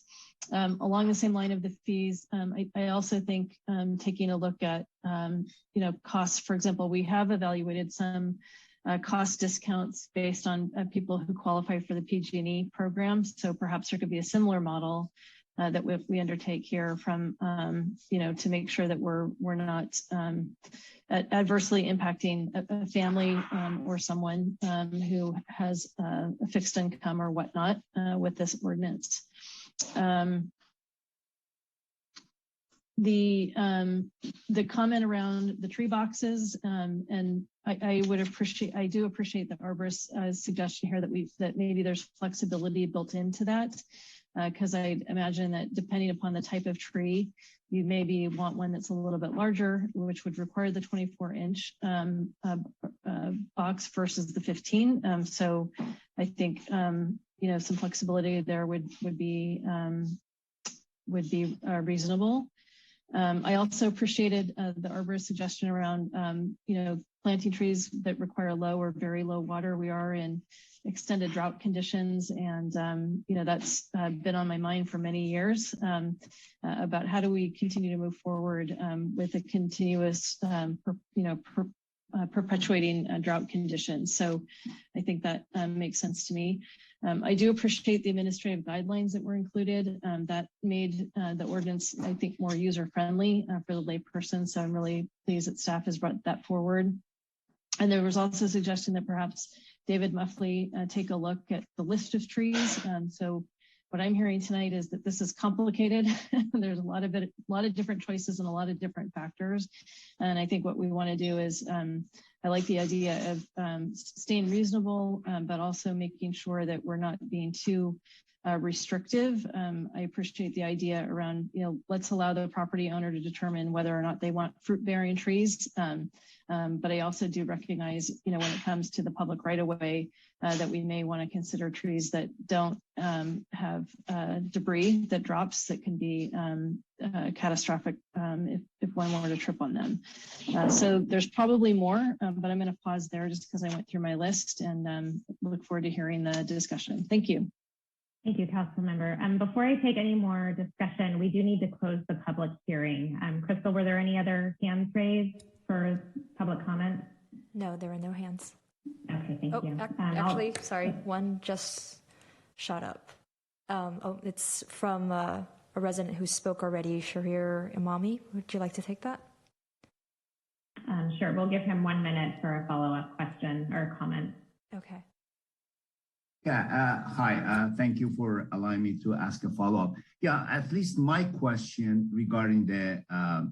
Along the same line of the fees, I also think taking a look at, costs. For example, we have evaluated some cost discounts based on people who qualify for the PG&E program. So perhaps there could be a similar model that we undertake here from, to make sure that we're not adversely impacting a family or someone who has a fixed income or whatnot with this ordinance. The comment around the tree boxes, and I do appreciate the arborist's suggestion here that maybe there's flexibility built into that. because I imagine that depending upon the type of tree, you maybe want one that's a little bit larger, which would require the 24-inch box versus the 15. So I think some flexibility there would be reasonable. I also appreciated the arborist suggestion around planting trees that require low or very low water. We are in extended drought conditions, and that's been on my mind for many years about how do we continue to move forward with a continuous perpetuating drought conditions. So I think that makes sense to me. I do appreciate the administrative guidelines that were included. That made the ordinance, I think, more user-friendly for the layperson. So I'm really pleased that staff has brought that forward. And there was also a suggestion that perhaps David Muffley take a look at the list of trees. So what I'm hearing tonight is that this is complicated. There's a lot of different choices and a lot of different factors. And I think what we want to do is, I like the idea of staying reasonable, but also making sure that we're not being too restrictive. I appreciate the idea around, let's allow the property owner to determine whether or not they want fruit-bearing trees. But I also do recognize, when it comes to the public right-of-way, that we may want to consider trees that don't have debris that drops that can be catastrophic if one were to trip on them. So there's probably more, but I'm going to pause there just because I went through my list and look forward to hearing the discussion. Thank you. Thank you, Council Member. Before I take any more discussion, we do need to close the public hearing. Crystal, were there any other hands raised for public comment? No, there are no hands. Okay, thank you. Actually, sorry, one just shot up. It's from a resident who spoke already, Shahir Imami. Would you like to take that? Sure, we'll give him 1 minute for a follow-up question or comment. Okay. Yeah, hi, thank you for allowing me to ask a follow-up. Yeah, at least my question regarding the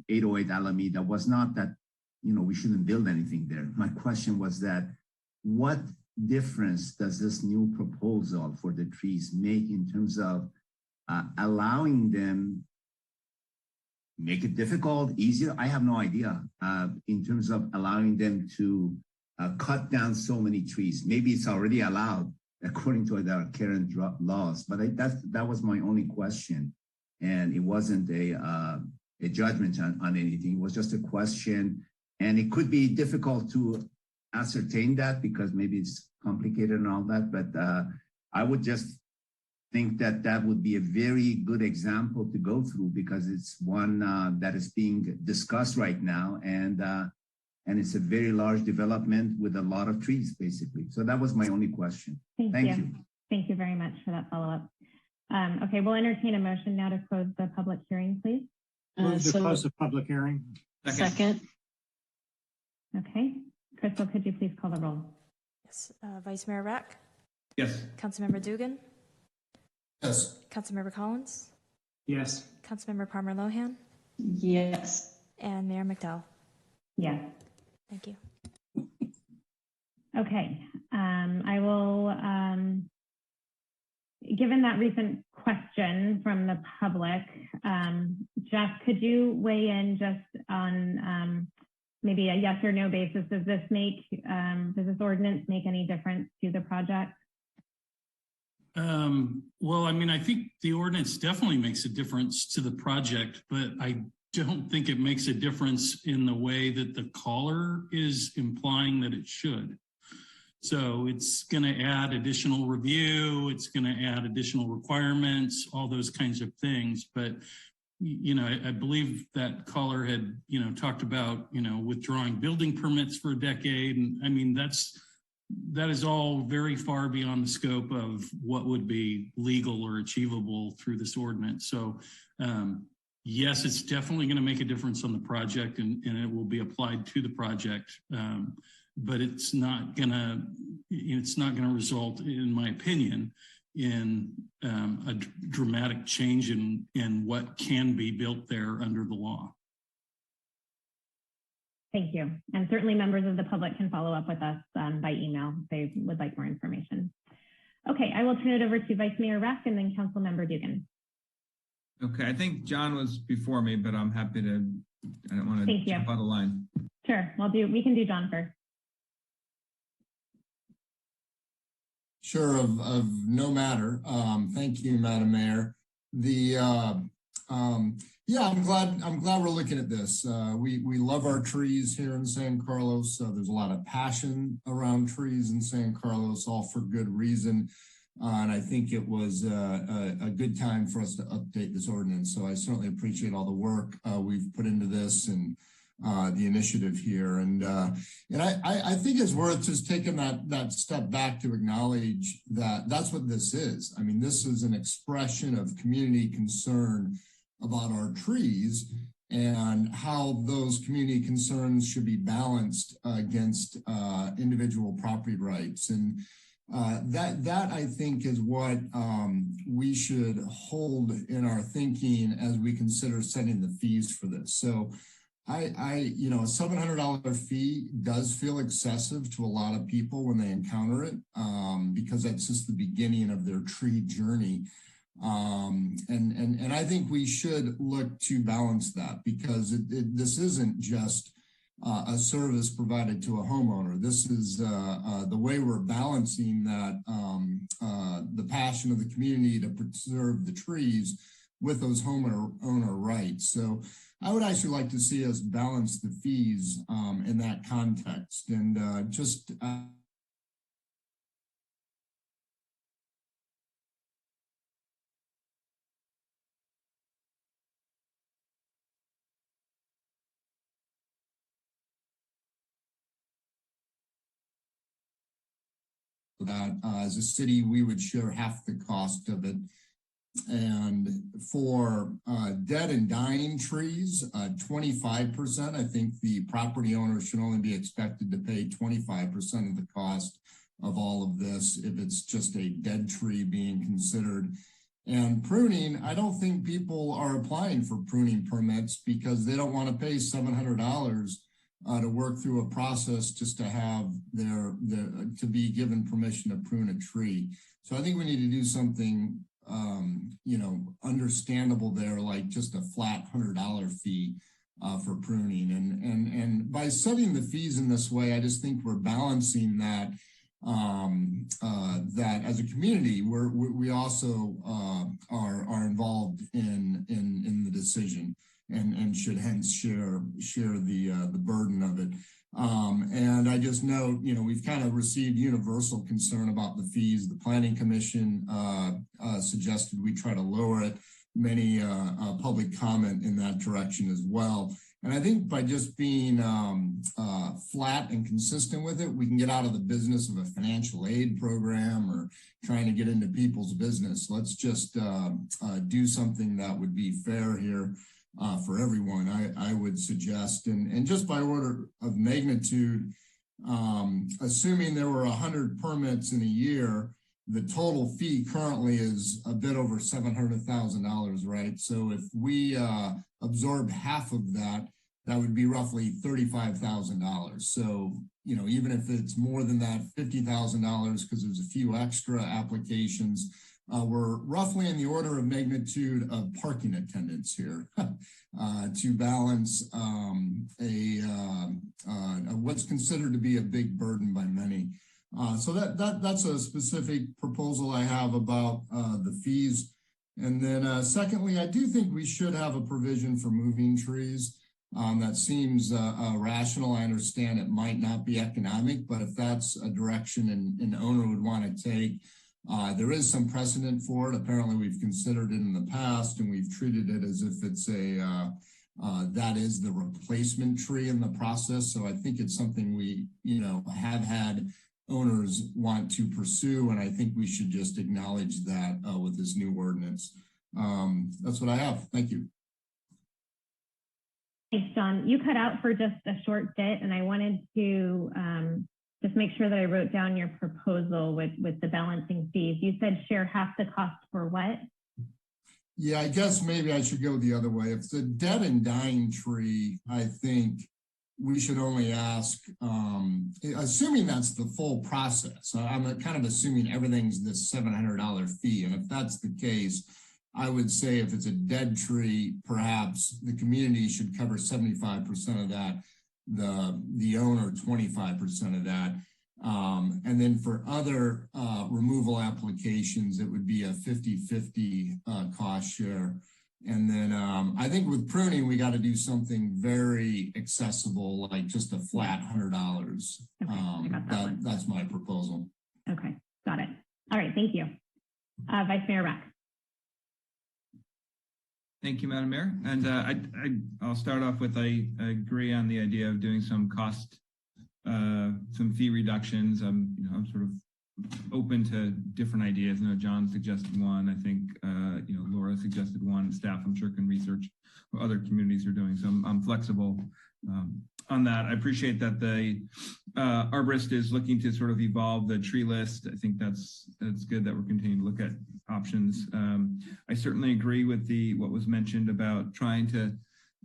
808 Alameda was not that, we shouldn't build anything there. My question was that, what difference does this new proposal for the trees make in terms of allowing them, make it difficult, easier? I have no idea in terms of allowing them to cut down so many trees. Maybe it's already allowed according to our current laws, but that was my only question. And it wasn't a judgment on anything. It was just a question. And it could be difficult to ascertain that because maybe it's complicated and all that, but I would just think that that would be a very good example to go through because it's one that is being discussed right now, and it's a very large development with a lot of trees, basically. So that was my only question. Thank you. Thank you very much for that follow-up. Okay, we'll entertain a motion now to close the public hearing, please. Move to close the public hearing. Second. Okay. Crystal, could you please call the roll? Yes. Vice Mayor Rack? Yes. Councilmember Dugan? Yes. Councilmember Collins? Yes. Councilmember Palmer Lohan? Yes. And Mayor McDowell? Yes. Thank you. Okay. I will, given that recent question from the public, Jeff, could you weigh in just on maybe a yes or no basis? Does this ordinance make any difference to the project? Well, I mean, I think the ordinance definitely makes a difference to the project, but I don't think it makes a difference in the way that the caller is implying that it should. So it's going to add additional review, it's going to add additional requirements, all those kinds of things. But, I believe that caller had, talked about, withdrawing building permits for a decade. And I mean, that is all very far beyond the scope of what would be legal or achievable through this ordinance. So, yes, it's definitely going to make a difference on the project and it will be applied to the project. But it's not going to result, in my opinion, in a dramatic change in what can be built there under the law. Thank you. And certainly members of the public can follow up with us by email if they would like more information. Okay, I will turn it over to Vice Mayor Reck and then Council Member Dugan. Okay, I think John was before me, but I'm happy to, I don't want to jump out of line. Sure, we can do John first. Sure, of no matter. Thank you, Madam Mayor. Yeah, I'm glad we're looking at this. We love our trees here in San Carlos. There's a lot of passion around trees in San Carlos, all for good reason. And I think it was a good time for us to update this ordinance. So I certainly appreciate all the work we've put into this and the initiative here. And I think it's worth just taking that step back to acknowledge that that's what this is. I mean, this is an expression of community concern about our trees and how those community concerns should be balanced against individual property rights. And that I think is what we should hold in our thinking as we consider setting the fees for this. So a $700 fee does feel excessive to a lot of people when they encounter it because that's just the beginning of their tree journey. And I think we should look to balance that because this isn't just a service provided to a homeowner. This is the way we're balancing that the passion of the community to preserve the trees with those owner rights. So I would actually like to see us balance the fees in that context and just that as a city, we would share half the cost of it. And for dead and dying trees, 25%, I think the property owner should only be expected to pay 25% of the cost of all of this if it's just a dead tree being considered. And pruning, I don't think people are applying for pruning permits because they don't want to pay $700 to work through a process just to have to be given permission to prune a tree. So I think we need to do something, understandable there, like just a flat $100 fee for pruning. And by setting the fees in this way, I just think we're balancing that, that as a community, we also are involved in the decision. And should hence share the burden of it. And I just note, we've kind of received universal concern about the fees. The Planning Commission suggested we try to lower it. Many public comment in that direction as well. And I think by just being flat and consistent with it, we can get out of the business of a financial aid program or trying to get into people's business. Let's just do something that would be fair here. For everyone, I would suggest, and just by order of magnitude, assuming there were 100 permits in a year, the total fee currently is a bit over $700,000, right? So if we absorb half of that, that would be roughly $35,000. So, even if it's more than that, $50,000, because there's a few extra applications, we're roughly in the order of magnitude of parking attendants here to balance what's considered to be a big burden by many. So that's a specific proposal I have about the fees. And then secondly, I do think we should have a provision for moving trees. That seems rational. I understand it might not be economic, but if that's a direction an owner would want to take, there is some precedent for it. Apparently, we've considered it in the past, and we've treated it as if it's that is the replacement tree in the process. So I think it's something we, have had owners want to pursue, and I think we should just acknowledge that with this new ordinance. That's what I have. Thank you. Thanks, John. You cut out for just a short bit, and I wanted to just make sure that I wrote down your proposal with the balancing fees. You said share half the cost for what? Yeah, I guess maybe I should go the other way. If it's a dead and dying tree, I think we should only ask, assuming that's the full process. I'm kind of assuming everything's this $700 fee. And if that's the case, I would say if it's a dead tree, perhaps the community should cover 75% of that, the owner 25% of that. And then for other removal applications, it would be a 50-50 cost share. And then I think with pruning, we got to do something very accessible, like just a flat $100. Okay, that's my proposal. Okay, got it. All right, thank you. Vice Mayor Rack. Thank you, Madam Mayor. And I'll start off with, I agree on the idea of doing some some fee reductions. I'm sort of open to different ideas. I know John suggested one. I think Laura suggested one. Staff, I'm sure, can research what other communities are doing. So I'm flexible on that. I appreciate that the arborist is looking to sort of evolve the tree list. I think that's good that we're continuing to look at options. I certainly agree with what was mentioned about trying to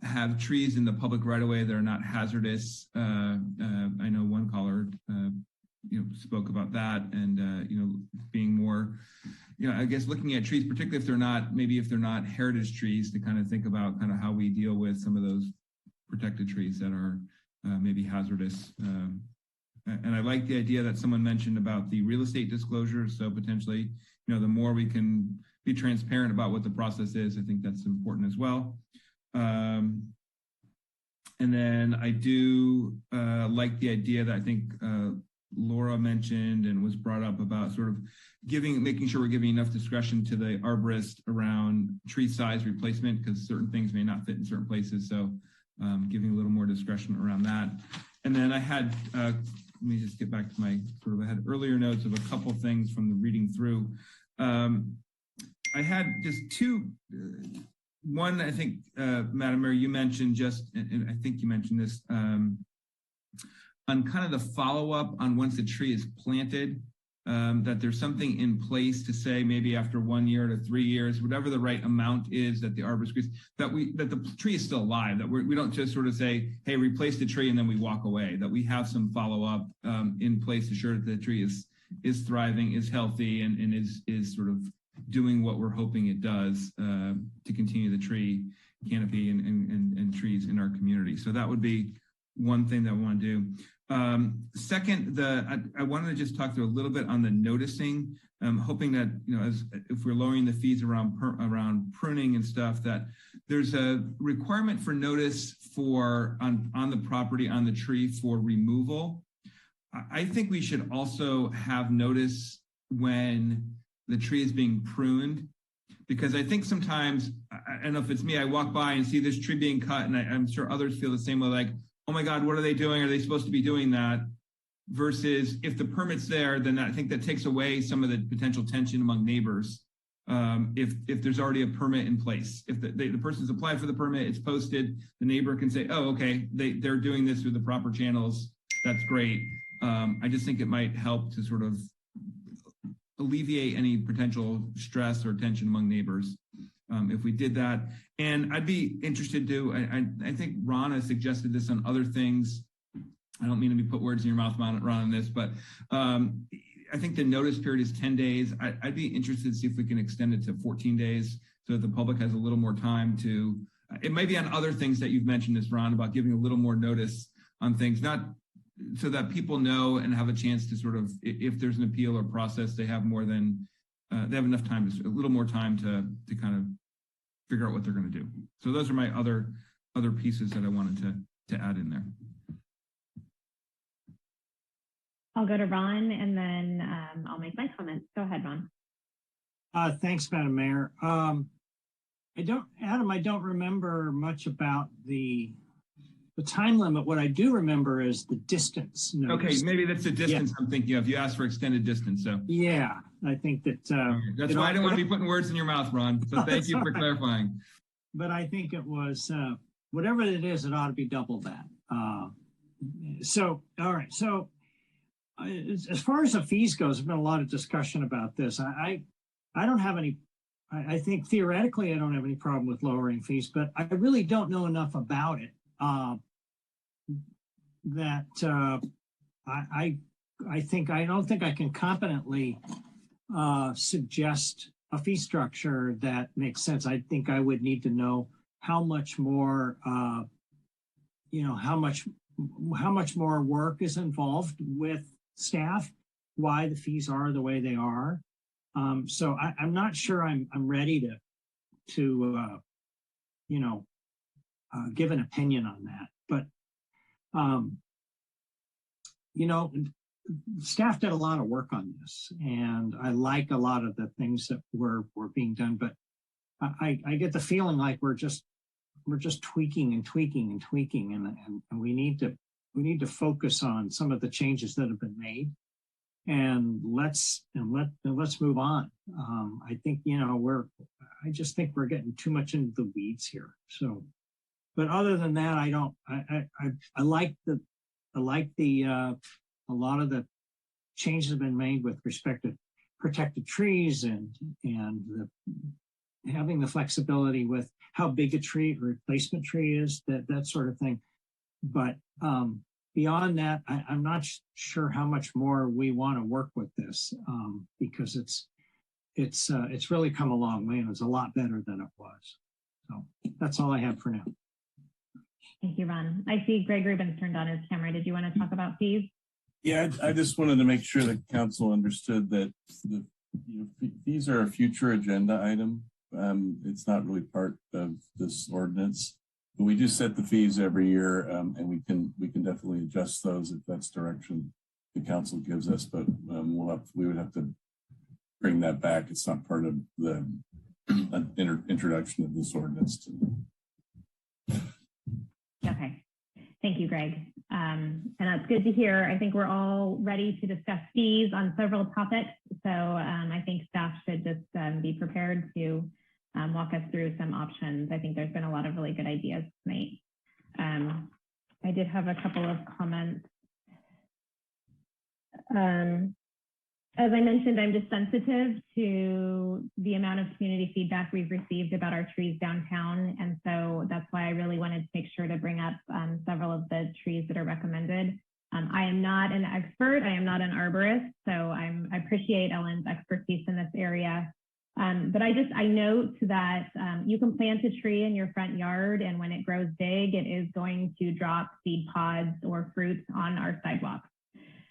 have trees in the public right of way that are not hazardous. I know one caller spoke about that, and being more, I guess looking at trees, particularly if they're not heritage trees, to kind of think about kind of how we deal with some of those protected trees that are maybe hazardous. And I like the idea that someone mentioned about the real estate disclosure. So potentially, the more we can be transparent about what the process is, I think that's important as well. And then I do like the idea that I think Laura mentioned and was brought up about sort of making sure we're giving enough discretion to the arborist around tree size replacement, because certain things may not fit in certain places. So giving a little more discretion around that. And then I had, let me just get back to my I had earlier notes of a couple things from the reading through. I had just two, one, I think, Madam Mayor, you mentioned and I think you mentioned this, on kind of the follow-up on once the tree is planted, that there's something in place to say maybe after 1 year to 3 years, whatever the right amount is that the arborist agrees, that the tree is still alive, that we don't just sort of say, hey, replace the tree and then we walk away, that we have some follow-up in place to ensure that the tree is thriving, is healthy, and is sort of doing what we're hoping it does to continue the tree canopy and trees in our community. So that would be one thing that I want to do. Second, I wanted to just talk through a little bit on the noticing. I'm hoping that, if we're lowering the fees around pruning and stuff, that there's a requirement for notice on the property, on the tree for removal. I think we should also have notice when the tree is being pruned, because I think sometimes, I don't know if it's me, I walk by and see this tree being cut, and I'm sure others feel the same way, like, oh my God, what are they doing? Are they supposed to be doing that? Versus if the permit's there, then I think that takes away some of the potential tension among neighbors. If there's already a permit in place, if the person's applied for the permit, it's posted, the neighbor can say, oh, okay, they're doing this through the proper channels. That's great. I just think it might help to sort of alleviate any potential stress or tension among neighbors if we did that. And I'd be interested to, I think Ron has suggested this on other things. I don't mean to put words in your mouth, Ron, on this, but I think the notice period is 10 days. I'd be interested to see if we can extend it to 14 days so that the public has a little more time to, it might be on other things that you've mentioned this, Ron, about giving a little more notice on things, not so that people know and have a chance to sort of, if there's an appeal or process, they have more than, they have enough time, a little more time to kind of figure out what they're going to do. So those are my other pieces that I wanted to add in there. I'll go to Ron and then I'll make my comments. Go ahead, Ron. Thanks, Madam Mayor. I don't remember much about the time limit. What I do remember is the distance notice. Okay, maybe that's the distance I'm thinking of. You asked for extended distance, so. Yeah, I think that. That's why I didn't want to be putting words in your mouth, Ron. So thank you for clarifying. But I think it was, whatever it is, it ought to be double that. So, all right. So as far as the fees goes, there's been a lot of discussion about this. I don't have any, I think theoretically I don't have any problem with lowering fees, but I really don't know enough about it. that I don't think I can competently suggest a fee structure that makes sense. I think I would need to know how much more, how much more work is involved with staff, why the fees are the way they are. So I'm not sure I'm ready to give an opinion on that. But staff did a lot of work on this, and I like a lot of the things that were being done. But I get the feeling like we're just tweaking and tweaking and tweaking, and we need to focus on some of the changes that have been made, and let's move on. I just think we're getting too much into the weeds here. So, but other than that, I like a lot of the changes have been made with respect to protected trees and having the flexibility with how big a tree replacement tree is, that sort of thing. But beyond that, I'm not sure how much more we want to work with this, because it's really come a long way, and it's a lot better than it was. So that's all I have for now. Thank you, Ron. I see Greg Rubin's turned on his camera. Did you want to talk about fees? Yeah, I just wanted to make sure the council understood that fees are a future agenda item. It's not really part of this ordinance, but we do set the fees every year, and we can definitely adjust those if that's direction the council gives us. But we would have to bring that back. It's not part of the introduction of this ordinance. Okay. Thank you, Greg. And that's good to hear. I think we're all ready to discuss fees on several topics. So I think staff should just be prepared to walk us through some options. I think there's been a lot of really good ideas tonight. I did have a couple of comments. As I mentioned, I'm just sensitive to the amount of community feedback we've received about our trees downtown. And so that's why I really wanted to make sure to bring up several of the trees that are recommended. I am not an expert. I am not an arborist. So I appreciate Ellen's expertise in this area. But I note that you can plant a tree in your front yard, and when it grows big, it is going to drop seed pods or fruits on our sidewalks.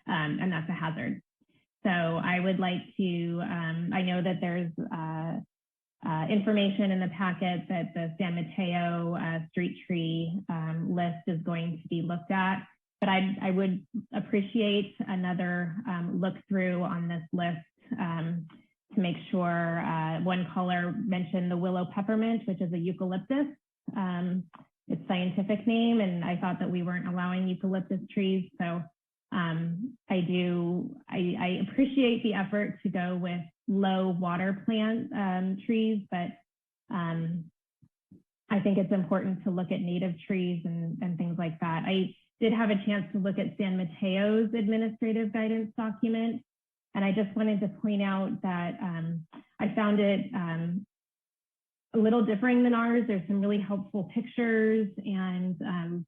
And that's a hazard. So I would like to, I know that there's information in the packet that the San Mateo street tree list is going to be looked at, but I would appreciate another look through on this list to make sure. One caller mentioned the willow peppermint, which is a eucalyptus. Its scientific name, and I thought that we weren't allowing eucalyptus trees. So I appreciate the effort to go with low water plant trees, but I think it's important to look at native trees and things like that. I did have a chance to look at San Mateo's administrative guidance document, and I just wanted to point out that I found it a little differing than ours. There's some really helpful pictures and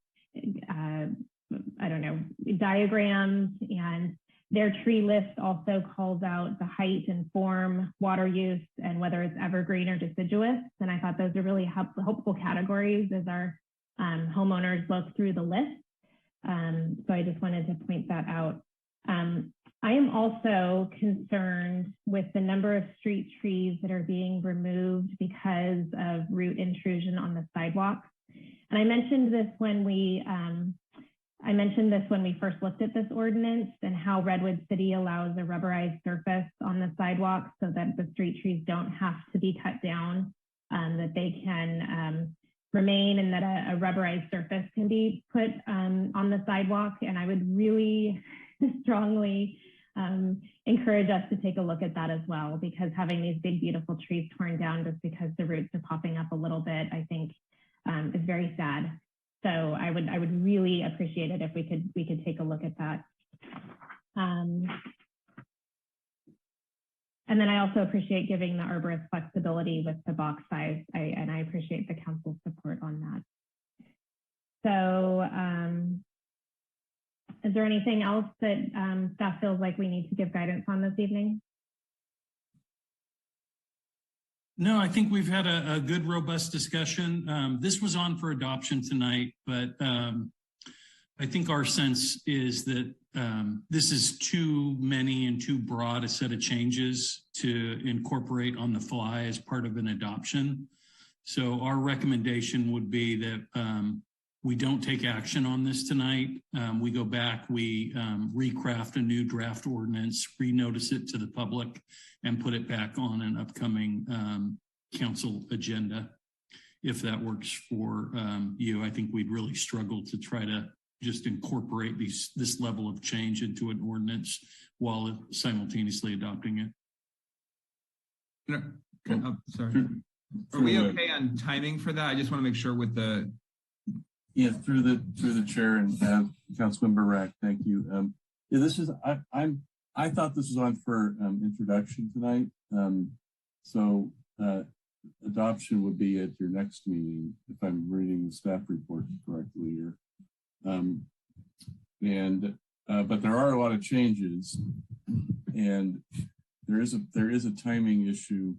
I don't know, diagrams, and their tree list also calls out the height and form, water use, and whether it's evergreen or deciduous. And I thought those are really helpful categories as our homeowners look through the list. So I just wanted to point that out. I am also concerned with the number of street trees that are being removed because of root intrusion on the sidewalks. And I mentioned this when we first looked at this ordinance, and how Redwood City allows a rubberized surface on the sidewalk so that the street trees don't have to be cut down, that they can remain, and that a rubberized surface can be put on the sidewalk. And I would really strongly encourage us to take a look at that as well, because having these big, beautiful trees torn down just because the roots are popping up a little bit, I think is very sad. So I would really appreciate it if we could take a look at that. And then I also appreciate giving the arborist flexibility with the box size, and I appreciate the council's support on that. So Is there anything else that staff feels like we need to give guidance on this evening? No, I think we've had a good, robust discussion. This was on for adoption tonight, but I think our sense is that this is too many and too broad a set of changes to incorporate on the fly as part of an adoption. So our recommendation would be that we don't take action on this tonight. We go back, we recraft a new draft ordinance, renotice it to the public, and put it back on an upcoming council agenda. If that works for you, I think we'd really struggle to try to just incorporate this level of change into an ordinance while simultaneously adopting it. Sorry. Are we okay on timing for that? I just want to make sure with the. Yeah, through the chair and Councilmember Rack, thank you. Yeah, this is I thought this was on for introduction tonight. So adoption would be at your next meeting if I'm reading the staff report correctly here. But there are a lot of changes, and there is a timing issue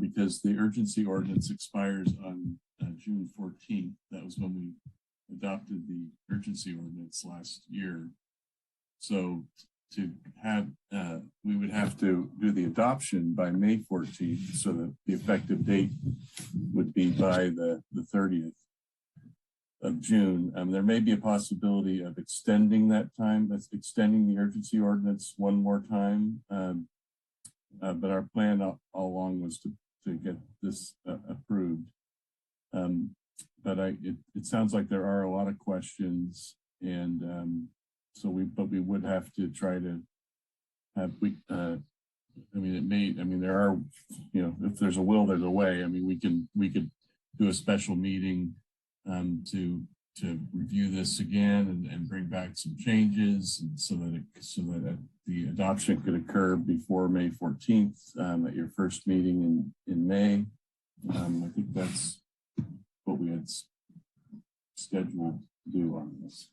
because the urgency ordinance expires on June 14th. That was when we adopted the urgency ordinance last year. So to have, we would have to do the adoption by May 14th, so that the effective date would be by the 30th of June. There may be a possibility of extending that time, that's extending the urgency ordinance one more time. But our plan all along was to get this approved. But it sounds like there are a lot of questions, and so we would have to try to have there are, if there's a will, there's a way. I mean, we could do a special meeting to review this again and bring back some changes, and so that the adoption could occur before May 14th at your first meeting in May. I think that's what we had scheduled to do on this.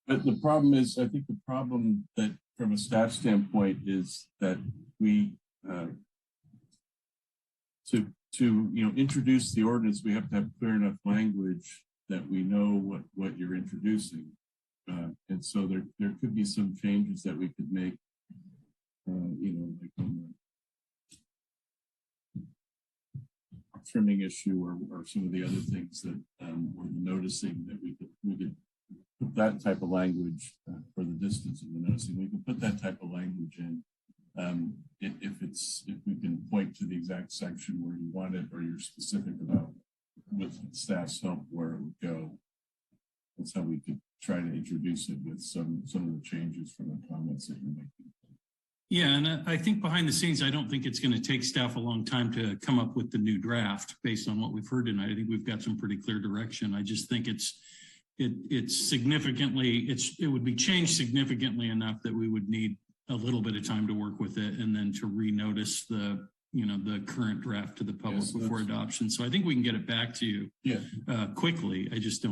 But the problem is, I think the problem that from a staff standpoint is that we to introduce the ordinance, we have to have clear enough language that we know what you're introducing. And so there could be some changes that we could make, like on the trimming issue or some of the other things that we're noticing, that we could put that type of language for the distance of the noticing. We can put that type of language in if we can point to the exact section where you want it, or you're specific about with staff's help where it would go. That's how we could try to introduce it with some of the changes from the comments that you're making. Yeah, and I think behind the scenes, I don't think it's going to take staff a long time to come up with the new draft based on what we've heard tonight. I think we've got some pretty clear direction. I just think it would be changed significantly enough that we would need a little bit of time to work with it, and then to renotice the current draft to the public before adoption. So I think we can get it back to you quickly. I just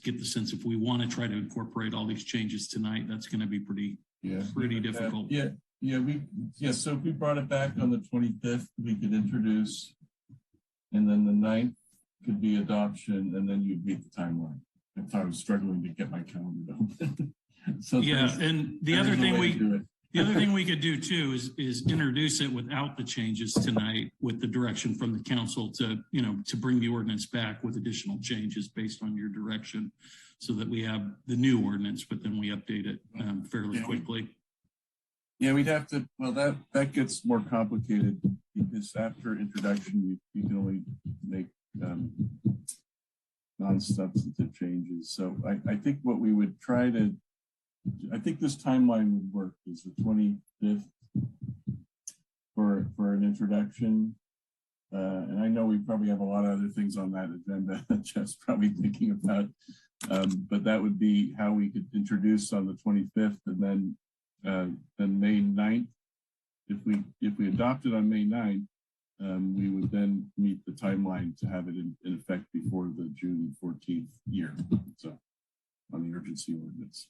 get the sense if we want to try to incorporate all these changes tonight, that's going to be pretty difficult. So if we brought it back on the 25th, we could introduce, and then the 9th could be adoption, and then you'd meet the timeline. If I was struggling to get my calendar open. And the other thing we could do too is introduce it without the changes tonight, with the direction from the council to bring the ordinance back with additional changes based on your direction, so that we have the new ordinance, but then we update it fairly quickly. We'd have to. Well, that gets more complicated, because after introduction, you can only make non-substantive changes. So I think what we would try to. I think this timeline would work, is the 25th for an introduction. And I know we probably have a lot of other things on that agenda that Jeff's probably thinking about. But that would be how we could introduce on the 25th, and then May 9th if we adopt it on May 9th, we would then meet the timeline to have it in effect before the June 14th year. So on the urgency ordinance,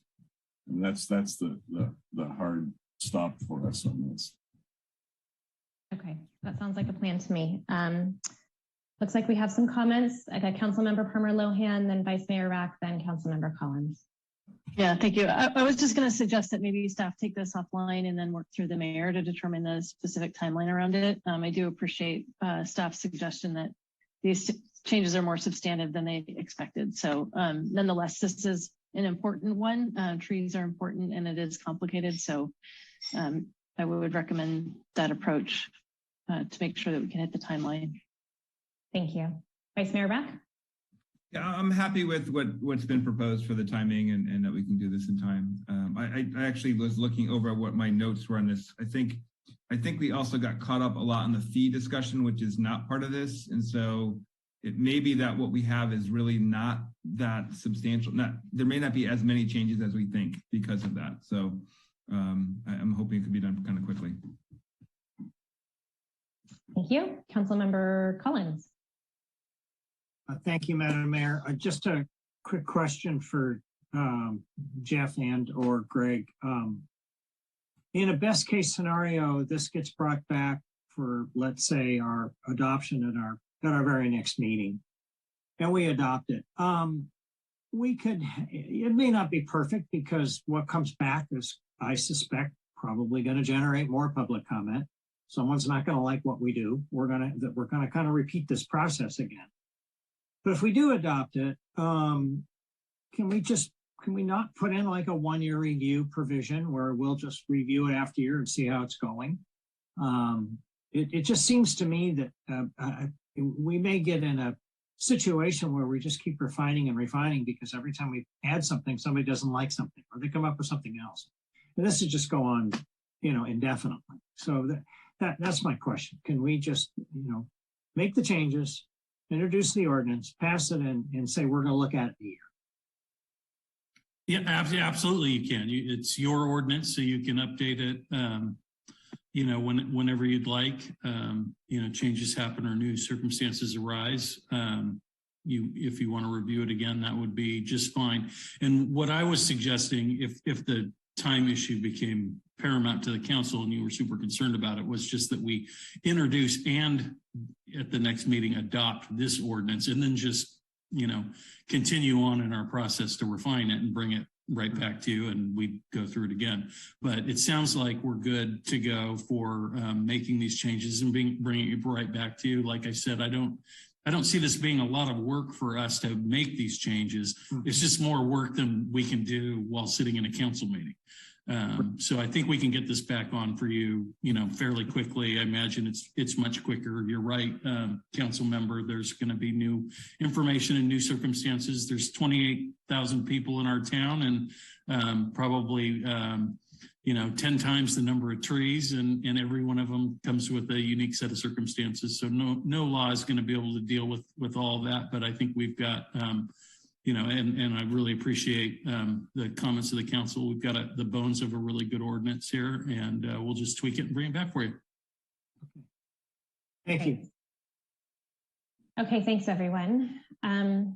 and that's the hard stop for us on this. Okay, that sounds like a plan to me. Looks like we have some comments. I got Councilmember Palmer Lohan, then Vice Mayor Rack, then Councilmember Collins. Yeah, thank you. I was just going to suggest that maybe staff take this offline and then work through the mayor to determine the specific timeline around it. I do appreciate staff's suggestion that these changes are more substantive than they expected. So nonetheless, this is an important one. Trees are important and it is complicated. So I would recommend that approach to make sure that we can hit the timeline. Thank you. Vice Mayor Rack? Yeah, I'm happy with what's been proposed for the timing and that we can do this in time. I actually was looking over at what my notes were on this. I think we also got caught up a lot in the fee discussion, which is not part of this. And so it may be that what we have is really not that substantial. There may not be as many changes as we think because of that. So I'm hoping it can be done kind of quickly. Thank you. Councilmember Collins. Thank you, Madam Mayor. Just a quick question for Jeff and or Greg. In a best case scenario, this gets brought back for, let's say, our adoption at our very next meeting, and we adopt it. It may not be perfect because what comes back is, I suspect, probably going to generate more public comment. Someone's not going to like what we do. We're going to kind of repeat this process again. But if we do adopt it, can we not put in like a 1-year review provision where we'll just review it after year and see how it's going? It just seems to me that we may get in a situation where we just keep refining and refining because every time we add something, somebody doesn't like something or they come up with something else. And this would just go on, indefinitely. So that's my question. Can we just, make the changes, introduce the ordinance, pass it in, and say we're going to look at it in a year? Yeah, absolutely you can. It's your ordinance, so you can update it, whenever you'd like. Changes happen or new circumstances arise. If you want to review it again, that would be just fine. And what I was suggesting, if the time issue became paramount to the council and you were super concerned about it, was just that we introduce and at the next meeting adopt this ordinance and then just continue on in our process to refine it and bring it right back to you and we go through it again. But it sounds like we're good to go for making these changes and bringing it right back to you. Like I said, I don't see this being a lot of work for us to make these changes. It's just more work than we can do while sitting in a council meeting. So I think we can get this back on for you, fairly quickly. I imagine it's much quicker. You're right, council member, there's going to be new information and new circumstances. There's 28,000 people in our town and probably 10 times the number of trees, and every one of them comes with a unique set of circumstances. So no law is going to be able to deal with all of that. But I think we've got, and I really appreciate the comments of the council. We've got the bones of a really good ordinance here, and we'll just tweak it and bring it back for you. Thank you. Okay, thanks everyone. I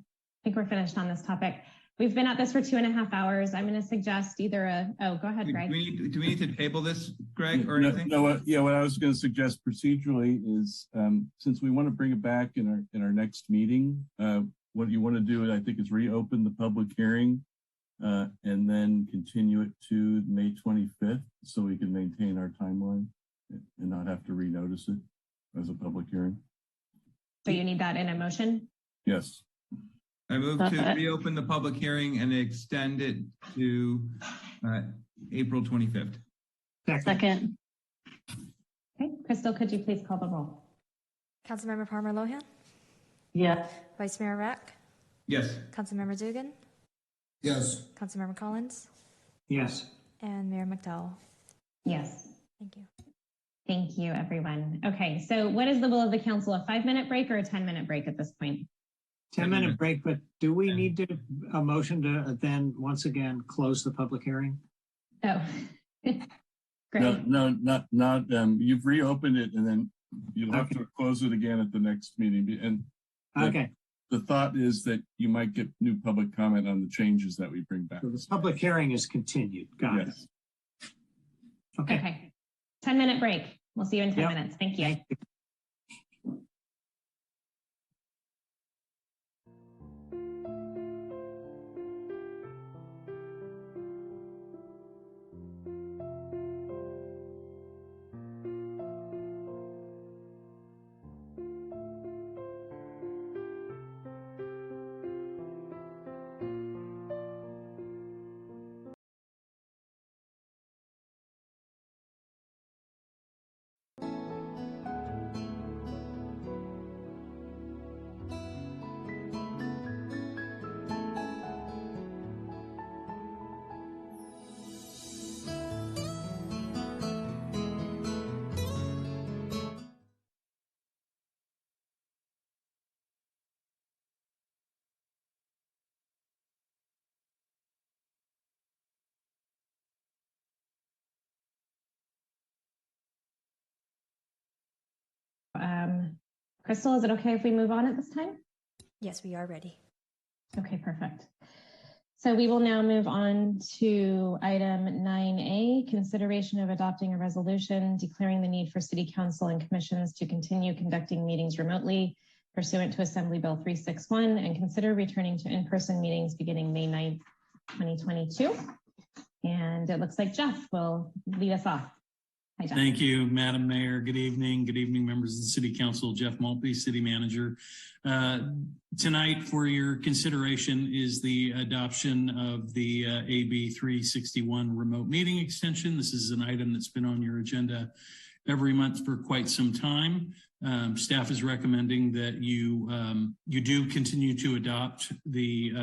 think we're finished on this topic. We've been at this for 2.5 hours. I'm going to suggest either go ahead, Greg. Do we need to table this, Greg, or anything? No, what I was going to suggest procedurally is, since we want to bring it back in our next meeting, what you want to do, I think, is reopen the public hearing and then continue it to May 25th so we can maintain our timeline and not have to renotice it as a public hearing. So you need that in a motion? Yes. I move to reopen the public hearing and extend it to April 25th. Second. Okay, Crystal, could you please call the roll? Councilmember Palmer Lohan? Yes. Vice Mayor Rack? Yes. Councilmember Dugan? Yes. Councilmember Collins? Yes. And Mayor McDowell? Yes. Thank you. Thank you, everyone. Okay, so what is the will of the council? A 5-minute break or a 10-minute break at this point? 10-minute break, but do we need a motion to then once again close the public hearing? Oh, Greg? No, not. You've reopened it, and then you'll have to close it again at the next meeting. And the thought is that you might get new public comment on the changes that we bring back. So this public hearing is continued. Got it. Okay. 10-minute break. We'll see you in 10 minutes. Thank you. Crystal, is it okay if we move on at this time? Yes, we are ready. Okay, perfect. So we will now move on to item 9A, consideration of adopting a resolution declaring the need for City Council and commissions to continue conducting meetings remotely pursuant to Assembly Bill 361 and consider returning to in-person meetings beginning May 9th, 2022. And it looks like Jeff will lead us off. Hi, Jeff. Thank you, Madam Mayor. Good evening. Good evening, members of the City Council. Jeff Maltby, City Manager. Tonight, for your consideration, is the adoption of the AB 361 remote meeting extension. This is an item that's been on your agenda every month for quite some time. Staff is recommending that you do continue to adopt the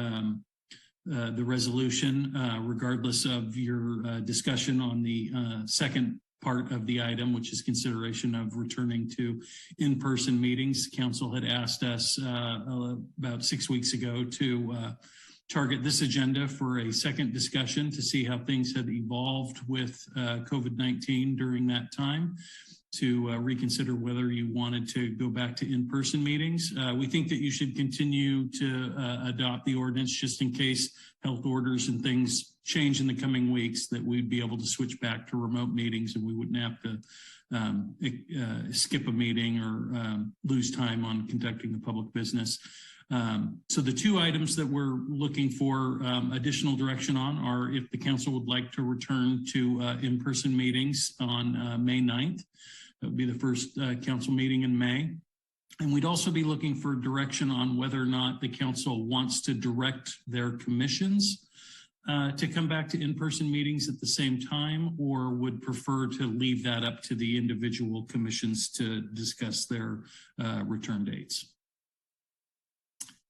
resolution, regardless of your discussion on the second part of the item, which is consideration of returning to in-person meetings. Council had asked us about 6 weeks ago to target this agenda for a second discussion to see how things had evolved with COVID-19 during that time, to reconsider whether you wanted to go back to in-person meetings. We think that you should continue to adopt the ordinance just in case health orders and things change in the coming weeks, that we'd be able to switch back to remote meetings and we wouldn't have to skip a meeting or lose time on conducting the public business. So the two items that we're looking for additional direction on are if the council would like to return to in-person meetings on May 9th. That would be the first council meeting in May. And we'd also be looking for direction on whether or not the council wants to direct their commissions to come back to in-person meetings at the same time, or would prefer to leave that up to the individual commissions to discuss their return dates.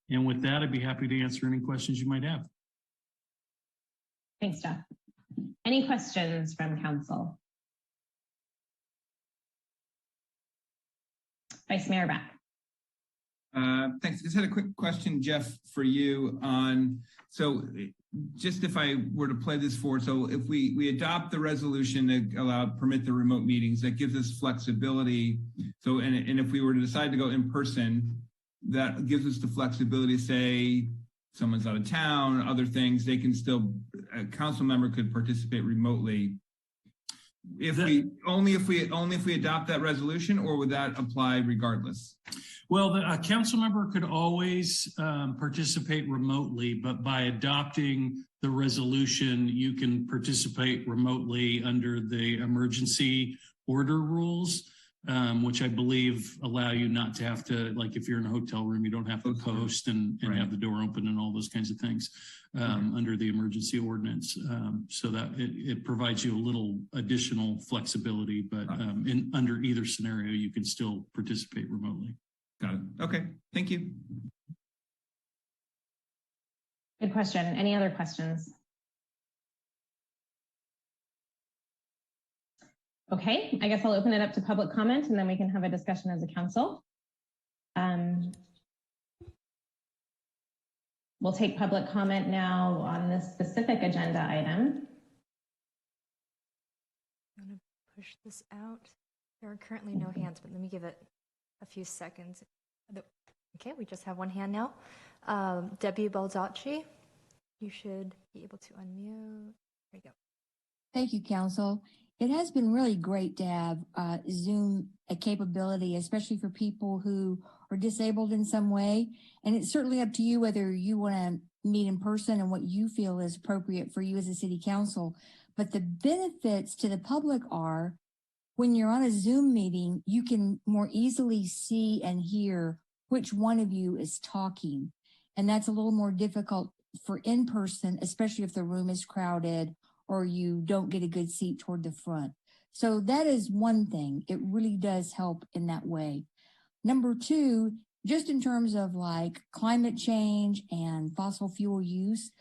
And with that, I'd be happy to answer any questions you might have. Thanks, Jeff. Any questions from council? Vice Mayor Beck. Thanks. Just had a quick question, Jeff, for you on, so just if I were to play this forward, so if we adopt the resolution to permit the remote meetings, that gives us flexibility. So, and if we were to decide to go in person, that gives us the flexibility to say someone's out of town, other things, they can still, a council member could participate remotely. If we adopt that resolution, or would that apply regardless? Well, a council member could always participate remotely, but by adopting the resolution, you can participate remotely under the emergency order rules, which I believe allow you not to have to, like if you're in a hotel room, you don't have to post and have the door open and all those kinds of things under the emergency ordinance. So that it provides you a little additional flexibility, but under either scenario, you can still participate remotely. Got it. Okay, thank you. Good question. Any other questions? Okay, I guess I'll open it up to public comment and then we can have a discussion as a council. We'll take public comment now on this specific agenda item. push this out. There are currently no hands, but let me give it a few seconds. Okay, we just have one hand now. Debbie Baldacci, you should be able to unmute. There you go. Thank you, Council. It has been really great to have Zoom a capability, especially for people who are disabled in some way. And it's certainly up to you whether you want to meet in person and what you feel is appropriate for you as a city council. But the benefits to the public are when you're on a Zoom meeting, you can more easily see and hear which one of you is talking. And that's a little more difficult for in person, especially if the room is crowded or you don't get a good seat toward the front. So that is one thing. It really does help in that way. Number two, just in terms of like climate change and fossil fuel use,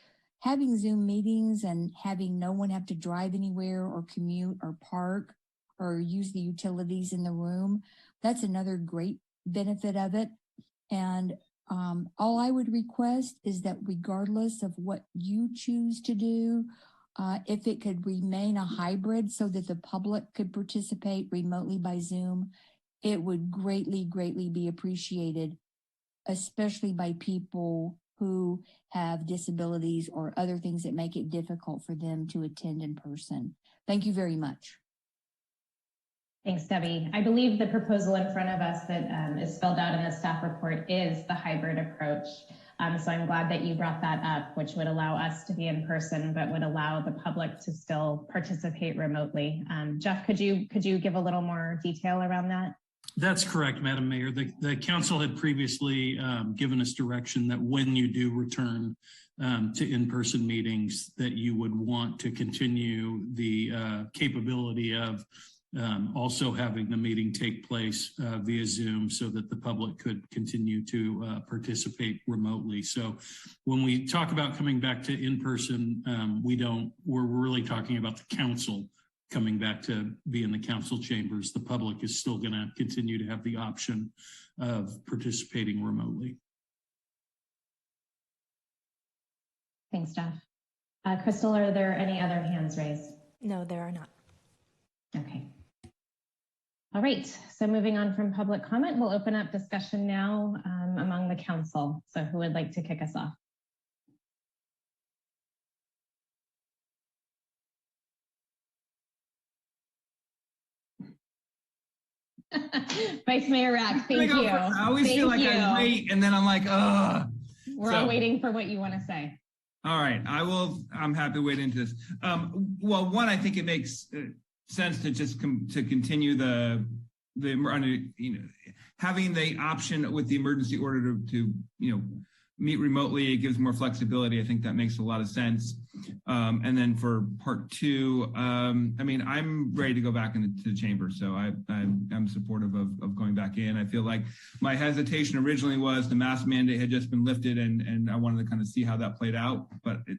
having Zoom meetings and having no one have to drive anywhere or commute or park or use the utilities in the room, that's another great benefit of it. And all I would request is that regardless of what you choose to do, if it could remain a hybrid so that the public could participate remotely by Zoom, it would greatly, greatly be appreciated, especially by people who have disabilities or other things that make it difficult for them to attend in person. Thank you very much. Thanks, Debbie. I believe the proposal in front of us that is spelled out in the staff report is the hybrid approach. So I'm glad that you brought that up, which would allow us to be in person, but would allow the public to still participate remotely. Jeff, could you give a little more detail around that? That's correct, Madam Mayor. The council had previously given us direction that when you do return to in-person meetings, that you would want to continue the capability of also having the meeting take place via Zoom so that the public could continue to participate remotely. So when we talk about coming back to in-person, we're really talking about the council coming back to be in the council chambers. The public is still going to continue to have the option of participating remotely. Thanks, Jeff. Crystal, are there any other hands raised? No, there are not. Okay. All right, so moving on from public comment, we'll open up discussion now among the council. So who would like to kick us off? Vice Mayor Rack, thank you. I always feel like I wait and then I'm like, ugh. We're all waiting for what you want to say. All right, I'm happy to wade into this. Well, one, I think it makes sense to just to continue the having the option with the emergency order to meet remotely. It gives more flexibility. I think that makes a lot of sense. And then for part two, I mean, I'm ready to go back into the chamber. So I'm supportive of going back in. I feel like my hesitation originally was the mask mandate had just been lifted and I wanted to kind of see how that played out. But it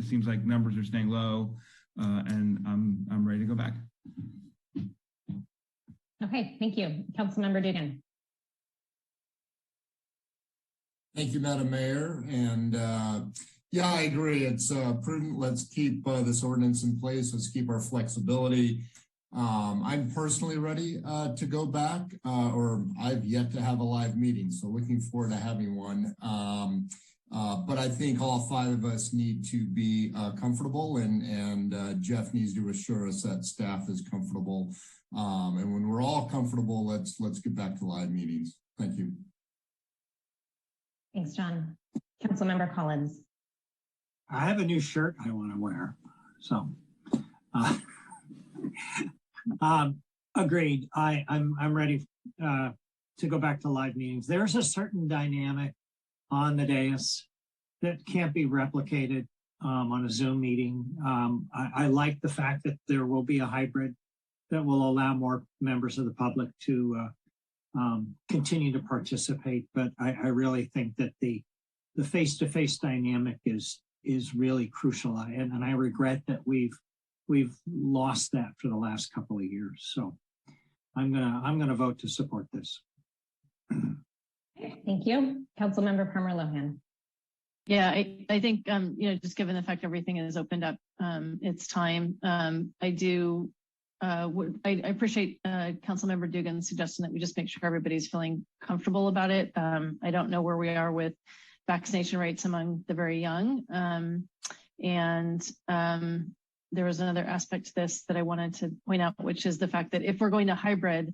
seems like numbers are staying low and I'm ready to go back. Okay, thank you. Councilmember Dugan. Thank you, Madam Mayor. And yeah, I agree. It's prudent. Let's keep this ordinance in place. Let's keep our flexibility. I'm personally ready to go back, or I've yet to have a live meeting, so looking forward to having one. But I think all five of us need to be comfortable, and Jeff needs to assure us that staff is comfortable. And when we're all comfortable, let's get back to live meetings. Thank you. Thanks, John. Councilmember Collins. I have a new shirt I want to wear, so agreed. I'm ready to go back to live meetings. There's a certain dynamic on the dais that can't be replicated on a Zoom meeting. I like the fact that there will be a hybrid that will allow more members of the public to continue to participate. But I really think that the face-to-face dynamic is really crucial. And I regret that we've lost that for the last couple of years. So I'm gonna vote to support this. Thank you. Councilmember Palmer Lohan. Yeah, I think, just given the fact everything is opened up, it's time. I appreciate Councilmember Dugan's suggestion that we just make sure everybody's feeling comfortable about it. I don't know where we are with vaccination rates among the very young. There was another aspect to this that I wanted to point out, which is the fact that if we're going to hybrid,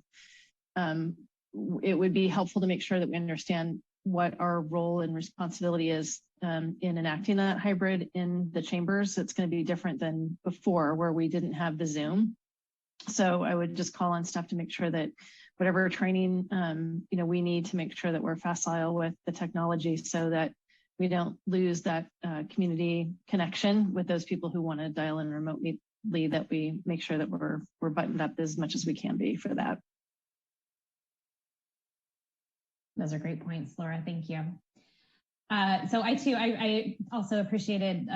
it would be helpful to make sure that we understand what our role and responsibility is in enacting that hybrid in the chambers. It's going to be different than before, where we didn't have the Zoom. So I would just call on staff to make sure that whatever training we need to make sure that we're facile with the technology, so that we don't lose that community connection with those people who want to dial in remotely. That we make sure that we're buttoned up as much as we can be for that. Those are great points, Laura. Thank you. So I also appreciated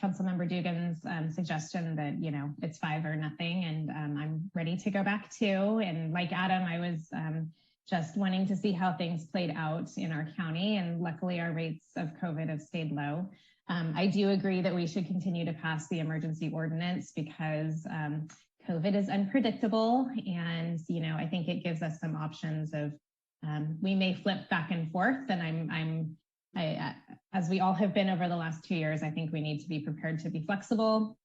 Councilmember Dugan's suggestion that, it's 5 or nothing, and I'm ready to go back too. And like Adam, I was just wanting to see how things played out in our county, and luckily our rates of COVID have stayed low. I do agree that we should continue to pass the emergency ordinance because COVID is unpredictable, and I think it gives us some options of we may flip back and forth, and as we all have been over the last 2 years, I think we need to be prepared to be flexible.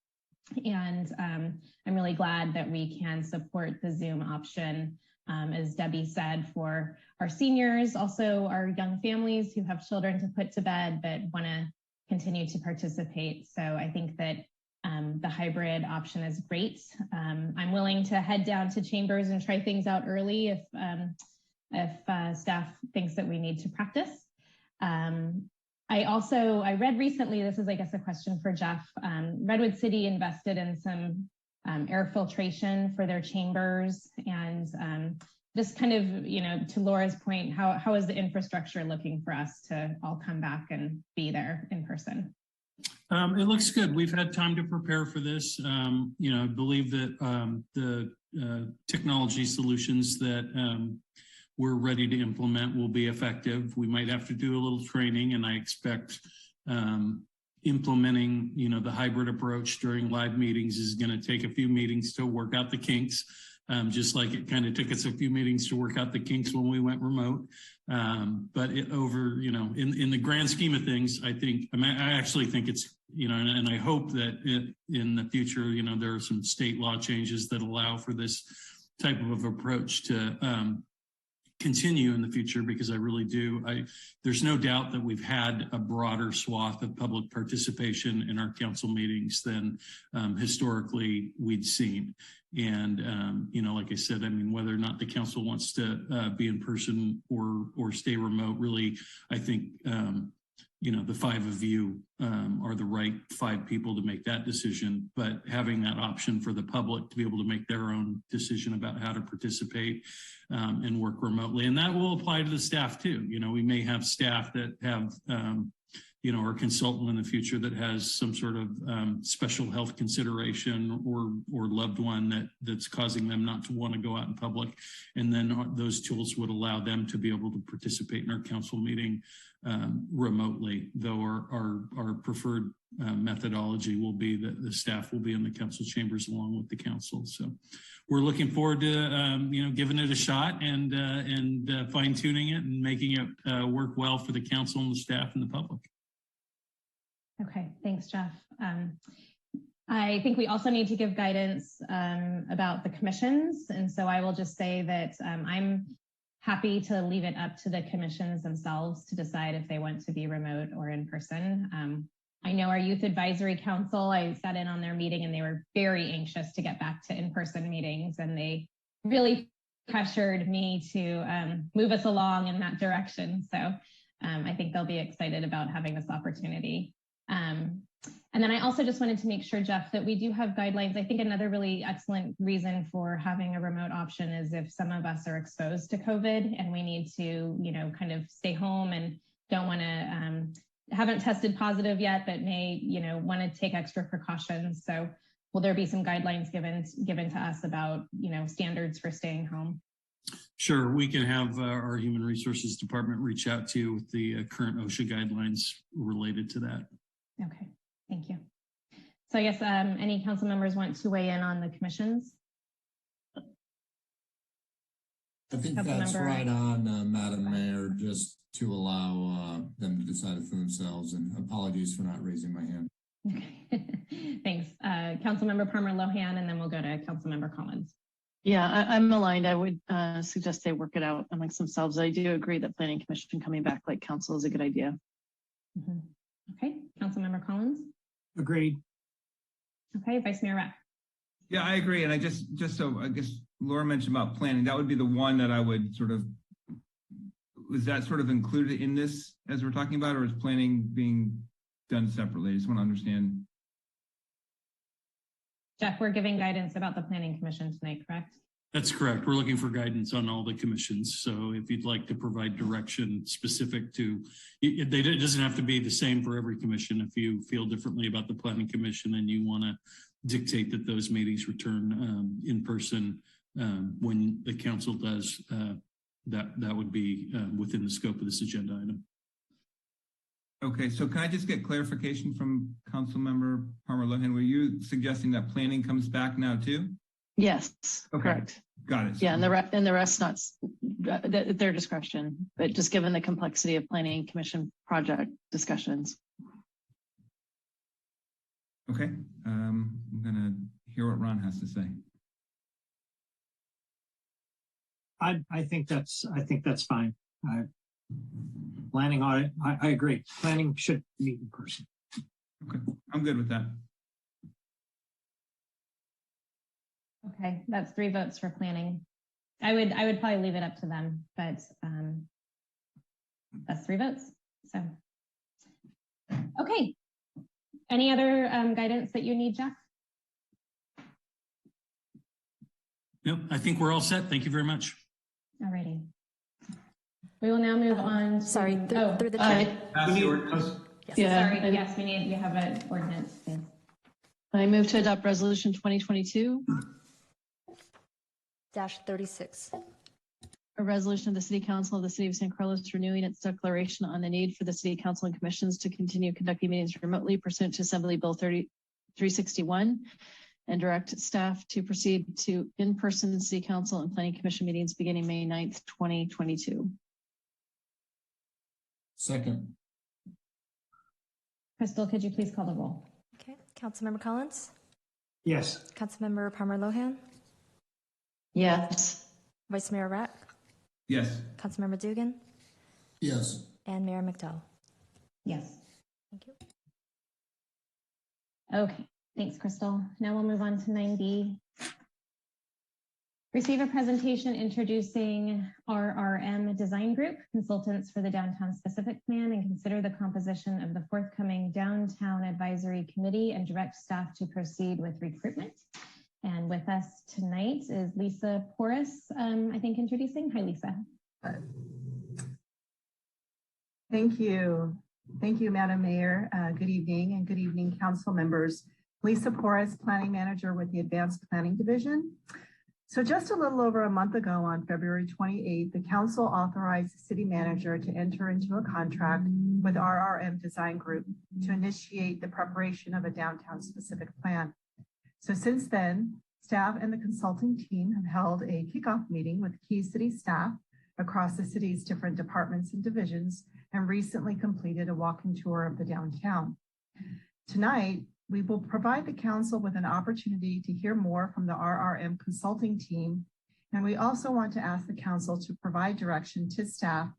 And I'm really glad that we can support the Zoom option, as Debbie said, for our seniors, also our young families who have children to put to bed but want to continue to participate. So I think that the hybrid option is great. I'm willing to head down to chambers and try things out early if staff thinks that we need to practice. I read recently, this is, I guess, a question for Jeff. Redwood City invested in some air filtration for their chambers, and just kind of, to Laura's point, how is the infrastructure looking for us to all come back and be there in person? It looks good. We've had time to prepare for this. I believe that the technology solutions that we're ready to implement will be effective. We might have to do a little training, and I expect implementing, the hybrid approach during live meetings is going to take a few meetings to work out the kinks, just like it kind of took us a few meetings to work out the kinks when we went remote. But in the grand scheme of things, I actually think it's, and I hope that in the future, there are some state law changes that allow for this type of approach to continue in the future, because I really do. There's no doubt that we've had a broader swath of public participation in our council meetings than historically we'd seen. And, like I said, whether or not the council wants to be in person or stay remote, really, I think, the 5 of you are the right 5 people to make that decision, but having that option for the public to be able to make their own decision about how to participate and work remotely. And that will apply to the staff too. We may have staff that have, or a consultant in the future that has some sort of special health consideration or loved one that's causing them not to want to go out in public. And then those tools would allow them to be able to participate in our council meeting remotely, though our preferred methodology will be that the staff will be in the council chambers along with the council. So we're looking forward to giving it a shot and fine tuning it and making it work well for the council and the staff and the public. Okay, thanks, Jeff. I think we also need to give guidance about the commissions. And so I will just say that I'm happy to leave it up to the commissions themselves to decide if they want to be remote or in person. I know our Youth Advisory Council, I sat in on their meeting and they were very anxious to get back to in-person meetings, and they really pressured me to move us along in that direction. So I think they'll be excited about having this opportunity. And then I also just wanted to make sure, Jeff, that we do have guidelines. I think another really excellent reason for having a remote option is if some of us are exposed to COVID and we need to, kind of stay home and don't want to, haven't tested positive yet, but may, want to take extra precautions. So will there be some guidelines given to us about, standards for staying home? Sure, we can have our Human Resources Department reach out to you with the current OSHA guidelines related to that. Okay, thank you. So I guess any council members want to weigh in on the commissions? I think that's right on, Madam Mayor, just to allow them to decide it for themselves. And apologies for not raising my hand. Okay. Thanks. Councilmember Palmer Lohan, and then we'll go to Councilmember Collins. Yeah, I'm aligned. I would suggest they work it out amongst themselves. I do agree that Planning Commission coming back like council is a good idea. Mm-hmm. Okay, Councilmember Collins. Agreed. Okay, Vice Mayor Rack. Yeah, I agree. And I just so I guess Laura mentioned about planning, that would be the one that I would sort of, was that sort of included in this as we're talking about, or is planning being done separately? I just want to understand. Jeff, we're giving guidance about the Planning Commission tonight, correct? That's correct. We're looking for guidance on all the commissions. So if you'd like to provide direction specific to, it doesn't have to be the same for every commission. If you feel differently about the Planning Commission and you want to dictate that those meetings return in person when the council does, that would be within the scope of this agenda item. Okay, so can I just get clarification from Councilmember Palmer Lohan? Were you suggesting that planning comes back now too? Yes, okay. Correct. Got it. Yeah, and the rest not at their discretion, but just given the complexity of Planning Commission project discussions. Okay, I'm gonna hear what Ron has to say. I think that's fine. Planning audit, I agree. Planning should meet in person. Okay, I'm good with that. Okay, that's 3 votes for planning. I would probably leave it up to them, but that's 3 votes. So, okay. Any other guidance that you need, Jeff? Nope, I think we're all set. Thank you very much. All righty. We will now move on. Sorry, through the chair. Yeah. Sorry, yes, you have an ordinance. Please. I move to adopt resolution 2022-36. A resolution of the City Council of the City of San Carlos renewing its declaration on the need for the City Council and Commissions to continue conducting meetings remotely pursuant to Assembly Bill 361 and direct staff to proceed to in-person City Council and Planning Commission meetings beginning May 9th, 2022. Second. Crystal, could you please call the roll? Okay, Councilmember Collins? Yes. Councilmember Palmer Lohan? Yes. Vice Mayor Rack? Yes. Councilmember Dugan? Yes. And Mayor McDowell? Yes. Thank you. Okay, thanks, Crystal. Now we'll move on to 9B. Receive a presentation introducing RRM Design Group, consultants for the Downtown Specific Plan, and consider the composition of the forthcoming Downtown Advisory Committee and direct staff to proceed with recruitment. And with us tonight is Lisa Porras, I think, introducing. Hi, Lisa. Thank you. Thank you, Madam Mayor. Good evening, and good evening, council members. Lisa Porras, Planning Manager with the Advanced Planning Division. So just a little over a month ago on February 28th, the council authorized the city manager to enter into a contract with RRM Design Group to initiate the preparation of a downtown specific plan. So since then, staff and the consulting team have held a kickoff meeting with key city staff across the city's different departments and divisions, and recently completed a walking tour of the downtown. Tonight, we will provide the council with an opportunity to hear more from the RRM consulting team, and we also want to ask the council to provide direction to staff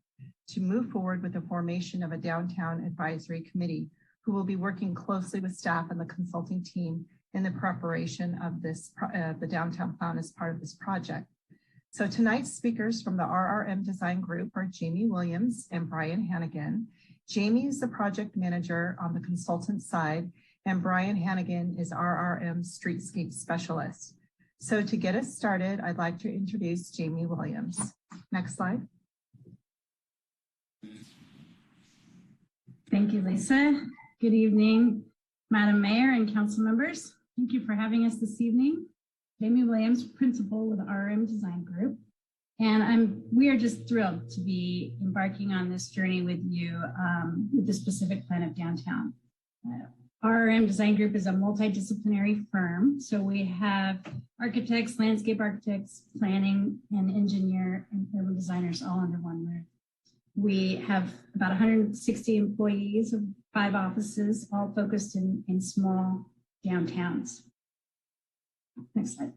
to move forward with the formation of a downtown advisory committee who will be working closely with staff and the consulting team in the preparation of this, the downtown plan as part of this project. So tonight's speakers from the RRM Design Group are Jamie Williams and Brian Hannigan. Jamie is the project manager on the consultant side, and Brian Hannigan is RRM Streetscape Specialist. So to get us started, I'd like to introduce Jamie Williams. Next slide. Thank you, Lisa. Good evening, Madam Mayor and council members. Thank you for having us this evening. Jamie Williams, principal with RRM Design Group. And we are just thrilled to be embarking on this journey with you with the specific plan of downtown. RRM Design Group is a multidisciplinary firm. So we have architects, landscape architects, planning and engineer and urban designers all under one roof. We have about 160 employees of 5 offices, all focused in small downtowns. Next slide.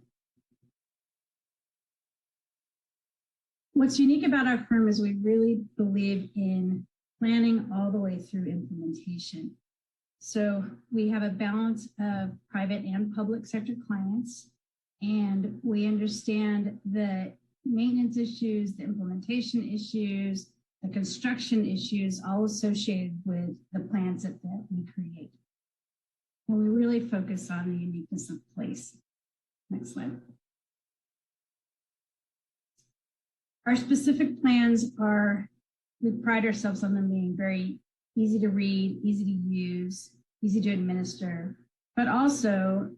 What's unique about our firm is we really believe in planning all the way through implementation. So we have a balance of private and public sector clients, and we understand the maintenance issues, the implementation issues, the construction issues, all associated with the plans that we create. And we really focus on the uniqueness of place. Next slide. Our specific plans are, we pride ourselves on them being very easy to read, easy to use, easy to administer, but also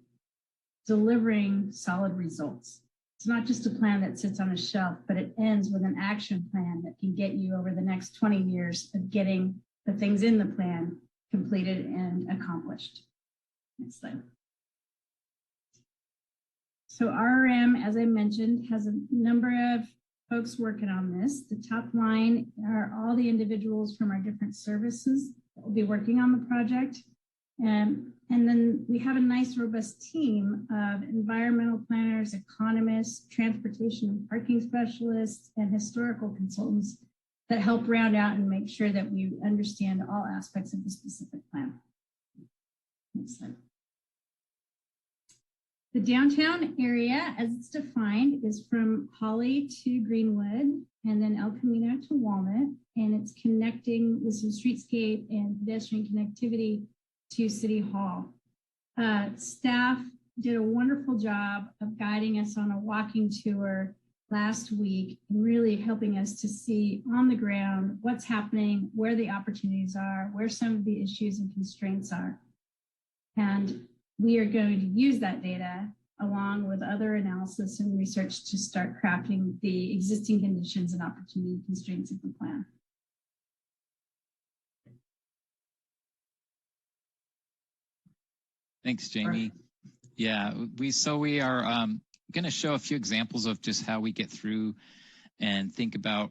delivering solid results. It's not just a plan that sits on a shelf, but it ends with an action plan that can get you over the next 20 years of getting the things in the plan completed and accomplished. Next slide. So RRM, as I mentioned, has a number of folks working on this. The top line are all the individuals from our different services that will be working on the project. And then we have a nice, robust team of environmental planners, economists, transportation and parking specialists, and historical consultants that help round out and make sure that we understand all aspects of the specific plan. Next slide. The downtown area, as it's defined, is from Holly to Greenwood, and then El Camino to Walnut, and it's connecting with some streetscape and pedestrian connectivity to City Hall. Staff did a wonderful job of guiding us on a walking tour last week and really helping us to see on the ground what's happening, where the opportunities are, where some of the issues and constraints are. And we are going to use that data along with other analysis and research to start crafting the existing conditions and opportunity constraints of the plan. Thanks, Jamie. Yeah, we are going to show a few examples of just how we get through and think about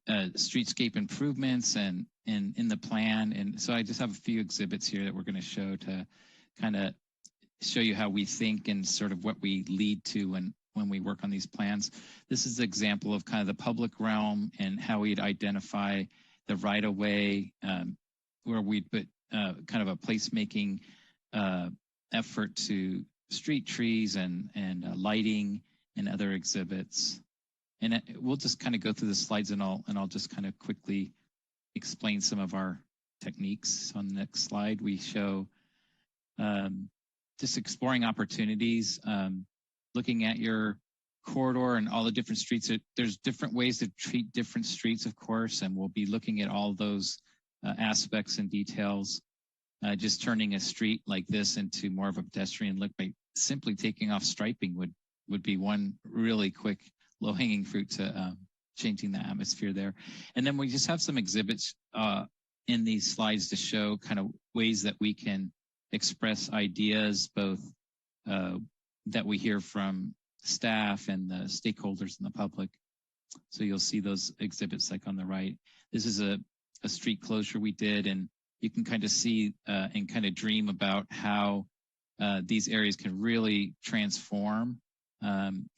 streetscape improvements and in the plan. And so I just have a few exhibits here that we're going to show to kind of show you how we think and sort of what we lead to when we work on these plans. This is an example of kind of the public realm and how we'd identify the right-of-way where we'd put kind of a placemaking effort to street trees and lighting and other exhibits. And we'll just kind of go through the slides and I'll just kind of quickly explain some of our techniques. On the next slide, we show just exploring opportunities, looking at your corridor and all the different streets. There's different ways to treat different streets, of course, and we'll be looking at all those aspects and details. Just turning a street like this into more of a pedestrian look by simply taking off striping would be one really quick low-hanging fruit to changing the atmosphere there. And then we just have some exhibits in these slides to show kind of ways that we can express ideas, both that we hear from staff and the stakeholders in the public. So you'll see those exhibits like on the right. This is a street closure we did, and you can kind of see and kind of dream about how these areas can really transform.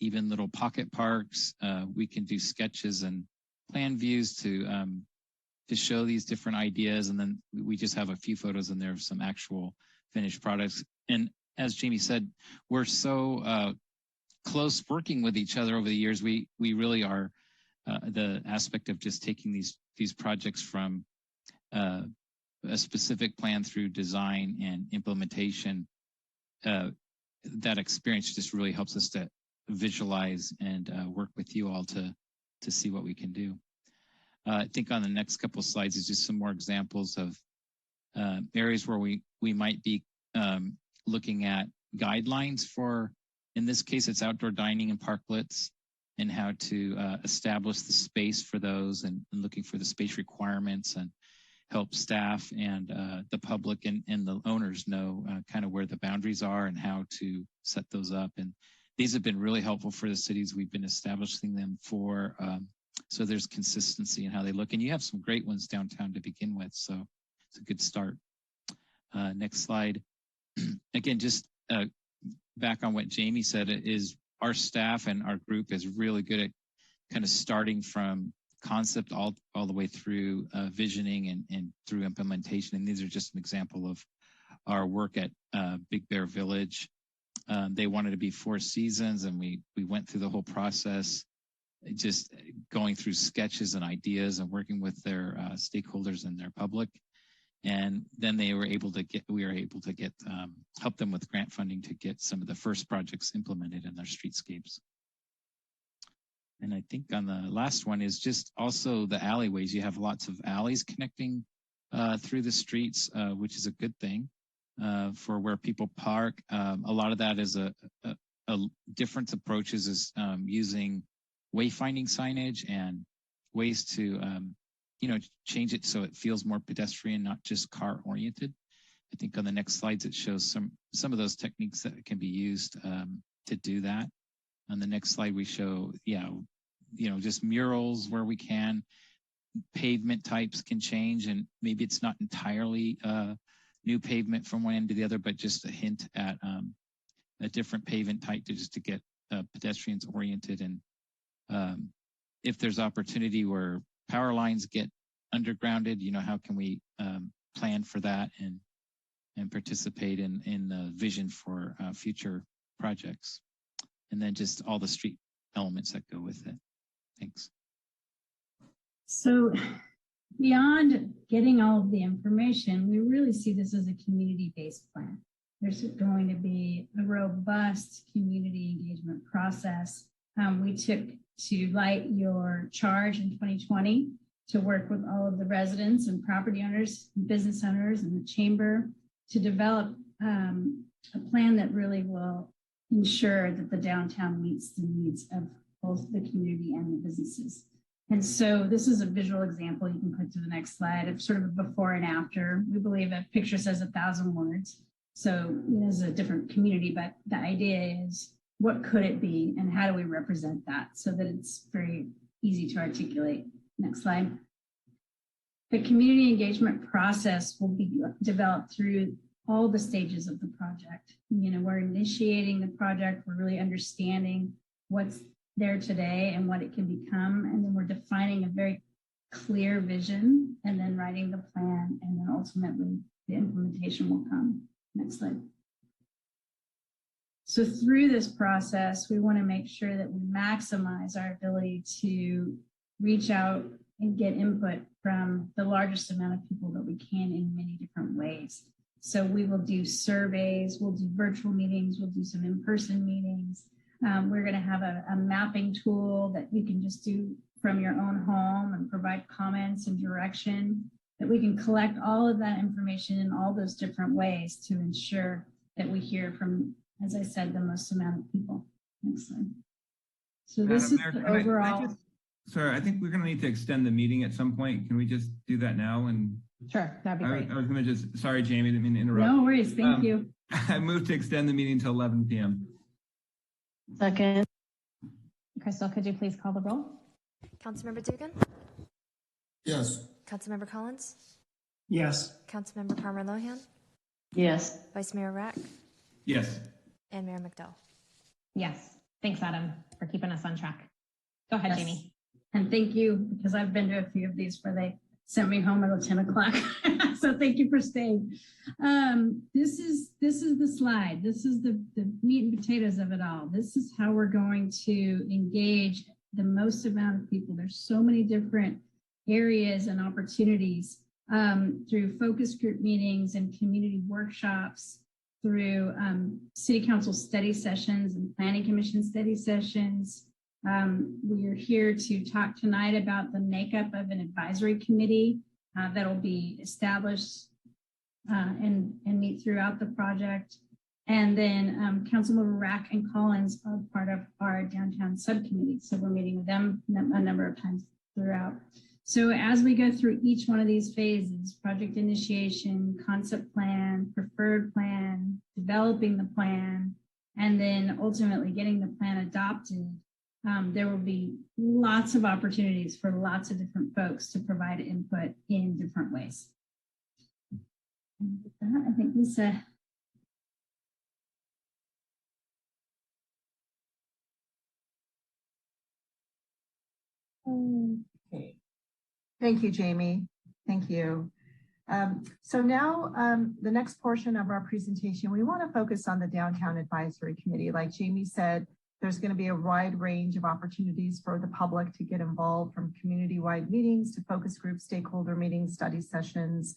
Even little pocket parks, we can do sketches and plan views to show these different ideas. And then we just have a few photos in there of some actual finished products. And as Jamie said, we're so close working with each other over the years. We really are the aspect of just taking these projects from a specific plan through design and implementation. That experience just really helps us to visualize and work with you all to see what we can do. I think on the next couple of slides is just some more examples of areas where we might be looking at guidelines for, in this case, it's outdoor dining and parklets, and how to establish the space for those and looking for the space requirements and help staff and the public and the owners know kind of where the boundaries are and how to set those up. And these have been really helpful for the cities we've been establishing them for. So there's consistency in how they look. And you have some great ones downtown to begin with. So it's a good start. Next slide. Again, just back on what Jamie said, is our staff and our group is really good at kind of starting from concept all the way through visioning and through implementation. And these are just an example of our work at Big Bear Village. They wanted to be 4 seasons, and we went through the whole process, just going through sketches and ideas and working with their stakeholders and their public. And then we were able to get help them with grant funding to get some of the first projects implemented in their streetscapes. And I think on the last one is just also the alleyways. You have lots of alleys connecting through the streets, which is a good thing for where people park. A lot of that is a different approaches is using wayfinding signage and ways to change it so it feels more pedestrian, not just car oriented. I think on the next slides it shows some of those techniques that can be used to do that. On the next slide we show, just murals where we can. Pavement types can change, and maybe it's not entirely new pavement from one end to the other, but just a hint at a different pavement type to get pedestrians oriented. And if there's opportunity where power lines get undergrounded, how can we plan for that and participate in the vision for future projects? And then just all the street elements that go with it. Thanks. So beyond getting all of the information, we really see this as a community-based plan. There's going to be a robust community engagement process. We took to light your charge in 2020 to work with all of the residents and property owners, and business owners, and the chamber to develop a plan that really will ensure that the downtown meets the needs of both the community and the businesses. And so this is a visual example you can put to the next slide of sort of a before and after. We believe a picture says 1,000 words. So it's a different community, but the idea is what could it be and how do we represent that so that it's very easy to articulate. Next slide. The community engagement process will be developed through all the stages of the project. We're initiating the project, we're really understanding what's there today and what it can become, and then we're defining a very clear vision and then writing the plan, and then ultimately the implementation will come. Next slide. So through this process, we want to make sure that we maximize our ability to reach out and get input from the largest amount of people that we can in many different ways. So we will do surveys, we'll do virtual meetings, we'll do some in-person meetings. We're going to have a mapping tool that you can just do from your own home and provide comments and direction, that we can collect all of that information in all those different ways to ensure that we hear from, as I said, the most amount of people. Next slide. So this is the overall. Sorry, I think we're going to need to extend the meeting at some point. Can we just do that now? And sure, that'd be great. I was going to sorry, Jamie, didn't mean to interrupt. No worries, thank you. I moved to extend the meeting till 11 p.m. Second. Crystal, could you please call the roll? Councilmember Dugan? Yes. Councilmember Collins? Yes. Councilmember Palmer Lohan? Yes. Vice Mayor Rack? Yes. And Mayor McDowell? Yes. Thanks, Adam, for keeping us on track. Go ahead, Jamie. And thank you, because I've been to a few of these where they sent me home at 10 o'clock. So thank you for staying. This is the slide. This is the meat and potatoes of it all. This is how we're going to engage the most amount of people. There's so many different areas and opportunities through focus group meetings and community workshops, through city council study sessions and planning commission study sessions. We are here to talk tonight about the makeup of an advisory committee that'll be established and meet throughout the project. And then Councilmember Rack and Collins are part of our downtown subcommittee. So we're meeting with them a number of times throughout. So as we go through each one of these phases, project initiation, concept plan, preferred plan, developing the plan, and then ultimately getting the plan adopted, there will be lots of opportunities for lots of different folks to provide input in different ways. And with that, I think Lisa. Okay. Thank you, Jamie. Thank you. So now the next portion of our presentation, we want to focus on the Downtown Advisory Committee. Like Jamie said, there's going to be a wide range of opportunities for the public to get involved, from community-wide meetings to focus group stakeholder meetings, study sessions,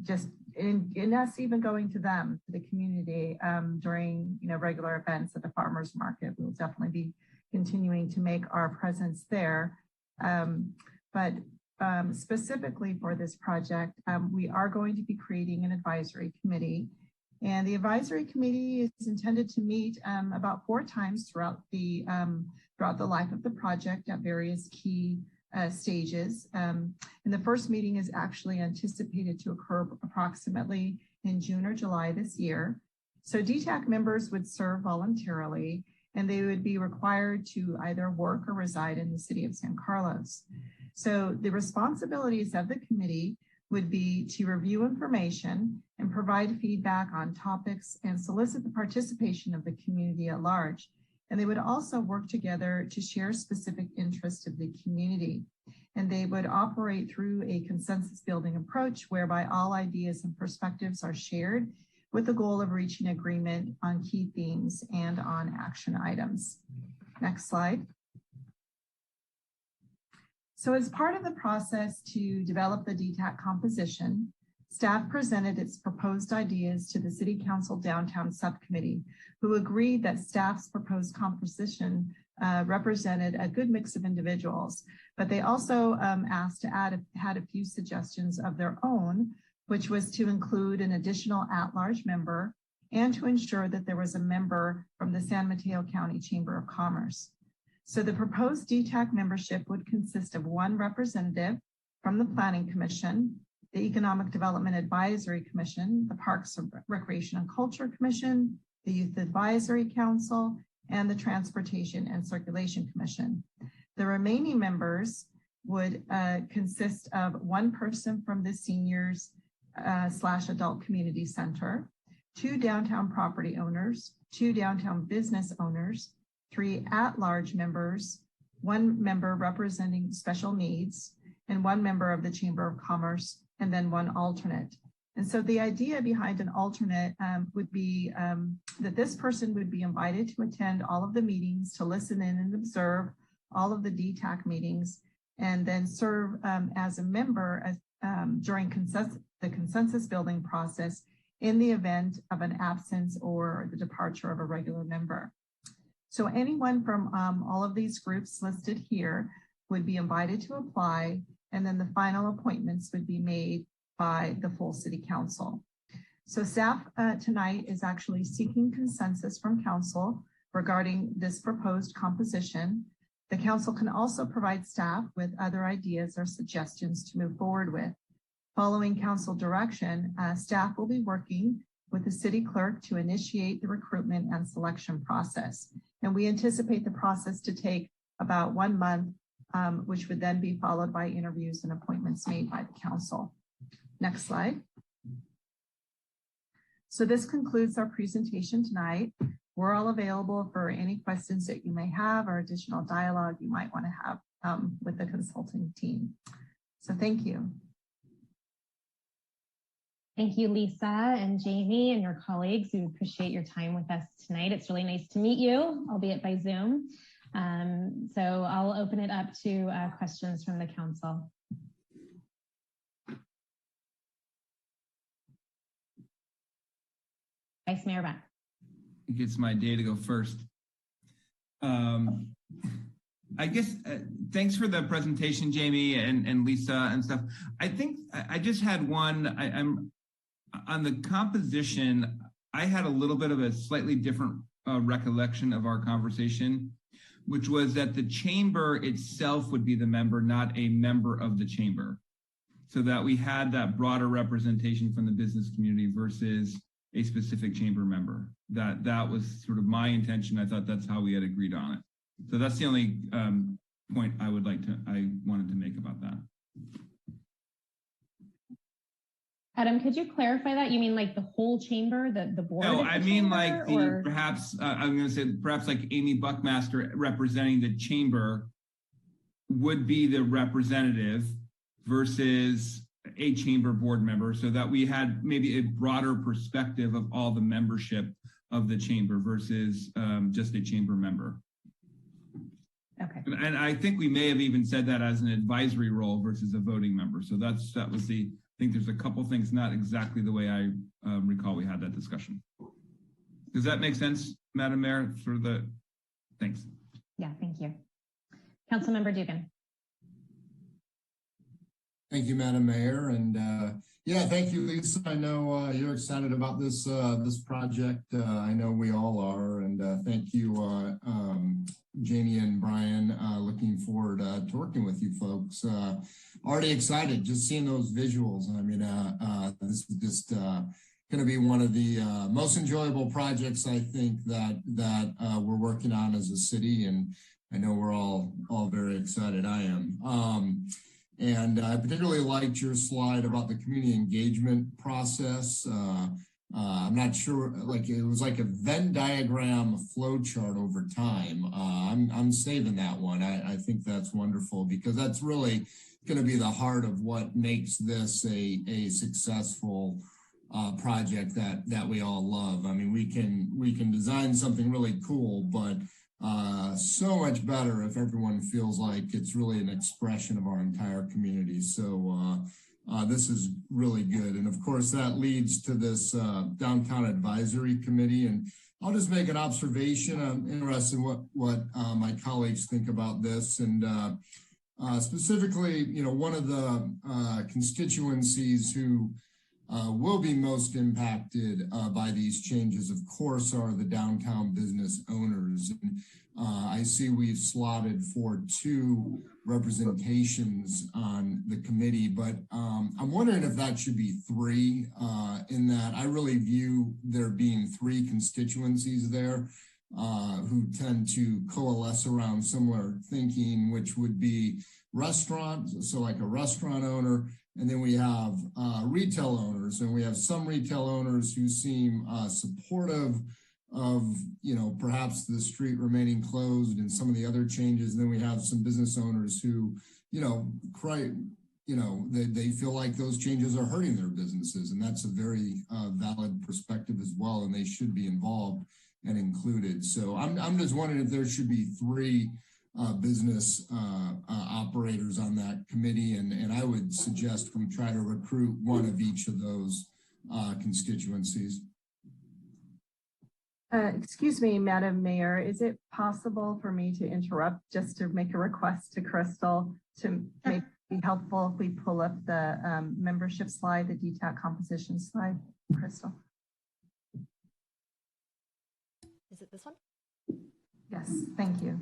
just in us even going to them, to the community during regular events at the farmers market. We'll definitely be continuing to make our presence there. But specifically for this project, we are going to be creating an advisory committee. And the advisory committee is intended to meet about 4 times throughout the life of the project at various key stages. And the first meeting is actually anticipated to occur approximately in June or July this year. So DTAC members would serve voluntarily, and they would be required to either work or reside in the city of San Carlos. So the responsibilities of the committee would be to review information and provide feedback on topics and solicit the participation of the community at large. And they would also work together to share specific interests of the community. And they would operate through a consensus building approach whereby all ideas and perspectives are shared with the goal of reaching agreement on key themes and on action items. Next slide. So as part of the process to develop the DTAC composition, staff presented its proposed ideas to the City Council Downtown Subcommittee, who agreed that staff's proposed composition represented a good mix of individuals, but they also asked to had a few suggestions of their own, which was to include an additional at-large member and to ensure that there was a member from the San Mateo County Chamber of Commerce. So the proposed DTAC membership would consist of 1 representative from the Planning Commission, the Economic Development Advisory Commission, the Parks, Recreation and Culture Commission, the Youth Advisory Council, and the Transportation and Circulation Commission. The remaining members would consist of 1 person from the Seniors / Adult Community Center, 2 downtown property owners, 2 downtown business owners, 3 at-large members, 1 member representing special needs, and 1 member of the Chamber of Commerce, and then 1 alternate. And so the idea behind an alternate would be that this person would be invited to attend all of the meetings, to listen in and observe all of the DTAC meetings, and then serve as a member during the consensus building process in the event of an absence or the departure of a regular member. So anyone from all of these groups listed here would be invited to apply, and then the final appointments would be made by the full City Council. So staff tonight is actually seeking consensus from Council regarding this proposed composition. The Council can also provide staff with other ideas or suggestions to move forward with. Following Council direction, staff will be working with the City Clerk to initiate the recruitment and selection process. And we anticipate the process to take about 1 month, which would then be followed by interviews and appointments made by the Council. Next slide. So this concludes our presentation tonight. We're all available for any questions that you may have or additional dialogue you might want to have with the consulting team. So thank you. Thank you, Lisa and Jamie and your colleagues. We appreciate your time with us tonight. It's really nice to meet you, albeit by Zoom. So I'll open it up to questions from the Council. Vice Mayor Beck. I think it's my day to go first. I guess thanks for the presentation, Jamie and Lisa and stuff. I think I just had one. I'm on the composition. I had a little bit of a slightly different recollection of our conversation, which was that the chamber itself would be the member, not a member of the chamber. So that we had that broader representation from the business community versus a specific chamber member. That was sort of my intention. I thought that's how we had agreed on it. So that's the only point I wanted to make about that. Adam, could you clarify that? You mean like the whole chamber, the board? No, I mean chamber, like the perhaps I'm going to say perhaps like Amy Buckmaster representing the chamber would be the representative versus a chamber board member, so that we had maybe a broader perspective of all the membership of the chamber versus just a chamber member. Okay. And I think we may have even said that as an advisory role versus a voting member. So that was the, I think there's a couple things not exactly the way I recall we had that discussion. Does that make sense, Madam Mayor? Sort of the, thanks. Yeah, thank you. Councilmember Dugan. Thank you, Madam Mayor. And yeah, thank you, Lisa. I know you're excited about this this project. I know we all are. And thank you, Jamie and Brian. Looking forward to working with you folks. Already excited just seeing those visuals. I mean, this is just going to be one of the most enjoyable projects, I think, that we're working on as a city. And I know we're all very excited. I am. And I particularly liked your slide about the community engagement process. I'm not sure, like it was like a Venn diagram flow chart over time. I'm saving that one. I think that's wonderful because that's really going to be the heart of what makes this a successful project that we all love. I mean, we can design something really cool, but so much better if everyone feels like it's really an expression of our entire community. So this is really good. And of course, that leads to this Downtown Advisory Committee. And I'll just make an observation. I'm interested in what my colleagues think about this. And specifically, you know, one of the constituencies who will be most impacted by these changes, of course, are the downtown business owners. And, I see we've slotted for 2 representations on the committee, but I'm wondering if that should be 3 in that I really view there being 3 constituencies there who tend to coalesce around similar thinking, which would be restaurants, so like a restaurant owner, and then we have retail owners, and we have some retail owners who seem supportive of, you know, perhaps the street remaining closed and some of the other changes. And then we have some business owners who, you know, they feel like those changes are hurting their businesses. And that's a very valid perspective as well. And they should be involved and included. So I'm just wondering if there should be 3 business operators on that committee. And I would suggest we try to recruit 1 of each of those constituencies. Excuse me, Madam Mayor, is it possible for me to interrupt just to make a request to Crystal to make it helpful if we pull up the membership slide, the DTAC composition slide, Crystal? Is it this one? Yes, thank you.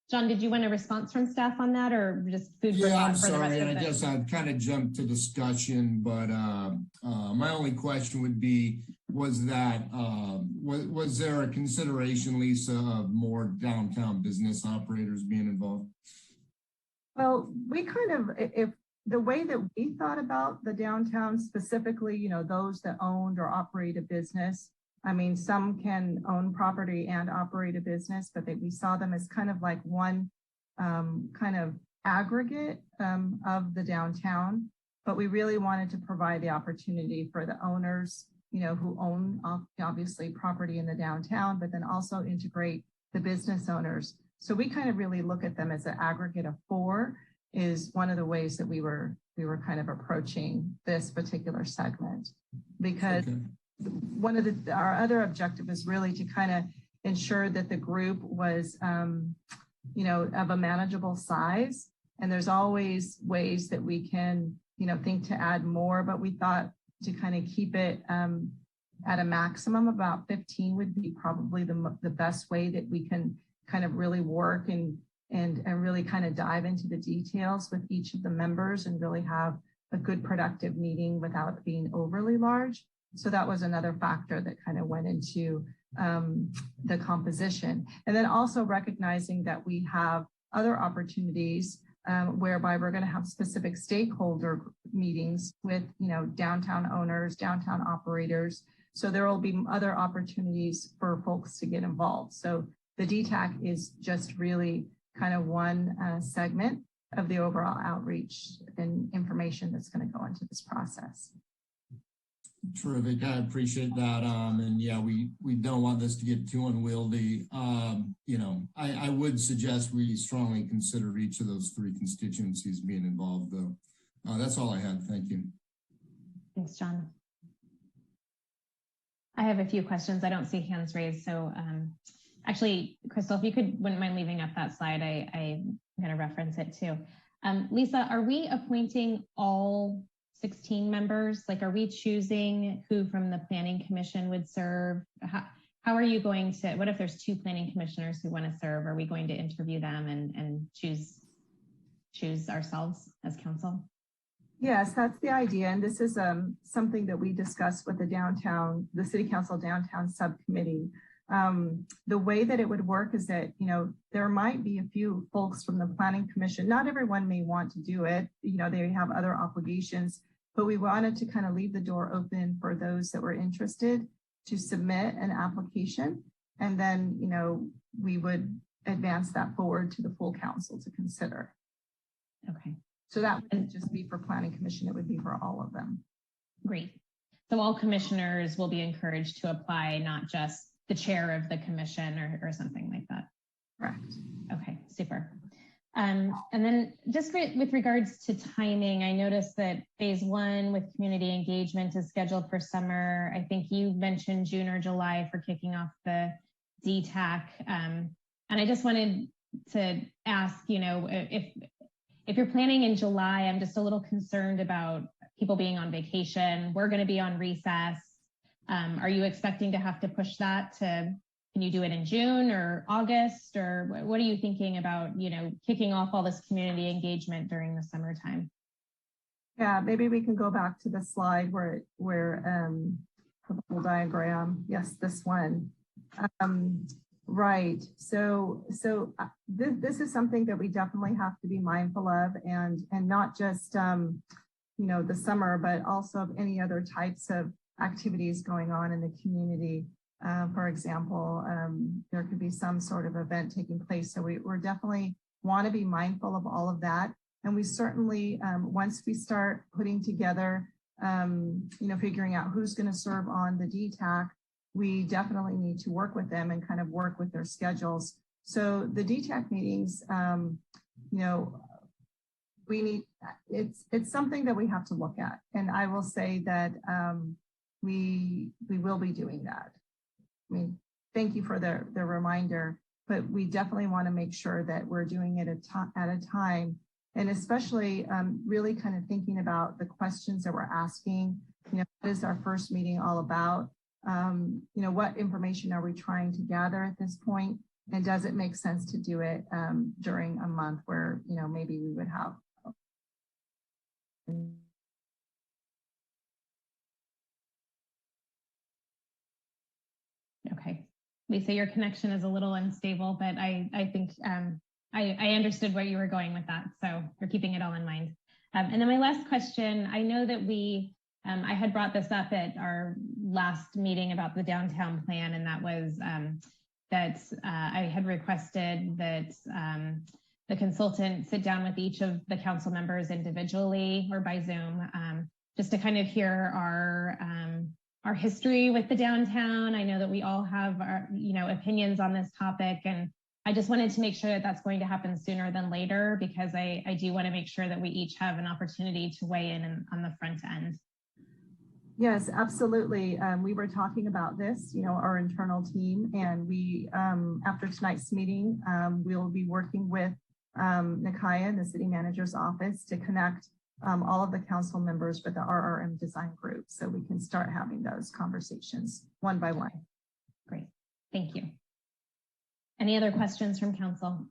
John, did you want a response from staff on that or just food for thought for the rest of it? I guess I've kind of jumped to discussion, but my only question would be, was there a consideration, Lisa, of more downtown business operators being involved? Well, we kind of, if the way that we thought about the downtown specifically, you know, those that owned or operate a business, I mean, some can own property and operate a business, but we saw them as kind of like one kind of aggregate of the downtown. But we really wanted to provide the opportunity for the owners, you know, who own obviously property in the downtown, but then also integrate the business owners. So we kind of really look at them as an aggregate of 4 is one of the ways that we were kind of approaching this particular segment, because one of our other objective is really to kind of ensure that the group was, you know, of a manageable size. And there's always ways that we can, you know, think to add more, but we thought to kind of keep it, at a maximum, about 15 would be probably the best way that we can kind of really work and really kind of dive into the details with each of the members and really have a good productive meeting without it being overly large. So that was another factor that kind of went into the composition. And then also recognizing that we have other opportunities whereby we're going to have specific stakeholder meetings with, downtown owners, downtown operators. So there will be other opportunities for folks to get involved. So the DTAC is just really kind of one segment of the overall outreach and information that's going to go into this process. Terrific. I appreciate that. And yeah, we don't want this to get too unwieldy. I would suggest we strongly consider each of those three constituencies being involved, though. That's all I had. Thank you. Thanks, John. I have a few questions. I don't see hands raised. So actually, Crystal, if you wouldn't mind leaving up that slide, I'm going to reference it too. Lisa, are we appointing all 16 members? Like, are we choosing who from the Planning Commission would serve? How are you going to, what if there's 2 planning commissioners who want to serve? Are we going to interview them and choose ourselves as council? Yes, that's the idea. And this is something that we discussed with the City Council Downtown Subcommittee. The way that it would work is that, there might be a few folks from the Planning Commission. Not everyone may want to do it. They have other obligations, but we wanted to kind of leave the door open for those that were interested to submit an application. And then, we would advance that forward to the full council to consider. Okay. So that wouldn't just be for Planning Commission, it would be for all of them. Great. So all commissioners will be encouraged to apply, not just the chair of the commission or something like that. Correct. Okay, super. And then just with regards to timing, I noticed that phase 1 with community engagement is scheduled for summer. I think you mentioned June or July for kicking off the DTAC. And I just wanted to ask, if you're planning in July, I'm just a little concerned about people being on vacation. We're going to be on recess. Are you expecting to have to push that to, can you do it in June or August, or what are you thinking about, kicking off all this community engagement during the summertime? Yeah, maybe we can go back to the slide where the whole diagram. Yes, this one. Right. So this is something that we definitely have to be mindful of, and not just the summer, but also of any other types of activities going on in the community. For example, there could be some sort of event taking place. So we're definitely want to be mindful of all of that. And we certainly, once we start putting together, figuring out who's going to serve on the DTAC, we definitely need to work with them and kind of work with their schedules. So the DTAC meetings, it's something that we have to look at. And I will say that we will be doing that. I mean, thank you for the reminder, but we definitely want to make sure that we're doing it at a time, and especially really kind of thinking about the questions that we're asking. What is our first meeting all about? What information are we trying to gather at this point? And does it make sense to do it during a month where, maybe we would have Okay. Lisa, your connection is a little unstable, but I think I understood where you were going with that. So you're keeping it all in mind. And then my last question, I know that I had brought this up at our last meeting about the downtown plan, and that was that I had requested that the consultant sit down with each of the council members individually or by Zoom, just to kind of hear our history with the downtown. I know that we all have our, opinions on this topic, and I just wanted to make sure that that's going to happen sooner than later, because I do want to make sure that we each have an opportunity to weigh in on the front end. Yes, absolutely. We were talking about this, our internal team, and we, after tonight's meeting, we'll be working with Nakaya, the city manager's office, to connect all of the council members with the RRM design group so we can start having those conversations one by one. Great, thank you. Any other questions from council?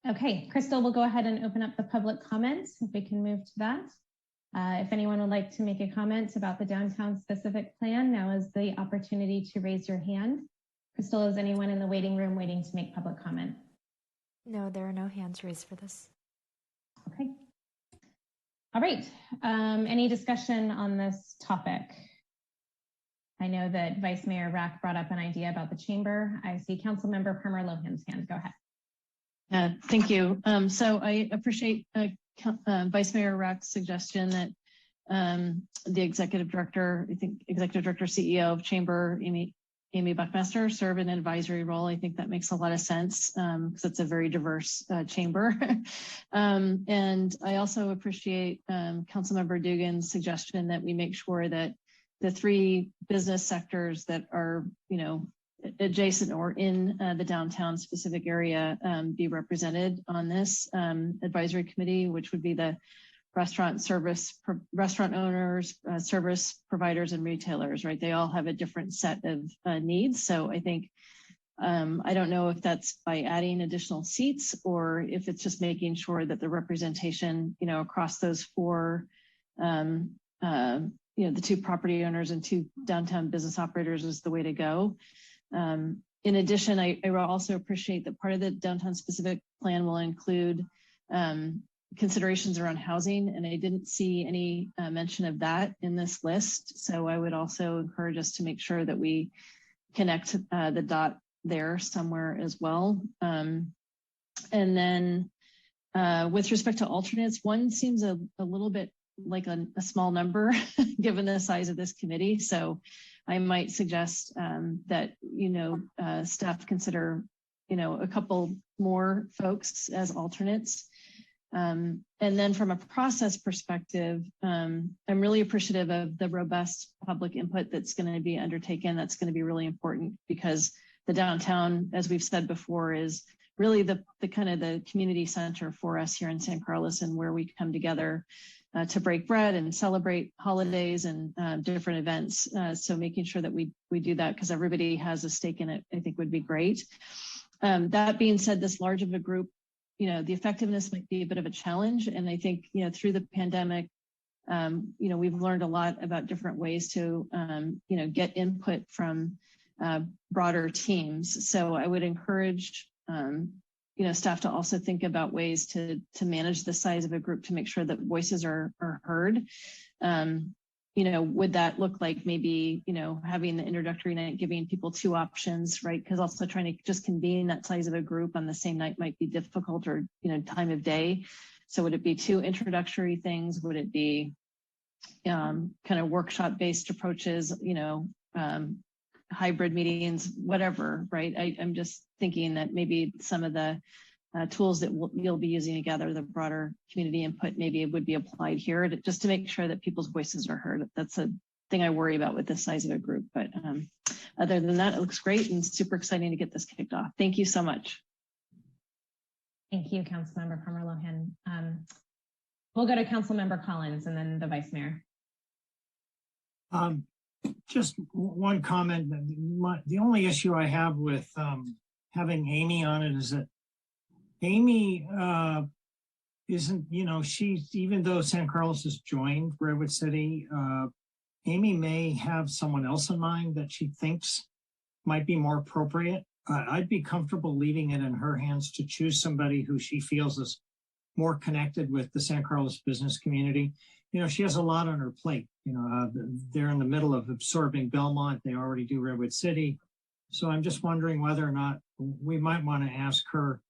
Okay, Crystal, we'll go ahead and open up the public comments if we can move to that. If anyone would like to make a comment about the downtown specific plan, now is the opportunity to raise your hand. Crystal, is anyone in the waiting room waiting to make public comment? No, there are no hands raised for this. Okay. All right. Any discussion on this topic? I know that Vice Mayor Rack brought up an idea about the chamber. I see Councilmember Palmer Lohan's hand. Go ahead. Thank you. So I appreciate Vice Mayor Rack's suggestion that the executive director, CEO of Chamber, Amy Buckmaster, serve in an advisory role. I think that makes a lot of sense because it's a very diverse chamber. And I also appreciate Councilmember Dugan's suggestion that we make sure that the 3 business sectors that are, adjacent or in the downtown specific area be represented on this advisory committee, which would be the restaurant owners, service providers, and retailers, right? They all have a different set of needs. So I think, I don't know if that's by adding additional seats or if it's just making sure that the representation, across those 4, the 2 property owners and 2 downtown business operators is the way to go. In addition, I also appreciate that part of the downtown specific plan will include considerations around housing, and I didn't see any mention of that in this list. So I would also encourage us to make sure that we connect the dot there somewhere as well. And then with respect to alternates, 1 seems a little bit like a small number given the size of this committee. So I might suggest that, staff consider, a couple more folks as alternates. And then from a process perspective, I'm really appreciative of the robust public input that's going to be undertaken. That's going to be really important because the downtown, as we've said before, is really the kind of the community center for us here in San Carlos, and where we come together to break bread and celebrate holidays and different events. So making sure that we do that because everybody has a stake in it, I think would be great. That being said, this large of a group, the effectiveness might be a bit of a challenge. And I think, through the pandemic, we've learned a lot about different ways to, get input from broader teams. So I would encourage, staff to also think about ways to manage the size of a group to make sure that voices are heard. Would that look like maybe, having the introductory night, giving people 2 options, right? Because also trying to just convene that size of a group on the same night might be difficult, or, time of day. So would it be 2 introductory things? Would it be kind of workshop-based approaches, hybrid meetings, whatever, right? I'm just thinking that maybe some of the tools that you'll be using to gather the broader community input maybe would be applied here just to make sure that people's voices are heard. That's a thing I worry about with the size of a group. But other than that, it looks great and super exciting to get this kicked off. Thank you so much. Thank you, Councilmember Palmer Lohan. We'll go to Councilmember Collins and then the Vice Mayor. Just one comment. The only issue I have with having Amy on it is that Amy isn't, she's, even though San Carlos has joined Redwood City, Amy may have someone else in mind that she thinks might be more appropriate. I'd be comfortable leaving it in her hands to choose somebody who she feels is more connected with the San Carlos business community. She has a lot on her plate. They're in the middle of absorbing Belmont. They already do Redwood City. So I'm just wondering whether or not we might want to ask her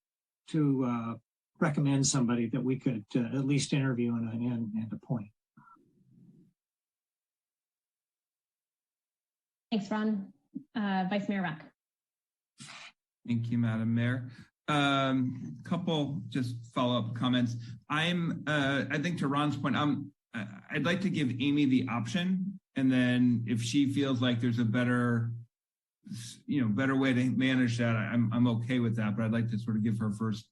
to recommend somebody that we could at least interview and appoint. Thanks, Ron. Vice Mayor Rack. Thank you, Madam Mayor. Couple just follow-up comments. I think to Ron's point, I'd like to give Amy the option, and then if she feels like there's a better way to manage that, I'm okay with that. But I'd like to sort of give her first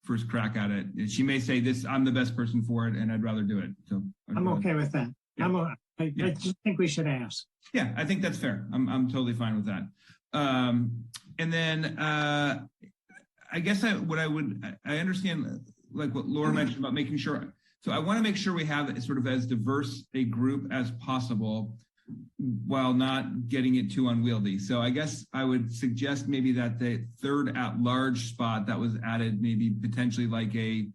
first crack at it. And she may say this, I'm the best person for it and I'd rather do it. So I'm okay with that. Yeah. I just think we should ask. Yeah, I think that's fair. I'm totally fine with that. And then I guess I understand like what Laura mentioned about making sure. So I want to make sure we have sort of as diverse a group as possible while not getting it too unwieldy. So I guess I would suggest maybe that the third at-large spot that was added, maybe potentially like a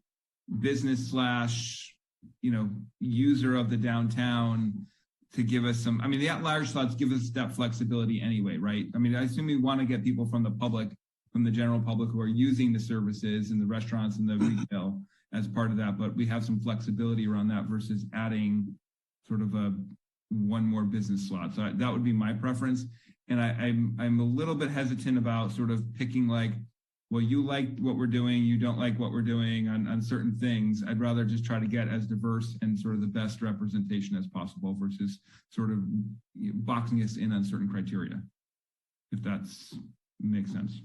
business / user of the downtown to give us some, I mean, the at-large slots give us that flexibility anyway, right? I mean, I assume we want to get people from the public, from the general public who are using the services and the restaurants and the retail as part of that, but we have some flexibility around that versus adding sort of one more business slot. So that would be my preference. And I'm a little bit hesitant about sort of picking like, well, you like what we're doing, you don't like what we're doing on certain things. I'd rather just try to get as diverse and sort of the best representation as possible versus sort of boxing us in on certain criteria, if that's makes sense.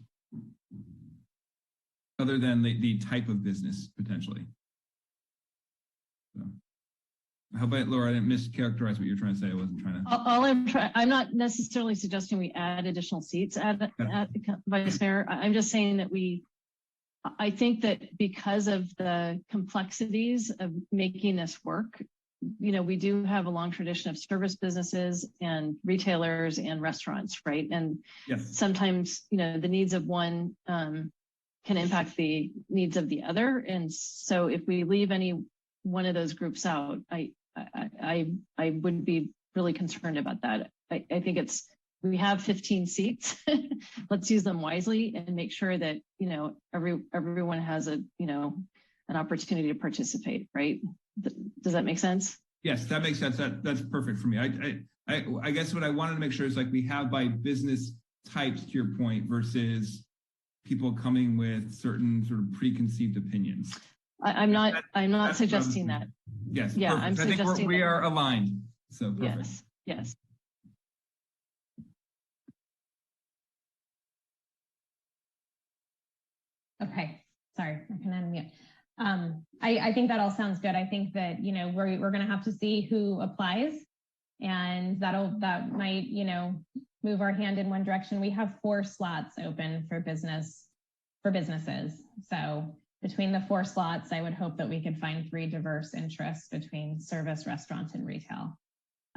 Other than the type of business potentially. So. How about Laura? I didn't mischaracterize what you're trying to say. I wasn't trying to. I'm not necessarily suggesting we add additional seats at Vice Mayor. I'm just saying that I think that because of the complexities of making this work, we do have a long tradition of service businesses and retailers and restaurants, right? And yes, sometimes, the needs of one can impact the needs of the other. And so if we leave any one of those groups out, I would be really concerned about that. I think we have 15 seats. Let's use them wisely and make sure that, everyone has an opportunity to participate, right? Does that make sense? Yes, that makes sense. That's perfect for me. I guess what I wanted to make sure is like we have by business types, to your point, versus people coming with certain sort of preconceived opinions. I'm not suggesting that. Yes. Yeah, perfect. I'm I think suggesting we are aligned. So perfect. Yes. Okay. Sorry, I can unmute. I think that all sounds good. I think that, we're going to have to see who applies, and that might, move our hand in one direction. We have 4 slots open for businesses. So between the 4 slots, I would hope that we could find 3 diverse interests between service, restaurant, and retail.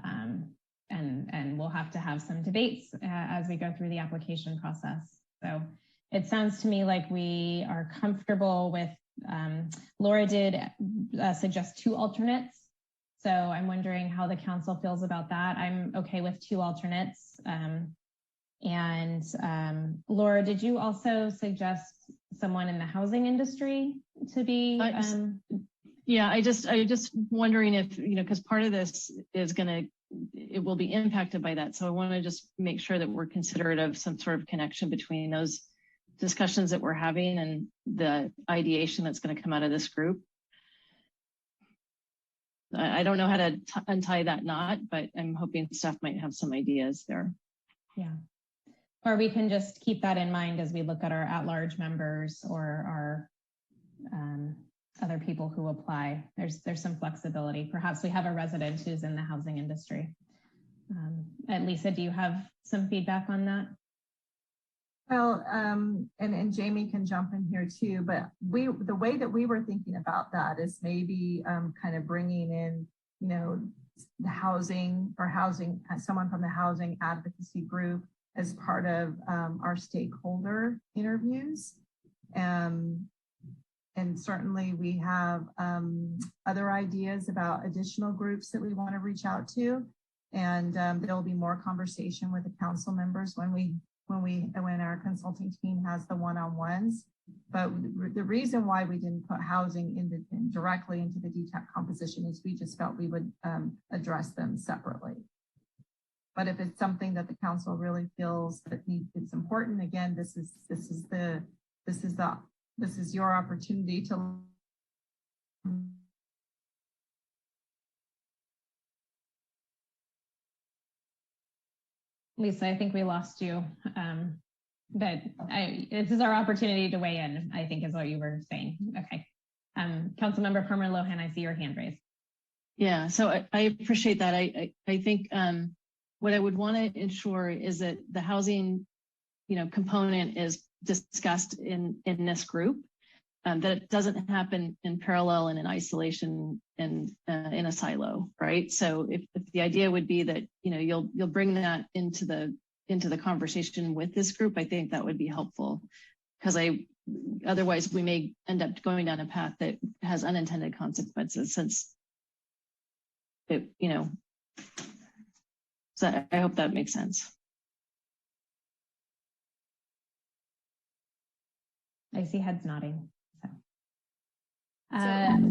And we'll have to have some debates as we go through the application process. So it sounds to me like we are comfortable with, Laura did suggest 2 alternates. So I'm wondering how the council feels about that. I'm okay with 2 alternates. Laura, did you also suggest someone in the housing industry to be? Yeah, I just wondering if, because part of this is it will be impacted by that. So I want to just make sure that we're considerate of some sort of connection between those discussions that we're having and the ideation that's going to come out of this group. I don't know how to untie that knot, but I'm hoping staff might have some ideas there. Yeah. Or we can just keep that in mind as we look at our at-large members or our other people who apply. There's some flexibility. Perhaps we have a resident who's in the housing industry. And Lisa, do you have some feedback on that? Well, and Jamie can jump in here too, but the way that we were thinking about that is maybe kind of bringing in, the housing someone from the housing advocacy group as part of our stakeholder interviews. And certainly we have other ideas about additional groups that we want to reach out to. And there'll be more conversation with the council members when our consulting team has the one-on-ones. But the reason why we didn't put housing directly into the DTAC composition is we just felt we would address them separately. But if it's something that the council really feels that it's important, again, this is your opportunity to. Lisa, I think we lost you. but this is our opportunity to weigh in, I think is what you were saying. Okay. Councilmember Palmer Lohan, I see your hand raised. Yeah, so I appreciate that. I think what I would want to ensure is that the housing, component is discussed in this group, that it doesn't happen in parallel and in isolation and in a silo, right? So if the idea would be that you'll bring that into the conversation with this group, I think that would be helpful, because otherwise we may end up going down a path that has unintended consequences, since it, so I hope that makes sense. I see heads nodding. So.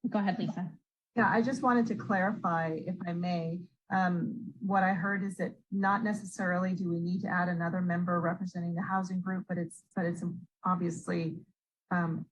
Go ahead, Lisa. Yeah, I just wanted to clarify, if I may, what I heard is that not necessarily do we need to add another member representing the housing group, but it's obviously in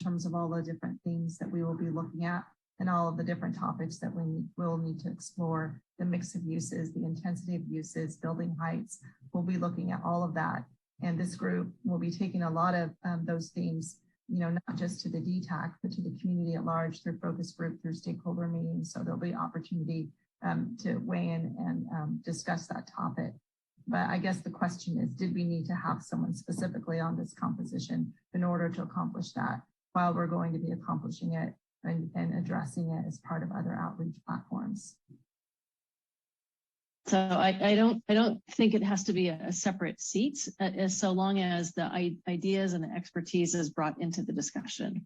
terms of all the different things that we will be looking at and all of the different topics that we will need to explore, the mix of uses, the intensity of uses, building heights. We'll be looking at all of that. And this group will be taking a lot of those themes, not just to the DTAC, but to the community at large through focus group, through stakeholder meetings. So there'll be opportunity to weigh in and discuss that topic. But I guess the question is, did we need to have someone specifically on this composition in order to accomplish that, while we're going to be accomplishing it and addressing it as part of other outreach platforms? So I don't think it has to be a separate seat, as so long as the ideas and the expertise is brought into the discussion.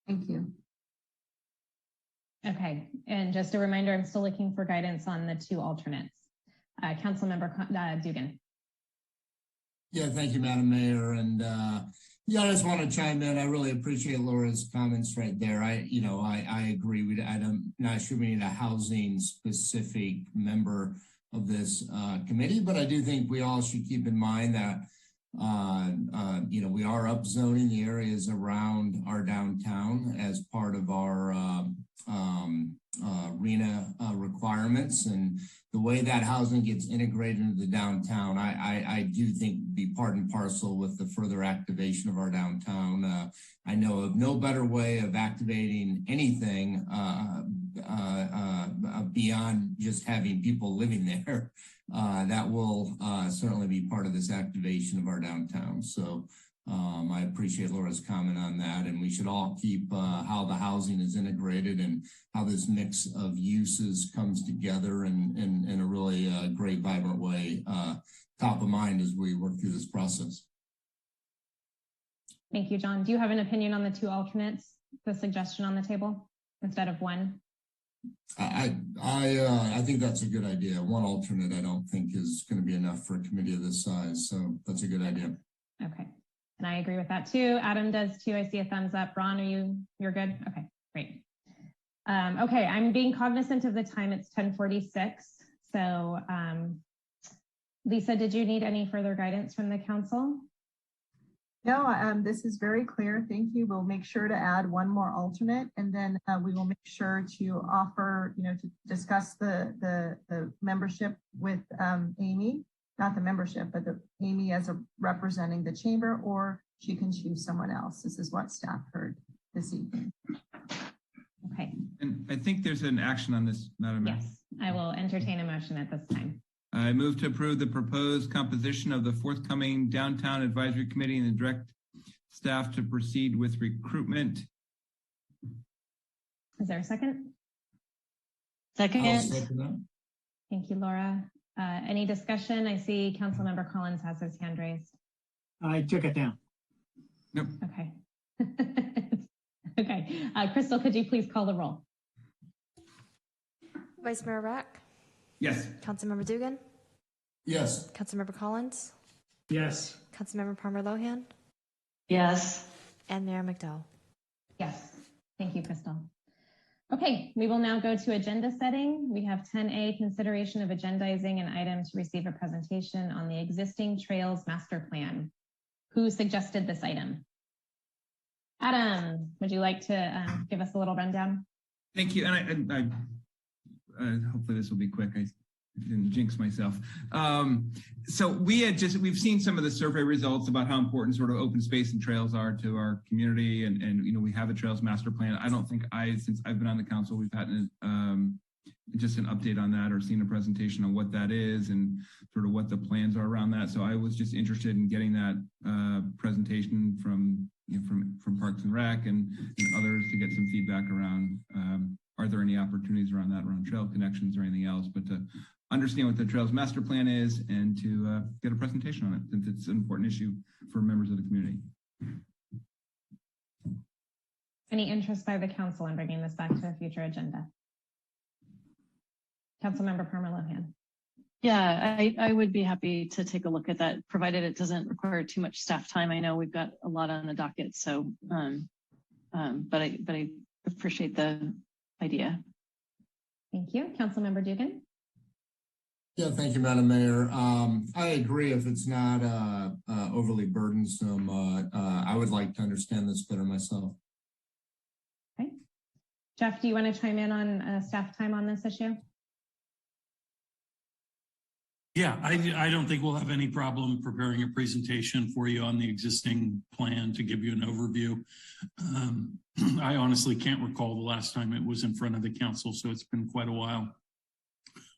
Thank you. Okay, and just a reminder, I'm still looking for guidance on the two alternates. Councilmember Dugan. Yeah, thank you, Madam Mayor. And I just want to chime in. I really appreciate Laura's comments right there. I agree. I'm not sure we need a housing specific member of this committee, but I do think we all should keep in mind that we are upzoning the areas around our downtown as part of our RENA requirements, and the way that housing gets integrated into the downtown, I do think be part and parcel with the further activation of our downtown. I know of no better way of activating anything beyond just having people living there. That will certainly be part of this activation of our downtown. So I appreciate Laura's comment on that, and we should all keep how the housing is integrated and how this mix of uses comes together in a really great, vibrant way top of mind as we work through this process. Thank you, John. Do you have an opinion on the two alternates, the suggestion on the table, instead of one? I think that's a good idea. One alternate I don't think is going to be enough for a committee of this size, so that's a good idea. Okay. And I agree with that too. Adam does too. I see a thumbs up. Ron, you're good? Okay, great. Okay, I'm being cognizant of the time. It's 10:46. So Lisa, did you need any further guidance from the council? No, this is very clear. Thank you. We'll make sure to add one more alternate, and then we will make sure to offer, to discuss the membership with Amy. Not the membership, but Amy as a representing the chamber, or she can choose someone else. This is what staff heard this evening. Okay. And I think there's an action on this, Madam Mayor. Yes, I will entertain a motion at this time. I move to approve the proposed composition of the forthcoming Downtown Advisory Committee and direct staff to proceed with recruitment. Is there a second? Second. Thank you, Laura. Any discussion? I see Councilmember Collins has his hand raised. I took it down. Nope. Okay. Okay. Crystal, could you please call the roll? Vice Mayor Rack? Yes. Councilmember Dugan? Yes. Councilmember Collins? Yes. Councilmember Palmer Lohan? Yes. And Mayor McDowell? Yes. Thank you, Crystal. Okay, we will now go to agenda setting. We have 10A, consideration of agendizing an item to receive a presentation on the existing trails master plan. Who suggested this item? Adam, would you like to give us a little rundown? Thank you. And I hopefully this will be quick. I didn't jinx myself. So we've seen some of the survey results about how important sort of open space and trails are to our community. And you know, we have a trails master plan. I don't think since I've been on the council, we've had just an update on that or seen a presentation on what that is and sort of what the plans are around that. So I was just interested in getting that presentation from Parks and Rec and others to get some feedback around are there any opportunities around that, around trail connections or anything else, but to understand what the Trails Master Plan is and to get a presentation on it, since it's an important issue for members of the community. Any interest by the council in bringing this back to a future agenda? Councilmember Parma Lohan. Yeah, I would be happy to take a look at that, provided it doesn't require too much staff time. I know we've got a lot on the docket, so but I appreciate the idea. Thank you. Councilmember Dugan. Yeah, thank you, Madam Mayor. I agree if it's not overly burdensome. I would like to understand this better myself. Okay. Jeff, do you want to chime in on staff time on this issue? Yeah, I don't think we'll have any problem preparing a presentation for you on the existing plan to give you an overview. I honestly can't recall the last time it was in front of the council, so it's been quite a while.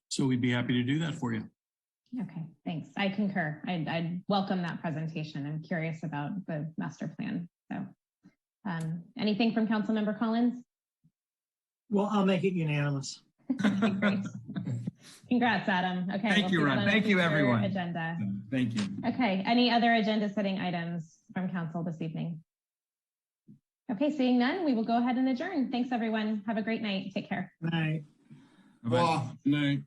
So we'd be happy to do that for you. Okay, thanks. I concur. I'd welcome that presentation. I'm curious about the master plan. So anything from Councilmember Collins? Well, I'll make it unanimous. Okay, great. Congrats, Adam. Okay. Thank you, Ron. Thank you, everyone. Agenda. Thank you. Okay. Any other agenda setting items from council this evening? Okay, seeing none, we will go ahead and adjourn. Thanks, everyone. Have a great night. Take care. Night. Bye-bye. Night.